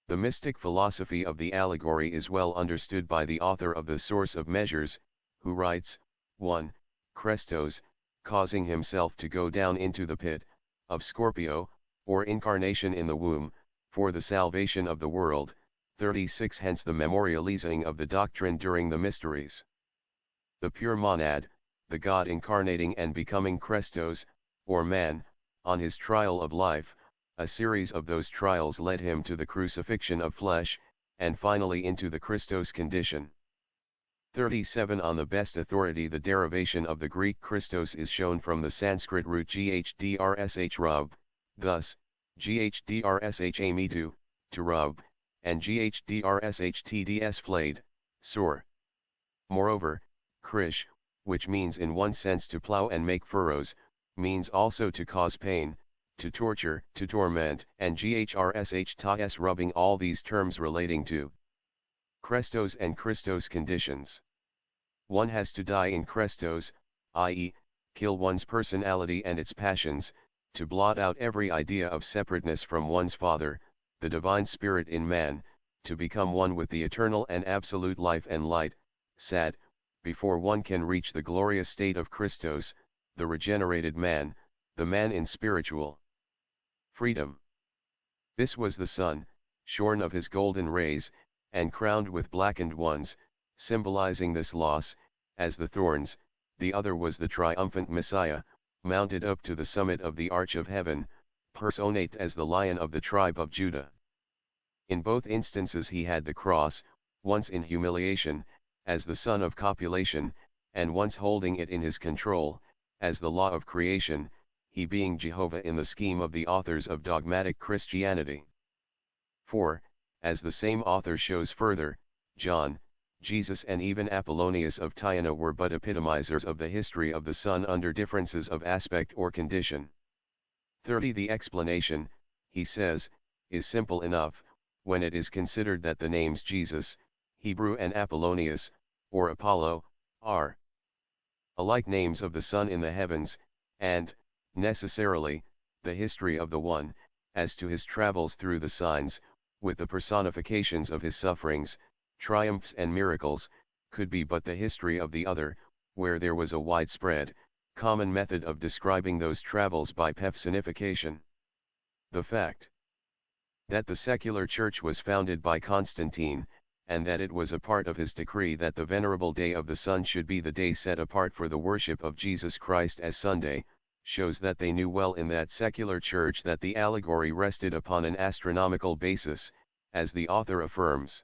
The mystic philosophy of the allegory is well understood by the author of The Source of Measures, who writes, 1. Christos, causing himself to go down into the pit, of Scorpio, or incarnation in the womb, for the salvation of the world. 36 Hence the memorializing of the doctrine during the mysteries. The pure monad, the God incarnating and becoming Christos, or man, on his trial of life, a series of those trials led him to the crucifixion of flesh, and finally into the Christos condition. 37 On the best authority the derivation of the Greek Christos is shown from the Sanskrit root ghdrsh rub, thus, ghdrsh amitu, to rub, and ghdrsh flayed, sore. Moreover, krish, which means in one sense to plow and make furrows, means also to cause pain, to torture, to torment, and grsh ta s, rubbing all these terms relating to Christos and Christos conditions. One has to die in Christos, i.e., kill one's personality and its passions, to blot out every idea of separateness from one's Father, the divine spirit in man, to become one with the eternal and absolute life and light, sad, before one can reach the glorious state of Christos, the regenerated man, the man in spiritual freedom. This was the sun, shorn of his golden rays, and crowned with blackened ones, symbolizing this loss, as the thorns. The other was the triumphant Messiah, mounted up to the summit of the arch of heaven, personate as the Lion of the tribe of Judah. In both instances he had the cross, once in humiliation, as the son of copulation, and once holding it in his control, as the law of creation, he being Jehovah in the scheme of the authors of dogmatic Christianity. For, as the same author shows further, John, Jesus and even Apollonius of Tyana were but epitomizers of the history of the Son under differences of aspect or condition. 30. The explanation, he says, is simple enough, when it is considered that the names Jesus, Hebrew, and Apollonius, or Apollo, are alike names of the Son in the heavens, and, necessarily, the history of the one, as to his travels through the signs, with the personifications of his sufferings, triumphs and miracles, could be but the history of the other, where there was a widespread, common method of describing those travels by personification. The fact that the secular church was founded by Constantine, and that it was a part of his decree that the venerable day of the sun should be the day set apart for the worship of Jesus Christ as Sunday, shows that they knew well in that secular church that the allegory rested upon an astronomical basis, as the author affirms.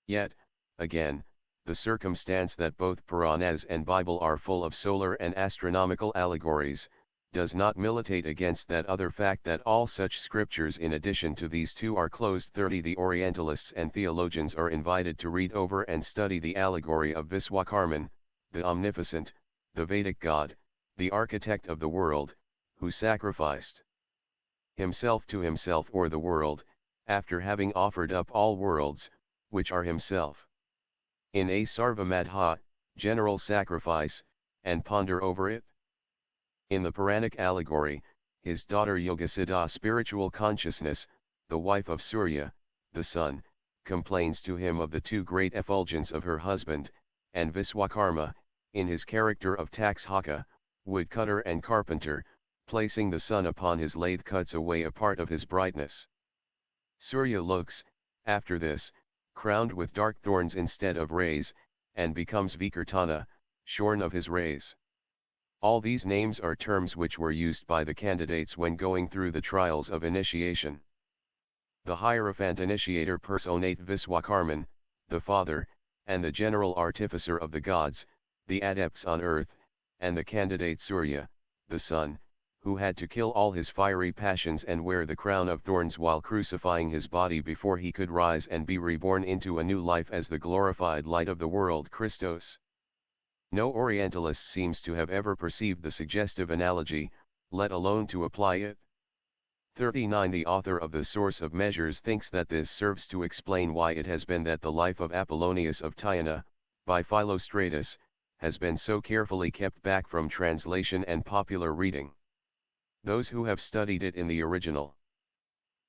Yet, again, the circumstance that both Puranas and Bible are full of solar and astronomical allegories, does not militate against that other fact that all such scriptures in addition to these two are closed. 30. The Orientalists and theologians are invited to read over and study the allegory of Viswakarman, the omnipotent, the Vedic god, the architect of the world, who sacrificed himself to himself or the world, after having offered up all worlds, which are himself. In a Sarvamadha, general sacrifice, and ponder over it. In the Puranic allegory, his daughter Yogasiddha, spiritual consciousness, the wife of Surya, the sun, complains to him of the two great effulgence of her husband, and Viswakarma, in his character of Takshaka, woodcutter and carpenter, placing the sun upon his lathe, cuts away a part of his brightness. Surya looks, after this, crowned with dark thorns instead of rays, and becomes Vikirtana, shorn of his rays. All these names are terms which were used by the candidates when going through the trials of initiation. The Hierophant initiator personate Viswakarman, the father, and the general artificer of the gods, the adepts on earth, and the candidate Surya, the sun, who had to kill all his fiery passions and wear the crown of thorns while crucifying his body before he could rise and be reborn into a new life as the glorified light of the world Christos. No Orientalist seems to have ever perceived the suggestive analogy, let alone to apply it. 39. The author of The Source of Measures thinks that this serves to explain why it has been that the life of Apollonius of Tyana, by Philostratus, has been so carefully kept back from translation and popular reading. Those who have studied it in the original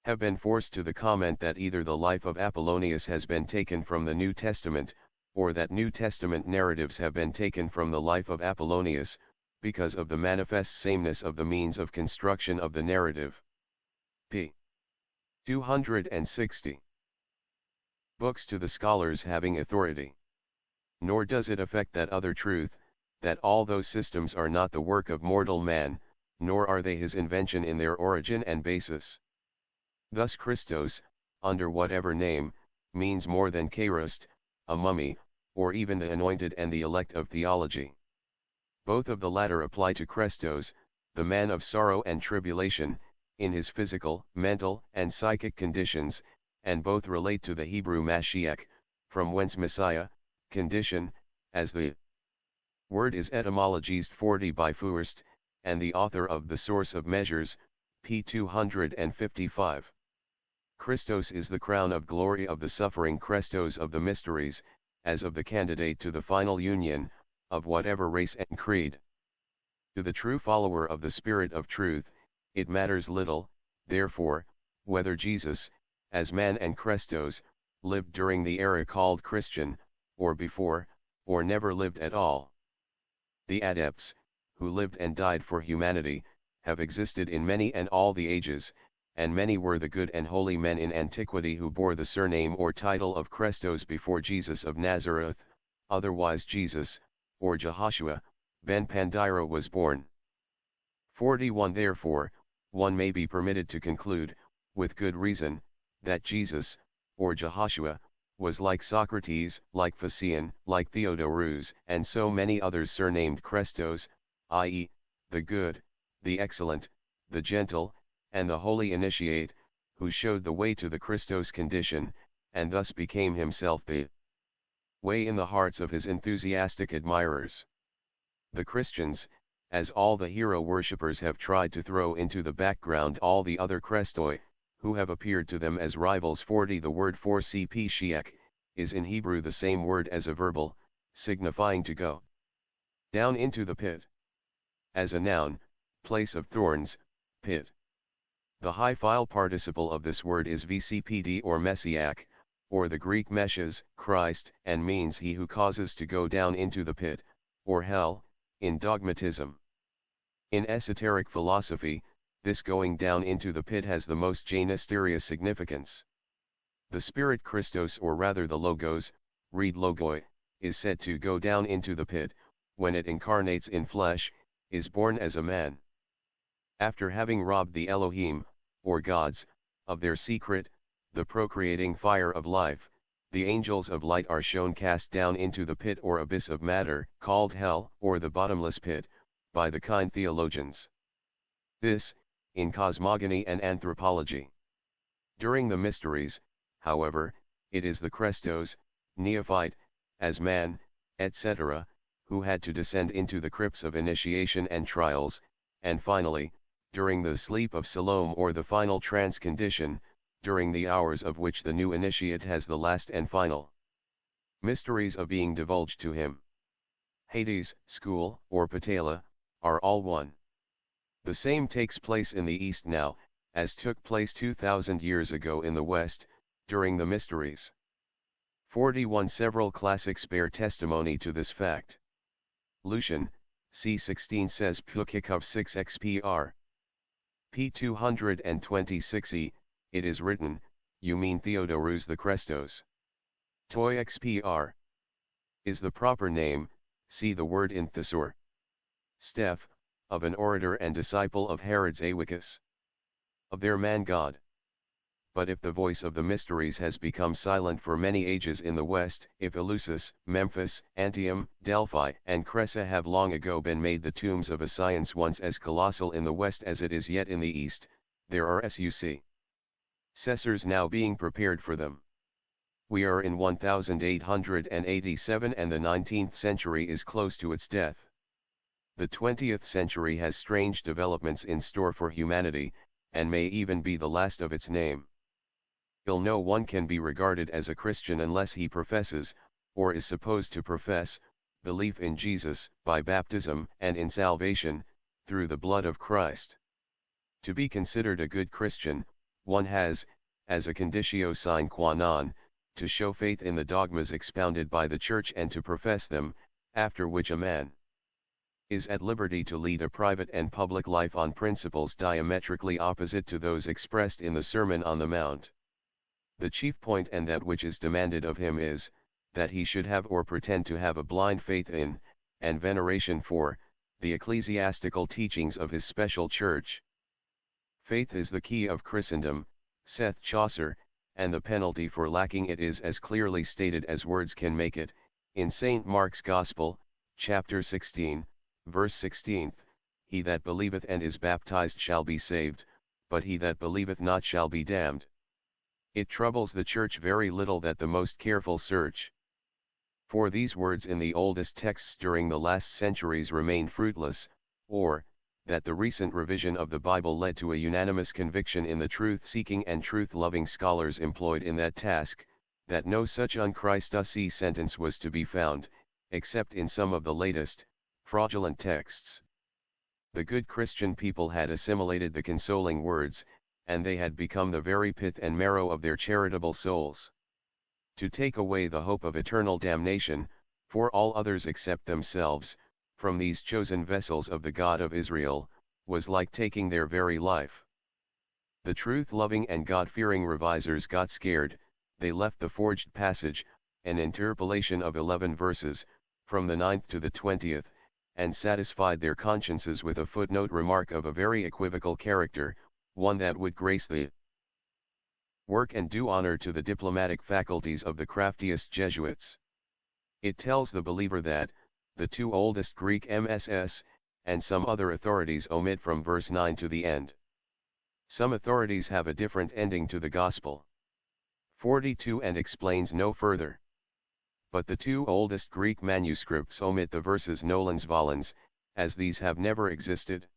have been forced to the comment that either the life of Apollonius has been taken from the New Testament, or that New Testament narratives have been taken from the life of Apollonius, because of the manifest sameness of the means of construction of the narrative. p. 260. Books to the scholars having authority. Nor does it affect that other truth, that all those systems are not the work of mortal man, nor are they his invention in their origin and basis. Thus Christos, under whatever name, means more than Kairos, a mummy, or even the anointed and the elect of theology. Both of the latter apply to Christos, the man of sorrow and tribulation, in his physical, mental, and psychic conditions, and both relate to the Hebrew Mashiach, from whence Messiah, condition, as the word is etymologized 40 by Furst, and the author of The Source of Measures, p. 255. Christos is the crown of glory of the suffering Christos of the mysteries, as of the candidate to the final union, of whatever race and creed. To the true follower of the Spirit of truth, it matters little, therefore, whether Jesus, as man and Christos, lived during the era called Christian, or before, or never lived at all. The adepts, who lived and died for humanity, have existed in many and all the ages, and many were the good and holy men in antiquity who bore the surname or title of Christos before Jesus of Nazareth, otherwise Jesus, or Jehoshua, ben Pandira was born. 41. Therefore, one may be permitted to conclude, with good reason, that Jesus, or Jehoshua, was like Socrates, like Phocion, like Theodorus, and so many others surnamed Christos, i.e., the good, the excellent, the gentle, and the holy initiate, who showed the way to the Christos condition, and thus became himself the way in the hearts of his enthusiastic admirers. The Christians, as all the hero worshippers have tried to throw into the background all the other Christoi, who have appeared to them as rivals. 40. The word for cp shiek, is in Hebrew the same word as a verbal, signifying to go down into the pit. As a noun, place of thorns, pit. The high file participle of this word is vcpd or messiac, or the Greek meshes, Christ, and means he who causes to go down into the pit, or hell, in dogmatism. In esoteric philosophy, this going down into the pit has the most Janistérious significance. The spirit Christos, or rather the Logos, read Logoi, is said to go down into the pit, when it incarnates in flesh, is born as a man. After having robbed the Elohim, or gods, of their secret, the procreating fire of life, the angels of light are shown cast down into the pit or abyss of matter, called hell, or the bottomless pit, by the kind theologians. This, in cosmogony and anthropology. During the mysteries, however, it is the Christos, neophyte, as man, etc., who had to descend into the crypts of initiation and trials, and finally, during the sleep of Siloam or the final trance condition, during the hours of which the new initiate has the last and final mysteries of being divulged to him. Hades, school, or patala, are all one. The same takes place in the East now, as took place 2000 years ago in the West, during the mysteries. 41. Several classics bear testimony to this fact. Lucian, c. 16 says Plukikov 6 xpr. p. 226e, it is written, you mean Theodorus the Christos. Toi xpr. Is the proper name, see the word in Thesaur. Steph, of an orator and disciple of Herod's Awicus. Of their man God. But if the voice of the mysteries has become silent for many ages in the West, if Eleusis, Memphis, Antium, Delphi, and Cressa have long ago been made the tombs of a science once as colossal in the West as it is yet in the East, there are successors now being prepared for them. We are in 1887 and the 19th century is close to its death. The 20th century has strange developments in store for humanity, and may even be the last of its name. No one can be regarded as a Christian unless he professes, or is supposed to profess, belief in Jesus, by baptism and in salvation, through the blood of Christ. To be considered a good Christian, one has, as a conditio sine qua non, to show faith in the dogmas expounded by the Church and to profess them, after which a man is at liberty to lead a private and public life on principles diametrically opposite to those expressed in the Sermon on the Mount. The chief point and that which is demanded of him is, that he should have or pretend to have a blind faith in, and veneration for, the ecclesiastical teachings of his special church. Faith is the key of Christendom, saith Chaucer, and the penalty for lacking it is as clearly stated as words can make it, in St. Mark's Gospel, chapter 16, verse 16, he that believeth and is baptized shall be saved, but he that believeth not shall be damned. It troubles the Church very little that the most careful search for these words in the oldest texts during the last centuries remain fruitless, or, that the recent revision of the Bible led to a unanimous conviction in the truth-seeking and truth-loving scholars employed in that task, that no such un-Christ-us-y sentence was to be found, except in some of the latest, fraudulent texts. The good Christian people had assimilated the consoling words, and they had become the very pith and marrow of their charitable souls. To take away the hope of eternal damnation, for all others except themselves, from these chosen vessels of the God of Israel, was like taking their very life. The truth-loving and God-fearing revisers got scared. They left the forged passage, an interpolation of 11 verses, from the 9th to the 20th, and satisfied their consciences with a footnote remark of a very equivocal character, one that would grace the work and do honor to the diplomatic faculties of the craftiest Jesuits. It tells the believer that, the two oldest Greek MSS, and some other authorities omit from verse 9 to the end. Some authorities have a different ending to the Gospel 42 and explains no further. But the two oldest Greek manuscripts omit the verses nolens volens, as these have never existed.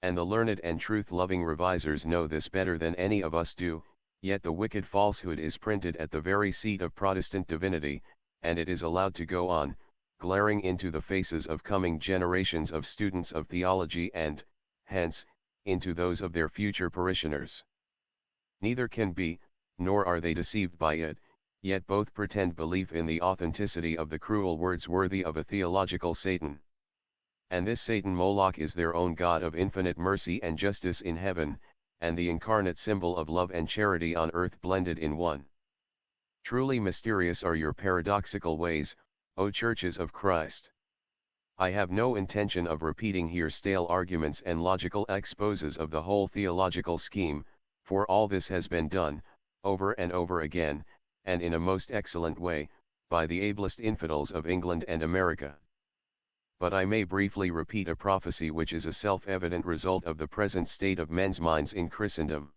And the learned and truth-loving revisers know this better than any of us do, yet the wicked falsehood is printed at the very seat of Protestant divinity, and it is allowed to go on, glaring into the faces of coming generations of students of theology and, hence, into those of their future parishioners. Neither can be, nor are they deceived by it, yet both pretend belief in the authenticity of the cruel words worthy of a theological Satan. And this Satan Moloch is their own God of infinite mercy and justice in heaven, and the incarnate symbol of love and charity on earth blended in one. Truly mysterious are your paradoxical ways, O churches of Christ. I have no intention of repeating here stale arguments and logical exposes of the whole theological scheme, for all this has been done, over and over again, and in a most excellent way, by the ablest infidels of England and America. But I may briefly repeat a prophecy which is a self-evident result of the present state of men's minds in Christendom.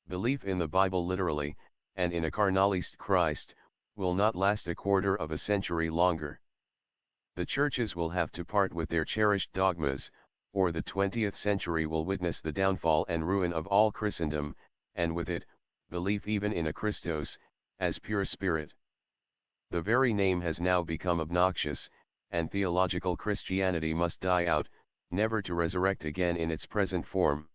Belief in the Bible literally, and in a carnalist Christ, will not last a quarter of a century longer. The churches will have to part with their cherished dogmas, or the 20th century will witness the downfall and ruin of all Christendom, and with it, belief even in a Christos, as pure spirit. The very name has now become obnoxious, and theological Christianity must die out, never to resurrect again in its present form.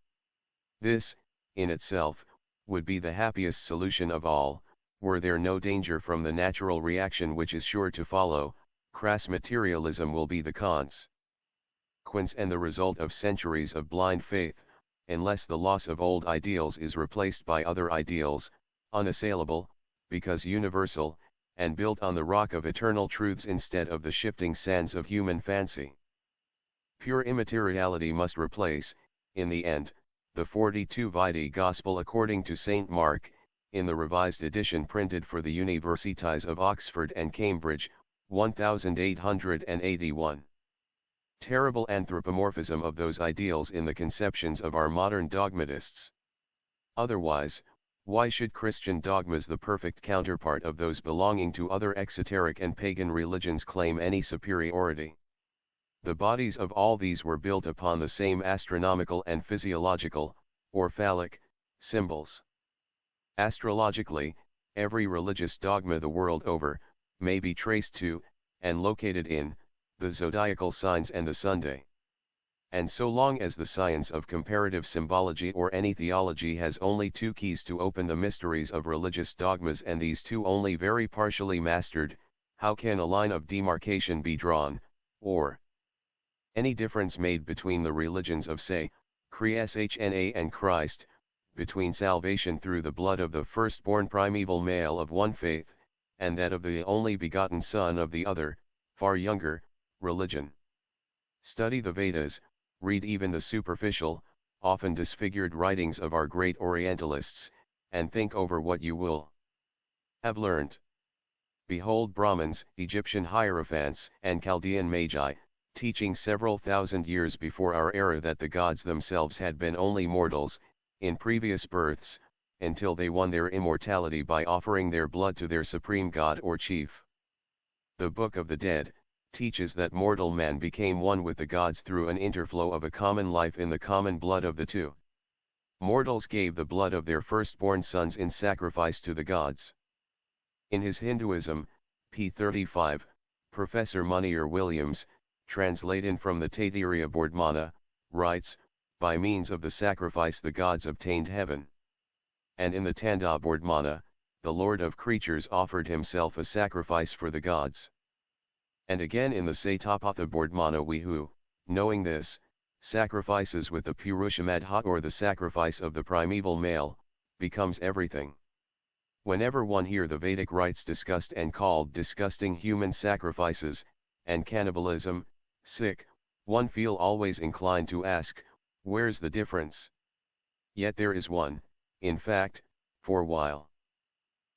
This, in itself, would be the happiest solution of all, were there no danger from the natural reaction which is sure to follow. Crass materialism will be the consequence and the result of centuries of blind faith, unless the loss of old ideals is replaced by other ideals, unassailable, because universal, and built on the rock of eternal truths instead of the shifting sands of human fancy. Pure immateriality must replace, in the end, the 42 Vitae Gospel according to St. Mark, in the revised edition printed for the Universities of Oxford and Cambridge, 1881. Terrible anthropomorphism of those ideals in the conceptions of our modern dogmatists. Otherwise, why should Christian dogmas, the perfect counterpart of those belonging to other exoteric and pagan religions, claim any superiority? The bodies of all these were built upon the same astronomical and physiological, or phallic, symbols. Astrologically, every religious dogma the world over, may be traced to, and located in, the zodiacal signs and the Sunday. And so long as the science of comparative symbology or any theology has only two keys to open the mysteries of religious dogmas, and these two only very partially mastered, how can a line of demarcation be drawn, or any difference made between the religions of, say, Chrishna and Christ, between salvation through the blood of the firstborn primeval male of one faith, and that of the only begotten Son of the other, far younger, religion? Study the Vedas, read even the superficial, often disfigured writings of our great Orientalists, and think over what you will have learned. Behold Brahmins, Egyptian hierophants, and Chaldean magi, teaching several thousand years before our era that the gods themselves had been only mortals, in previous births, until they won their immortality by offering their blood to their supreme god or chief. The Book of the Dead, teaches that mortal man became one with the gods through an interflow of a common life in the common blood of the two. Mortals gave the blood of their firstborn sons in sacrifice to the gods. In his Hinduism, p. 35, Professor Munir Williams, translating from the Taittiriya Bodhmana, writes, by means of the sacrifice the gods obtained heaven. And in the Tanda Bodhmana, the Lord of creatures offered himself a sacrifice for the gods. And again in the Satapatha Bodhmana we who, knowing this, sacrifices with the Purushamadha or the sacrifice of the primeval male, becomes everything. Whenever one hear the Vedic rites discussed and called disgusting human sacrifices, and cannibalism, one feel always inclined to ask, where's the difference? Yet there is one, in fact, for while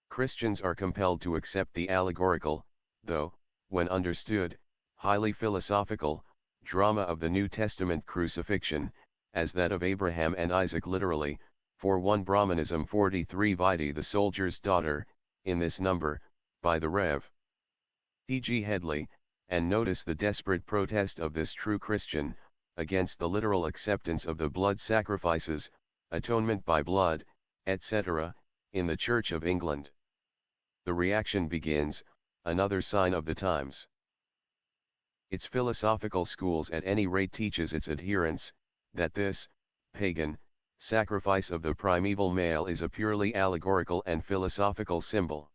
Christians are compelled to accept the allegorical, though, when understood, highly philosophical, drama of the New Testament crucifixion, as that of Abraham and Isaac literally, for 1 Brahmanism 43 Vidi the soldier's daughter, in this number, by the Rev. T.G. Headley, and notice the desperate protest of this true Christian, against the literal acceptance of the blood sacrifices, atonement by blood, etc., in the Church of England. The reaction begins, another sign of the times. Its philosophical schools at any rate teaches its adherents, that this, pagan, sacrifice of the primeval male is a purely allegorical and philosophical symbol.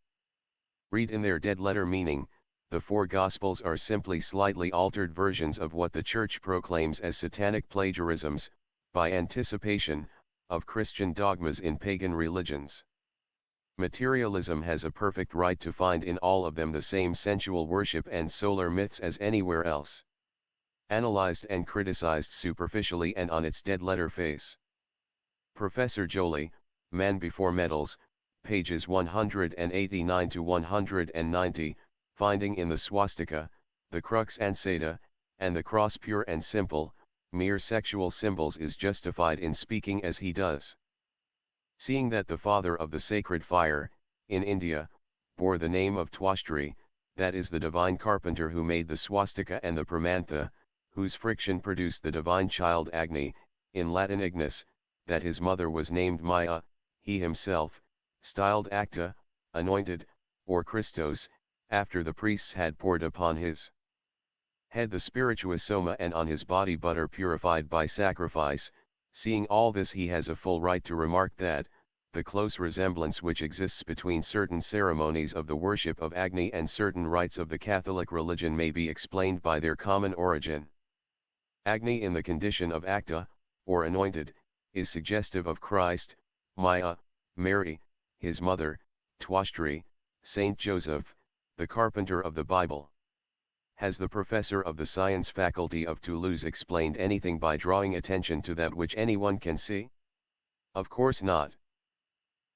Read in their dead letter meaning, the 4 Gospels are simply slightly altered versions of what the Church proclaims as satanic plagiarisms, by anticipation, of Christian dogmas in pagan religions. Materialism has a perfect right to find in all of them the same sensual worship and solar myths as anywhere else. Analyzed and criticized superficially and on its dead letter face. Professor Joly, Man Before Metals, pages 189 to 190, finding in the swastika, the crux ansata, and the cross pure and simple, mere sexual symbols is justified in speaking as he does. Seeing that the father of the sacred fire, in India, bore the name of Twashtri, that is the divine carpenter who made the swastika and the pramantha, whose friction produced the divine child Agni, in Latin Ignis, that his mother was named Maya, he himself, styled Acta, anointed, or Christos, after the priests had poured upon his head the spirituosoma and on his body butter purified by sacrifice. Seeing all this, he has a full right to remark that, the close resemblance which exists between certain ceremonies of the worship of Agni and certain rites of the Catholic religion may be explained by their common origin. Agni in the condition of Acta, or anointed, is suggestive of Christ, Maya, Mary, his mother, Twashtri, Saint Joseph, the carpenter of the Bible. Has the professor of the science faculty of Toulouse explained anything by drawing attention to that which anyone can see? Of course not.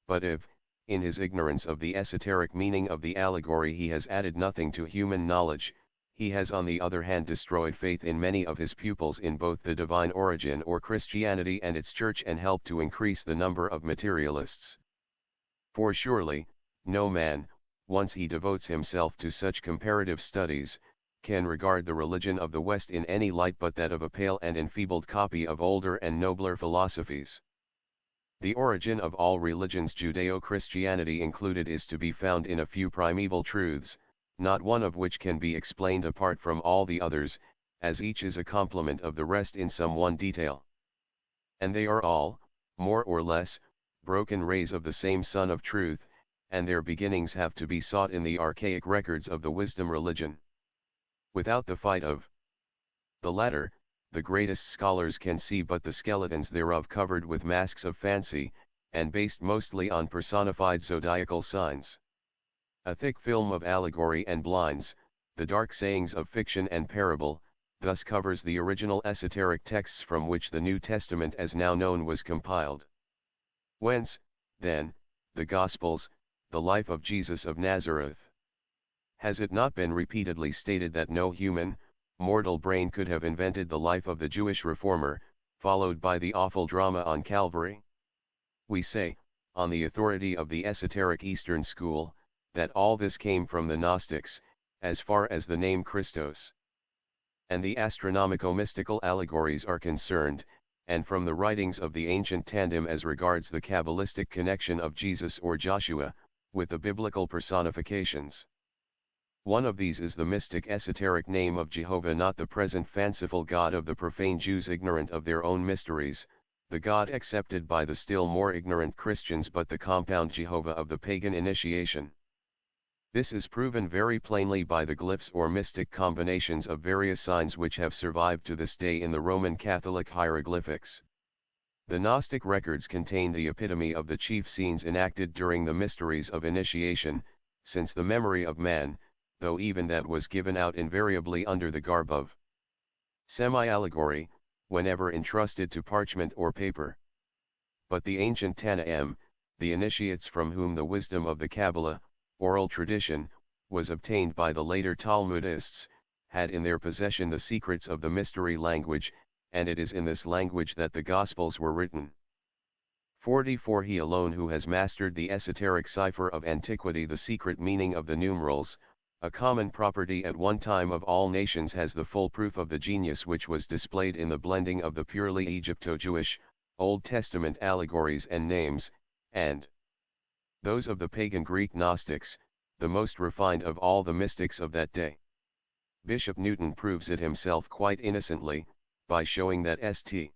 But if, in his ignorance of the esoteric meaning of the allegory, he has added nothing to human knowledge, he has on the other hand destroyed faith in many of his pupils in both the divine origin or Christianity and its church, and helped to increase the number of materialists. For surely, no man, once he devotes himself to such comparative studies, can regard the religion of the West in any light but that of a pale and enfeebled copy of older and nobler philosophies. The origin of all religions, Judeo-Christianity included, is to be found in a few primeval truths, not one of which can be explained apart from all the others, as each is a complement of the rest in some one detail. And they are all, more or less, broken rays of the same Sun of Truth, and their beginnings have to be sought in the archaic records of the wisdom religion. Without the fight of the latter, the greatest scholars can see but the skeletons thereof covered with masks of fancy, and based mostly on personified zodiacal signs. A thick film of allegory and blinds, the dark sayings of fiction and parable, thus covers the original esoteric texts from which the New Testament as now known was compiled. Whence, then, the Gospels, the life of Jesus of Nazareth? Has it not been repeatedly stated that no human, mortal brain could have invented the life of the Jewish reformer, followed by the awful drama on Calvary? We say, on the authority of the esoteric Eastern school, that all this came from the Gnostics, as far as the name Christos. and the astronomico-mystical allegories are concerned, and from the writings of the ancient tandem as regards the Kabbalistic connection of Jesus or Joshua, with the biblical personifications. One of these is the mystic esoteric name of Jehovah, not the present fanciful God of the profane Jews ignorant of their own mysteries, the God accepted by the still more ignorant Christians, but the compound Jehovah of the pagan initiation. This is proven very plainly by the glyphs or mystic combinations of various signs which have survived to this day in the Roman Catholic hieroglyphics. The Gnostic records contain the epitome of the chief scenes enacted during the mysteries of initiation, since the memory of man, though even that was given out invariably under the garb of semi-allegory, whenever entrusted to parchment or paper. But the ancient Tanaim, the initiates from whom the wisdom of the Kabbalah, oral tradition, was obtained by the later Talmudists, had in their possession the secrets of the mystery language, and it is in this language that the Gospels were written. 44. He alone who has mastered the esoteric cipher of antiquity, the secret meaning of the numerals, a common property at one time of all nations, has the full proof of the genius which was displayed in the blending of the purely Egypto-Jewish, Old Testament allegories and names, and those of the pagan Greek Gnostics, the most refined of all the mystics of that day. Bishop Newton proves it himself quite innocently, by showing that St.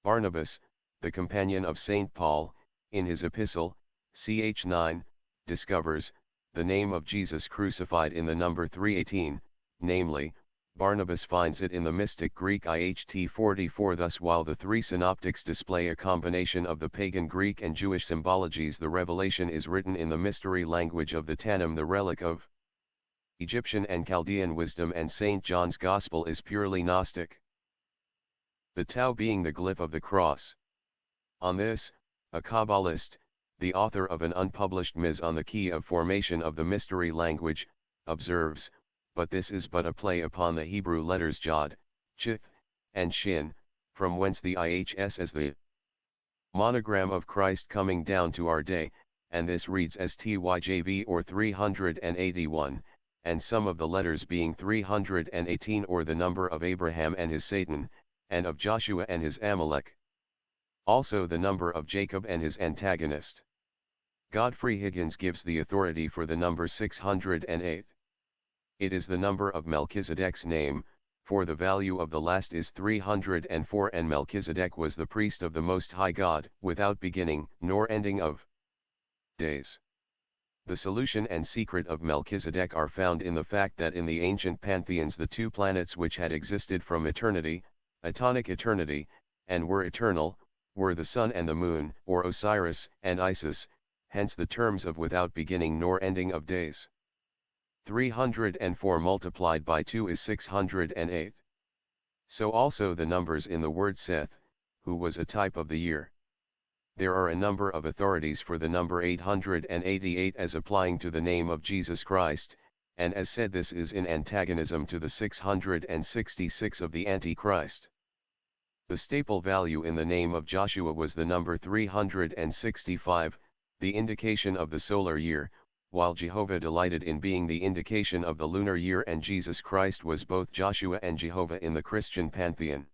Barnabas, the companion of St. Paul, in his epistle, ch. 9, discovers the name of Jesus crucified in the number 318, namely, Barnabas finds it in the mystic Greek IHT 44. Thus, while the three synoptics display a combination of the pagan Greek and Jewish symbologies, the revelation is written in the mystery language of the Tanam, the relic of Egyptian and Chaldean wisdom, and St. John's Gospel is purely Gnostic. The Tau being the glyph of the cross. On this, a Kabbalist, the author of an unpublished mise on the key of formation of the mystery language, observes, but this is but a play upon the Hebrew letters Jod, Chith, and Shin, from whence the IHS as the monogram of Christ coming down to our day, and this reads as TYJV or 381, and some of the letters being 318 or the number of Abraham and his Satan, and of Joshua and his Amalek. Also the number of Jacob and his antagonist. Godfrey Higgins gives the authority for the number 608. It is the number of Melchizedek's name, for the value of the last is 304, and Melchizedek was the priest of the Most High God, without beginning nor ending of days. The solution and secret of Melchizedek are found in the fact that in the ancient pantheons the two planets which had existed from eternity, Atonic eternity, and were eternal, were the sun and the moon, or Osiris and Isis, hence the terms of without beginning nor ending of days. 304 multiplied by 2 is 608. So also the numbers in the word Seth, who was a type of the year. There are a number of authorities for the number 888 as applying to the name of Jesus Christ, and as said this is in antagonism to the 666 of the Antichrist. The staple value in the name of Joshua was the number 365, the indication of the solar year, while Jehovah delighted in being the indication of the lunar year, and Jesus Christ was both Joshua and Jehovah in the Christian pantheon.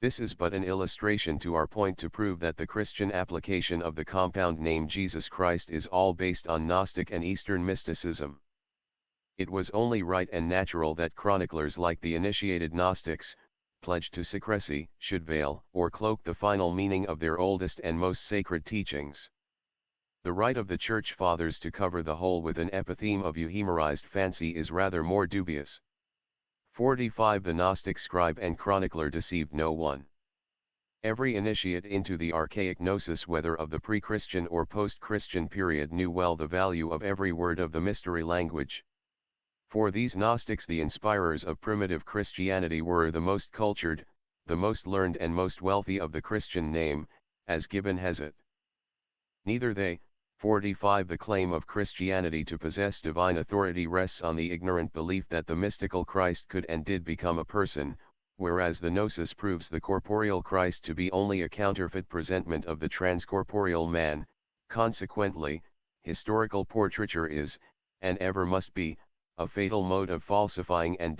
This is but an illustration to our point to prove that the Christian application of the compound name Jesus Christ is all based on Gnostic and Eastern mysticism. It was only right and natural that chroniclers like the initiated Gnostics, pledged to secrecy, should veil or cloak the final meaning of their oldest and most sacred teachings. The right of the Church Fathers to cover the whole with an epitheme of euhemerized fancy is rather more dubious. 45. The Gnostic scribe and chronicler deceived no one. Every initiate into the archaic gnosis, whether of the pre-Christian or post-Christian period, knew well the value of every word of the mystery language. For these Gnostics, the inspirers of primitive Christianity, were the most cultured, the most learned and most wealthy of the Christian name, as Gibbon has it. Neither they, 45. The claim of Christianity to possess divine authority rests on the ignorant belief that the mystical Christ could and did become a person, whereas the Gnosis proves the corporeal Christ to be only a counterfeit presentment of the transcorporeal man. Consequently, historical portraiture is, and ever must be, a fatal mode of falsifying and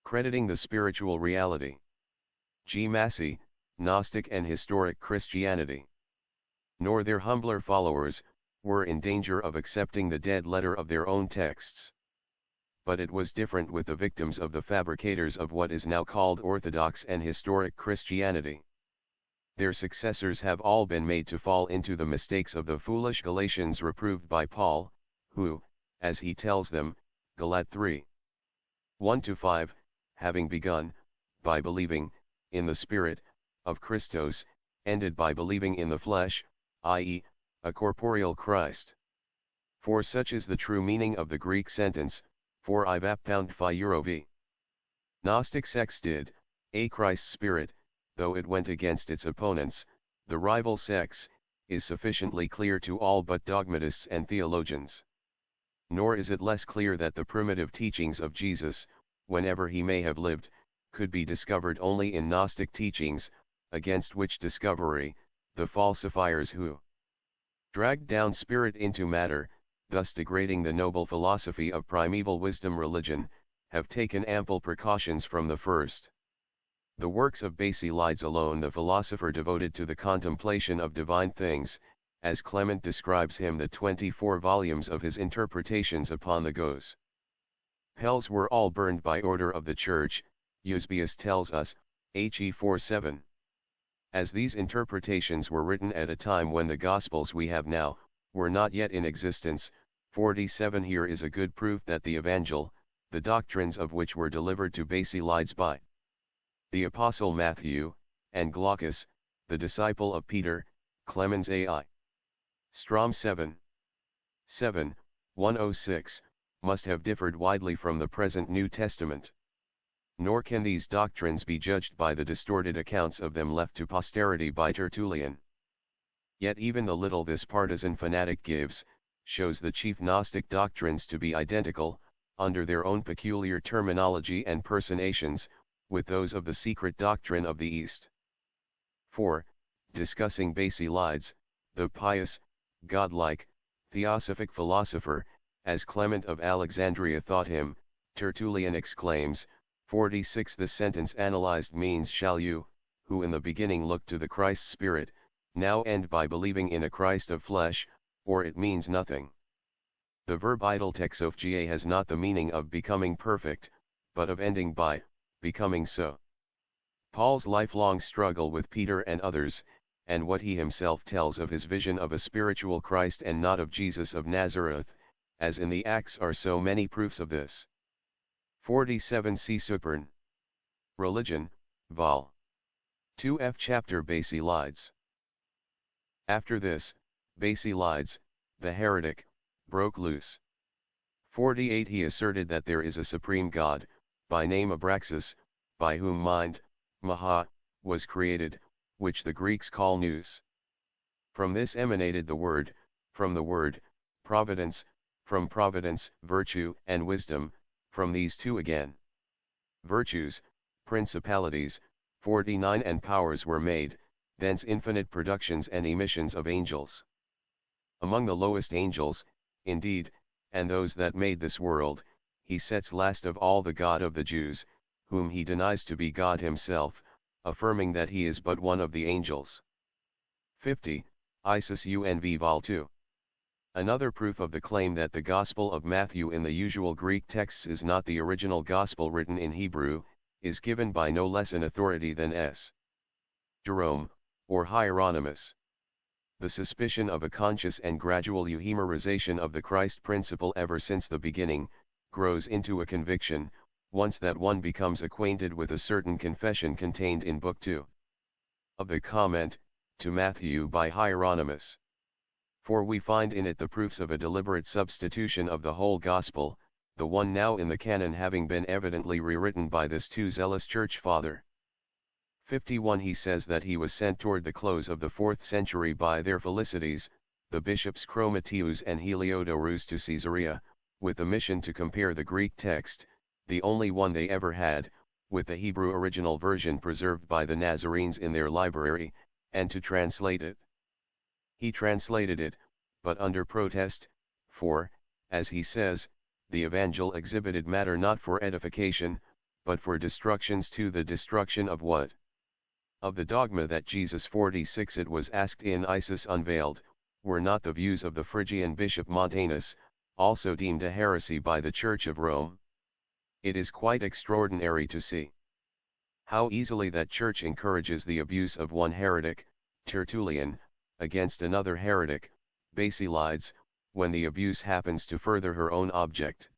Crediting the spiritual reality. G. Massey, Gnostic and Historic Christianity. Nor their humbler followers, were in danger of accepting the dead letter of their own texts. But it was different with the victims of the fabricators of what is now called Orthodox and Historic Christianity. Their successors have all been made to fall into the mistakes of the foolish Galatians reproved by Paul, who, as he tells them, Galat 3. 1-5, having begun, by believing, in the Spirit, of Christos, ended by believing in the flesh, i.e., a corporeal Christ. For such is the true meaning of the Greek sentence, for ivappound phi eurovi. Gnostic sects did, a Christ's Spirit, though it went against its opponents, the rival sects, is sufficiently clear to all but dogmatists and theologians. Nor is it less clear that the primitive teachings of Jesus, whenever he may have lived, could be discovered only in Gnostic teachings, against which discovery, the falsifiers who dragged down spirit into matter, thus degrading the noble philosophy of primeval wisdom religion, have taken ample precautions from the first. The works of Basilides alone the philosopher devoted to the contemplation of divine things, as Clement describes him the 24 volumes of his interpretations upon the Goes. Hells were all burned by order of the Church, Eusebius tells us, He 4:7. As these interpretations were written at a time when the Gospels we have now, were not yet in existence, 47 here is a good proof that the Evangel, the doctrines of which were delivered to Basilides by the Apostle Matthew, and Glaucus, the disciple of Peter, Clemens AI. Strom 7. 106, must have differed widely from the present New Testament. Nor can these doctrines be judged by the distorted accounts of them left to posterity by Tertullian. Yet even the little this partisan fanatic gives, shows the chief Gnostic doctrines to be identical, under their own peculiar terminology and personations, with those of the secret doctrine of the East. 4. Discussing Basilides, the pious, godlike, theosophic philosopher, as Clement of Alexandria thought him, Tertullian exclaims, 46 the sentence analyzed means shall you, who in the beginning looked to the Christ Spirit, now end by believing in a Christ of flesh, or it means nothing. The verb idle texophgia has not the meaning of becoming perfect, but of ending by, becoming so. Paul's lifelong struggle with Peter and others, and what he himself tells of his vision of a spiritual Christ and not of Jesus of Nazareth, as in the Acts are so many proofs of this. 47 See Supern. Religion, Vol. 2 F Chapter Basilides. After this, Basilides, the heretic, broke loose. 48 He asserted that there is a supreme God, by name Abraxas, by whom mind, Maha, was created, which the Greeks call nous. From this emanated the word, from the word, providence, from providence, virtue and wisdom, from these two again. Virtues, principalities, 49 and powers were made, thence infinite productions and emissions of angels. Among the lowest angels, indeed, and those that made this world, he sets last of all the God of the Jews, whom he denies to be God himself, affirming that he is but one of the angels. 50, Isis UNV Vol 2. Another proof of the claim that the Gospel of Matthew in the usual Greek texts is not the original Gospel written in Hebrew, is given by no less an authority than S. Jerome, or Hieronymus. The suspicion of a conscious and gradual euhemerization of the Christ principle ever since the beginning, grows into a conviction, once that one becomes acquainted with a certain confession contained in Book 2 of the Comment, to Matthew by Hieronymus. For we find in it the proofs of a deliberate substitution of the whole Gospel, the one now in the canon having been evidently rewritten by this too zealous church father. 51 He says that he was sent toward the close of the 4th century by their Felicities, the bishops Chromateus and Heliodorus to Caesarea, with the mission to compare the Greek text, the only one they ever had, with the Hebrew original version preserved by the Nazarenes in their library, and to translate it. He translated it, but under protest, for, as he says, the Evangel exhibited matter not for edification, but for destructions to the destruction of what? Of the dogma that Jesus 46. It was asked in Isis Unveiled, were not the views of the Phrygian bishop Montanus, also deemed a heresy by the Church of Rome? It is quite extraordinary to see how easily that church encourages the abuse of one heretic, Tertullian, against another heretic, Basilides, when the abuse happens to further her own object.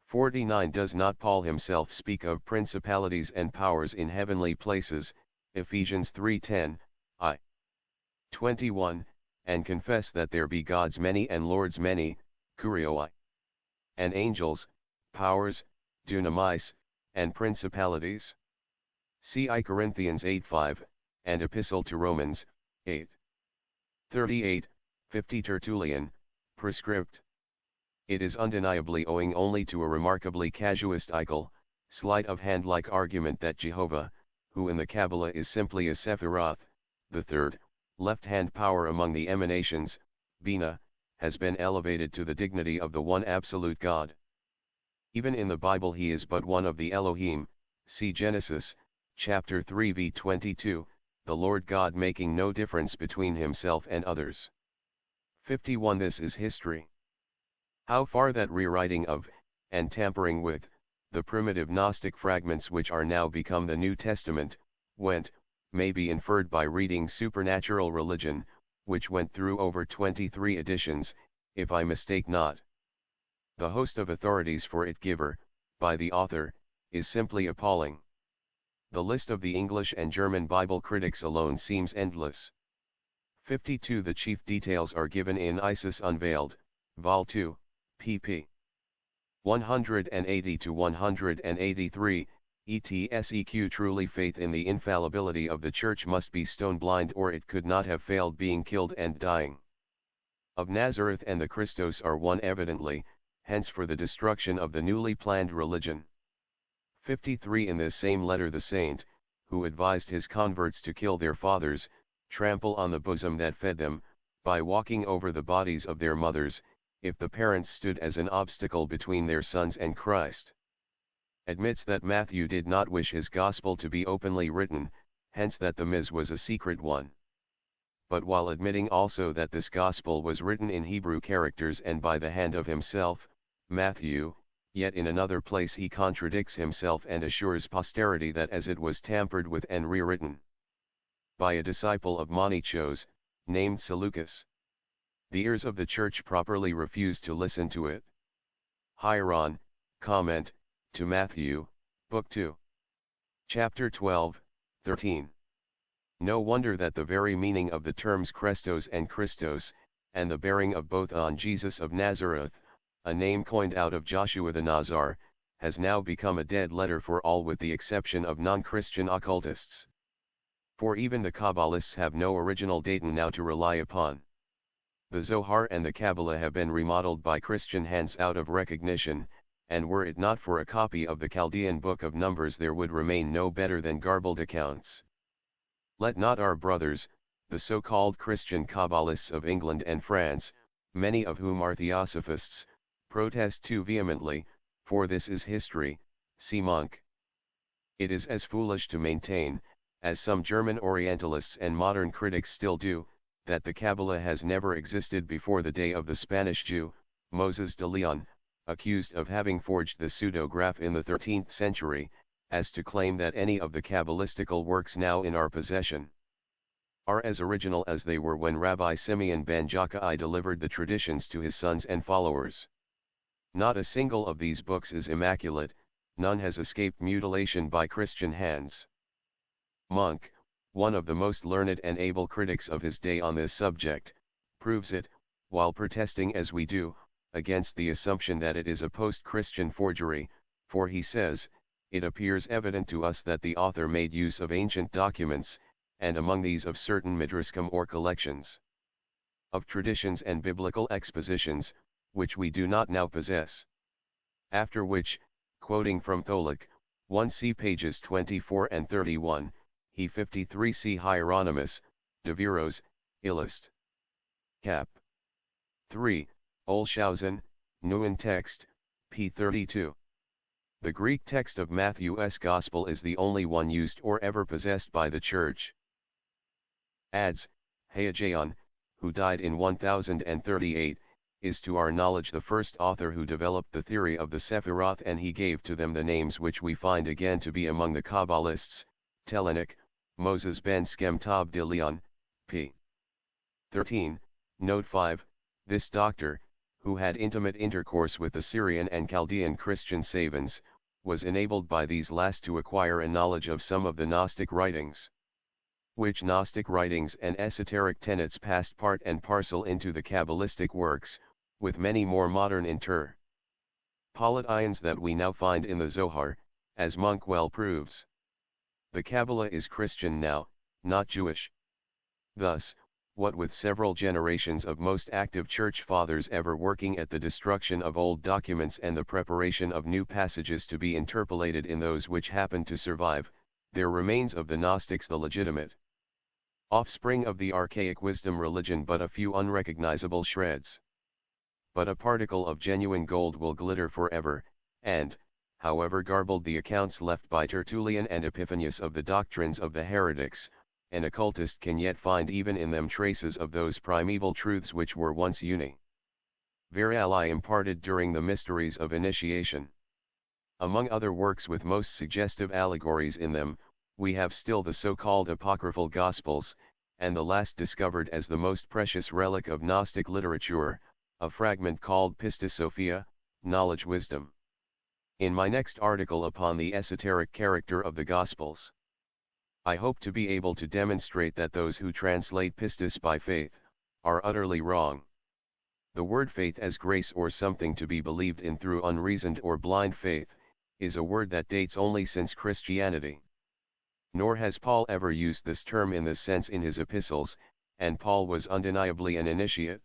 49. Does not Paul himself speak of principalities and powers in heavenly places, Ephesians 3:10, I. 21, and confess that there be gods many and lords many, kurioi, and angels, powers, dunamis, and principalities? See I Corinthians 8:5, and Epistle to Romans, 8. 38, 50. Tertullian, Prescript. It is undeniably owing only to a remarkably casuistical, sleight-of-hand-like argument that Jehovah, who in the Kabbalah is simply a Sephiroth, the third, left-hand power among the emanations, Bina, has been elevated to the dignity of the one absolute God. Even in the Bible he is but one of the Elohim, see Genesis, chapter 3 v 22, the Lord God making no difference between himself and others. 51. This is history. How far that rewriting of, and tampering with, the primitive Gnostic fragments which are now become the New Testament, went, may be inferred by reading Supernatural Religion, which went through over 23 editions, if I mistake not. The host of authorities for it giver, by the author, is simply appalling. The list of the English and German Bible critics alone seems endless. 52. The chief details are given in Isis Unveiled, Vol. 2, pp. 180 to 183, etseq. Truly faith in the infallibility of the Church must be stone blind, or it could not have failed being killed and dying. Of Nazareth and the Christos are one evidently, hence for the destruction of the newly planned religion. 53. In this same letter the saint, who advised his converts to kill their fathers, trample on the bosom that fed them, by walking over the bodies of their mothers, if the parents stood as an obstacle between their sons and Christ. Admits that Matthew did not wish his gospel to be openly written, hence that the Ms was a secret one. But while admitting also that this gospel was written in Hebrew characters and by the hand of himself, Matthew, yet in another place he contradicts himself and assures posterity that as it was tampered with and rewritten by a disciple of Manichos, named Seleucus, the ears of the Church properly refused to listen to it. Hieron, comment, to Matthew, Book 2. Chapter 12, 13. No wonder that the very meaning of the terms Christos and Christos, and the bearing of both on Jesus of Nazareth, a name coined out of Joshua the Nazar, has now become a dead letter for all with the exception of non-Christian occultists. For even the Kabbalists have no original datum now to rely upon. The Zohar and the Kabbalah have been remodeled by Christian hands out of recognition, and were it not for a copy of the Chaldean Book of Numbers there would remain no better than garbled accounts. Let not our brothers, the so-called Christian Kabbalists of England and France, many of whom are Theosophists, protest too vehemently, for this is history, see Monk. It is as foolish to maintain, as some German Orientalists and modern critics still do, that the Kabbalah has never existed before the day of the Spanish Jew, Moses de Leon, accused of having forged the pseudograph in the 13th century, as to claim that any of the Kabbalistical works now in our possession are as original as they were when Rabbi Simeon ben Jochai delivered the traditions to his sons and followers. Not a single of these books is immaculate, none has escaped mutilation by Christian hands. Monk, one of the most learned and able critics of his day on this subject, proves it, while protesting as we do, against the assumption that it is a post-Christian forgery, for he says, it appears evident to us that the author made use of ancient documents, and among these of certain midrashim or collections of traditions and biblical expositions, which we do not now possess. After which, quoting from Tholic, 1c pages 24 and 31, he 53c Hieronymus, De Viros, Illust. Cap. 3, Olshausen, Neuen Text, p. 32. The Greek text of Matthew's Gospel is the only one used or ever possessed by the Church. Adds, Hayajaon, who died in 1038, is to our knowledge the first author who developed the theory of the Sephiroth, and he gave to them the names which we find again to be among the Kabbalists, Telenik, Moses ben Skemtab de Leon, p. 13, note 5, this doctor, who had intimate intercourse with the Syrian and Chaldean Christian savants, was enabled by these last to acquire a knowledge of some of the Gnostic writings. Which Gnostic writings and esoteric tenets passed part and parcel into the Kabbalistic works, with many more modern interpolations that we now find in the Zohar, as Monk well proves. The Kabbalah is Christian now, not Jewish. Thus, what with several generations of most active church fathers ever working at the destruction of old documents and the preparation of new passages to be interpolated in those which happen to survive, there remains of the Gnostics the legitimate offspring of the archaic wisdom religion but a few unrecognizable shreds. But a particle of genuine gold will glitter forever, and, however garbled the accounts left by Tertullian and Epiphanius of the doctrines of the heretics, an occultist can yet find even in them traces of those primeval truths which were once universally imparted during the mysteries of initiation. Among other works with most suggestive allegories in them, we have still the so-called apocryphal Gospels, and the last discovered as the most precious relic of Gnostic literature, a fragment called Pista Sophia, Knowledge Wisdom. In my next article upon the esoteric character of the Gospels, I hope to be able to demonstrate that those who translate pistis by faith, are utterly wrong. The word faith as grace or something to be believed in through unreasoned or blind faith, is a word that dates only since Christianity. Nor has Paul ever used this term in this sense in his epistles, and Paul was undeniably an initiate.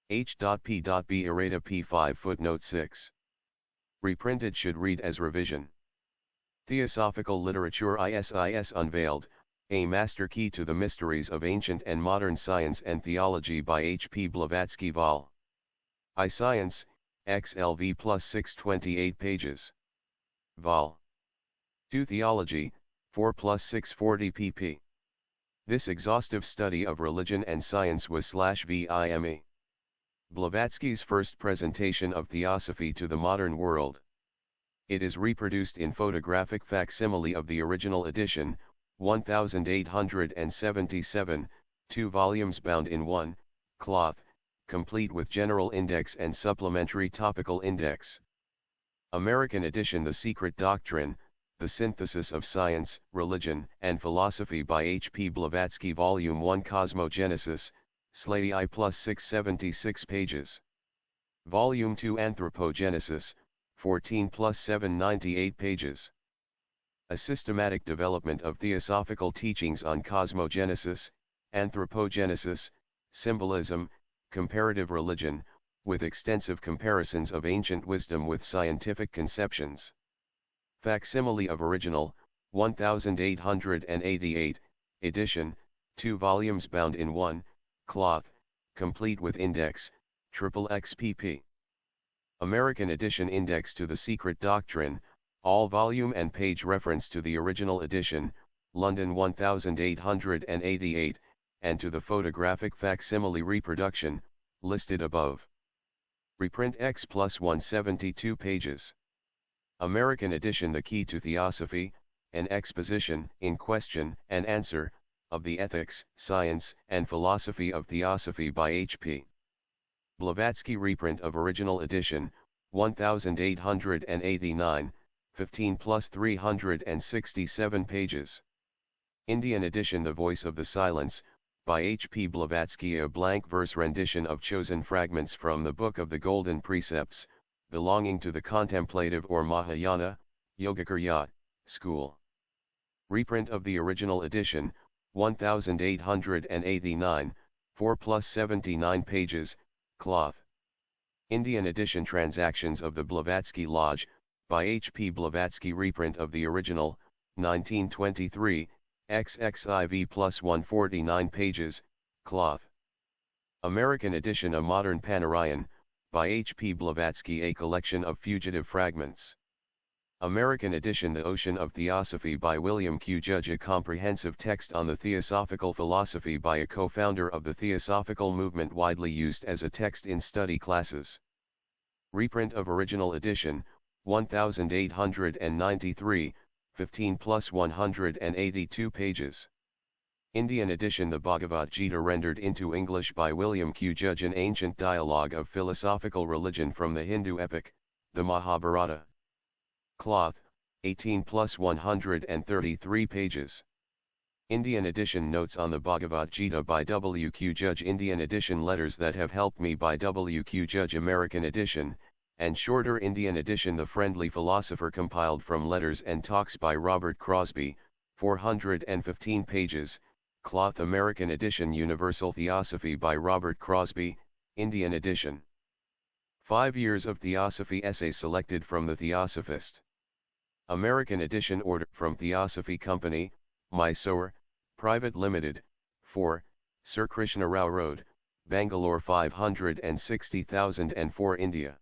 H.P.B. errata p5 footnote 6. Reprinted should read as revision. Theosophical Literature Isis Unveiled, a Master Key to the Mysteries of Ancient and Modern Science and Theology by H.P. Blavatsky Vol. I Science, XLV plus 628 pages. Vol. 2 Theology, 4 plus 640 pp. This exhaustive study of religion and science was /VIME. Blavatsky's first presentation of theosophy to the modern world. It is reproduced in photographic facsimile of the original edition, 1877, 2 volumes bound in one cloth, complete with general index and supplementary topical index. American edition The Secret Doctrine, The Synthesis of Science, Religion, and Philosophy by H.P. Blavatsky Volume 1 Cosmogenesis, Slady I plus 676 pages. Volume 2 Anthropogenesis, 14 plus 798 pages. A systematic development of theosophical teachings on cosmogenesis, anthropogenesis, symbolism, comparative religion, with extensive comparisons of ancient wisdom with scientific conceptions. Facsimile of original, 1888, edition, 2 volumes bound in one cloth, complete with index, XXXPP. American edition index to The Secret Doctrine, all volume and page reference to the original edition, London 1888, and to the photographic facsimile reproduction, listed above. Reprint X plus 172 pages. American edition The Key to Theosophy, an exposition, in question and answer, of the ethics, science, and philosophy of theosophy by H.P. Blavatsky reprint of original edition, 1889, 15 plus 367 pages. Indian edition The Voice of the Silence, by H.P. Blavatsky, a blank verse rendition of chosen fragments from the Book of the Golden Precepts, belonging to the Contemplative or Mahayana, Yogacarya, school. Reprint of the original edition, 1889, 4 plus 79 pages, cloth. Indian edition Transactions of the Blavatsky Lodge, by H.P. Blavatsky reprint of the original, 1923, XXIV plus 149 pages, cloth. American edition A Modern Panarayan, by H.P. Blavatsky, a collection of fugitive fragments. American edition The Ocean of Theosophy by William Q. Judge, a comprehensive text on the theosophical philosophy by a co-founder of the theosophical movement, widely used as a text in study classes. Reprint of original edition, 1893, 15 plus 182 pages. Indian edition The Bhagavad Gita, rendered into English by William Q. Judge, an ancient dialogue of philosophical religion from the Hindu epic, the Mahabharata. Cloth, 18 plus 133 pages. Indian edition Notes on the Bhagavad Gita by W. Q. Judge. Indian edition Letters that have helped me by W. Q. Judge. American edition, and shorter Indian edition The Friendly Philosopher, compiled from Letters and Talks by Robert Crosby, 415 pages. Cloth, American edition Universal Theosophy by Robert Crosby, Indian edition. 5 Years of Theosophy Essays selected from the Theosophist. American edition order from Theosophy Company, Mysore, Private Limited, 4, Sir Krishna Rao Road, Bangalore 560,004, India.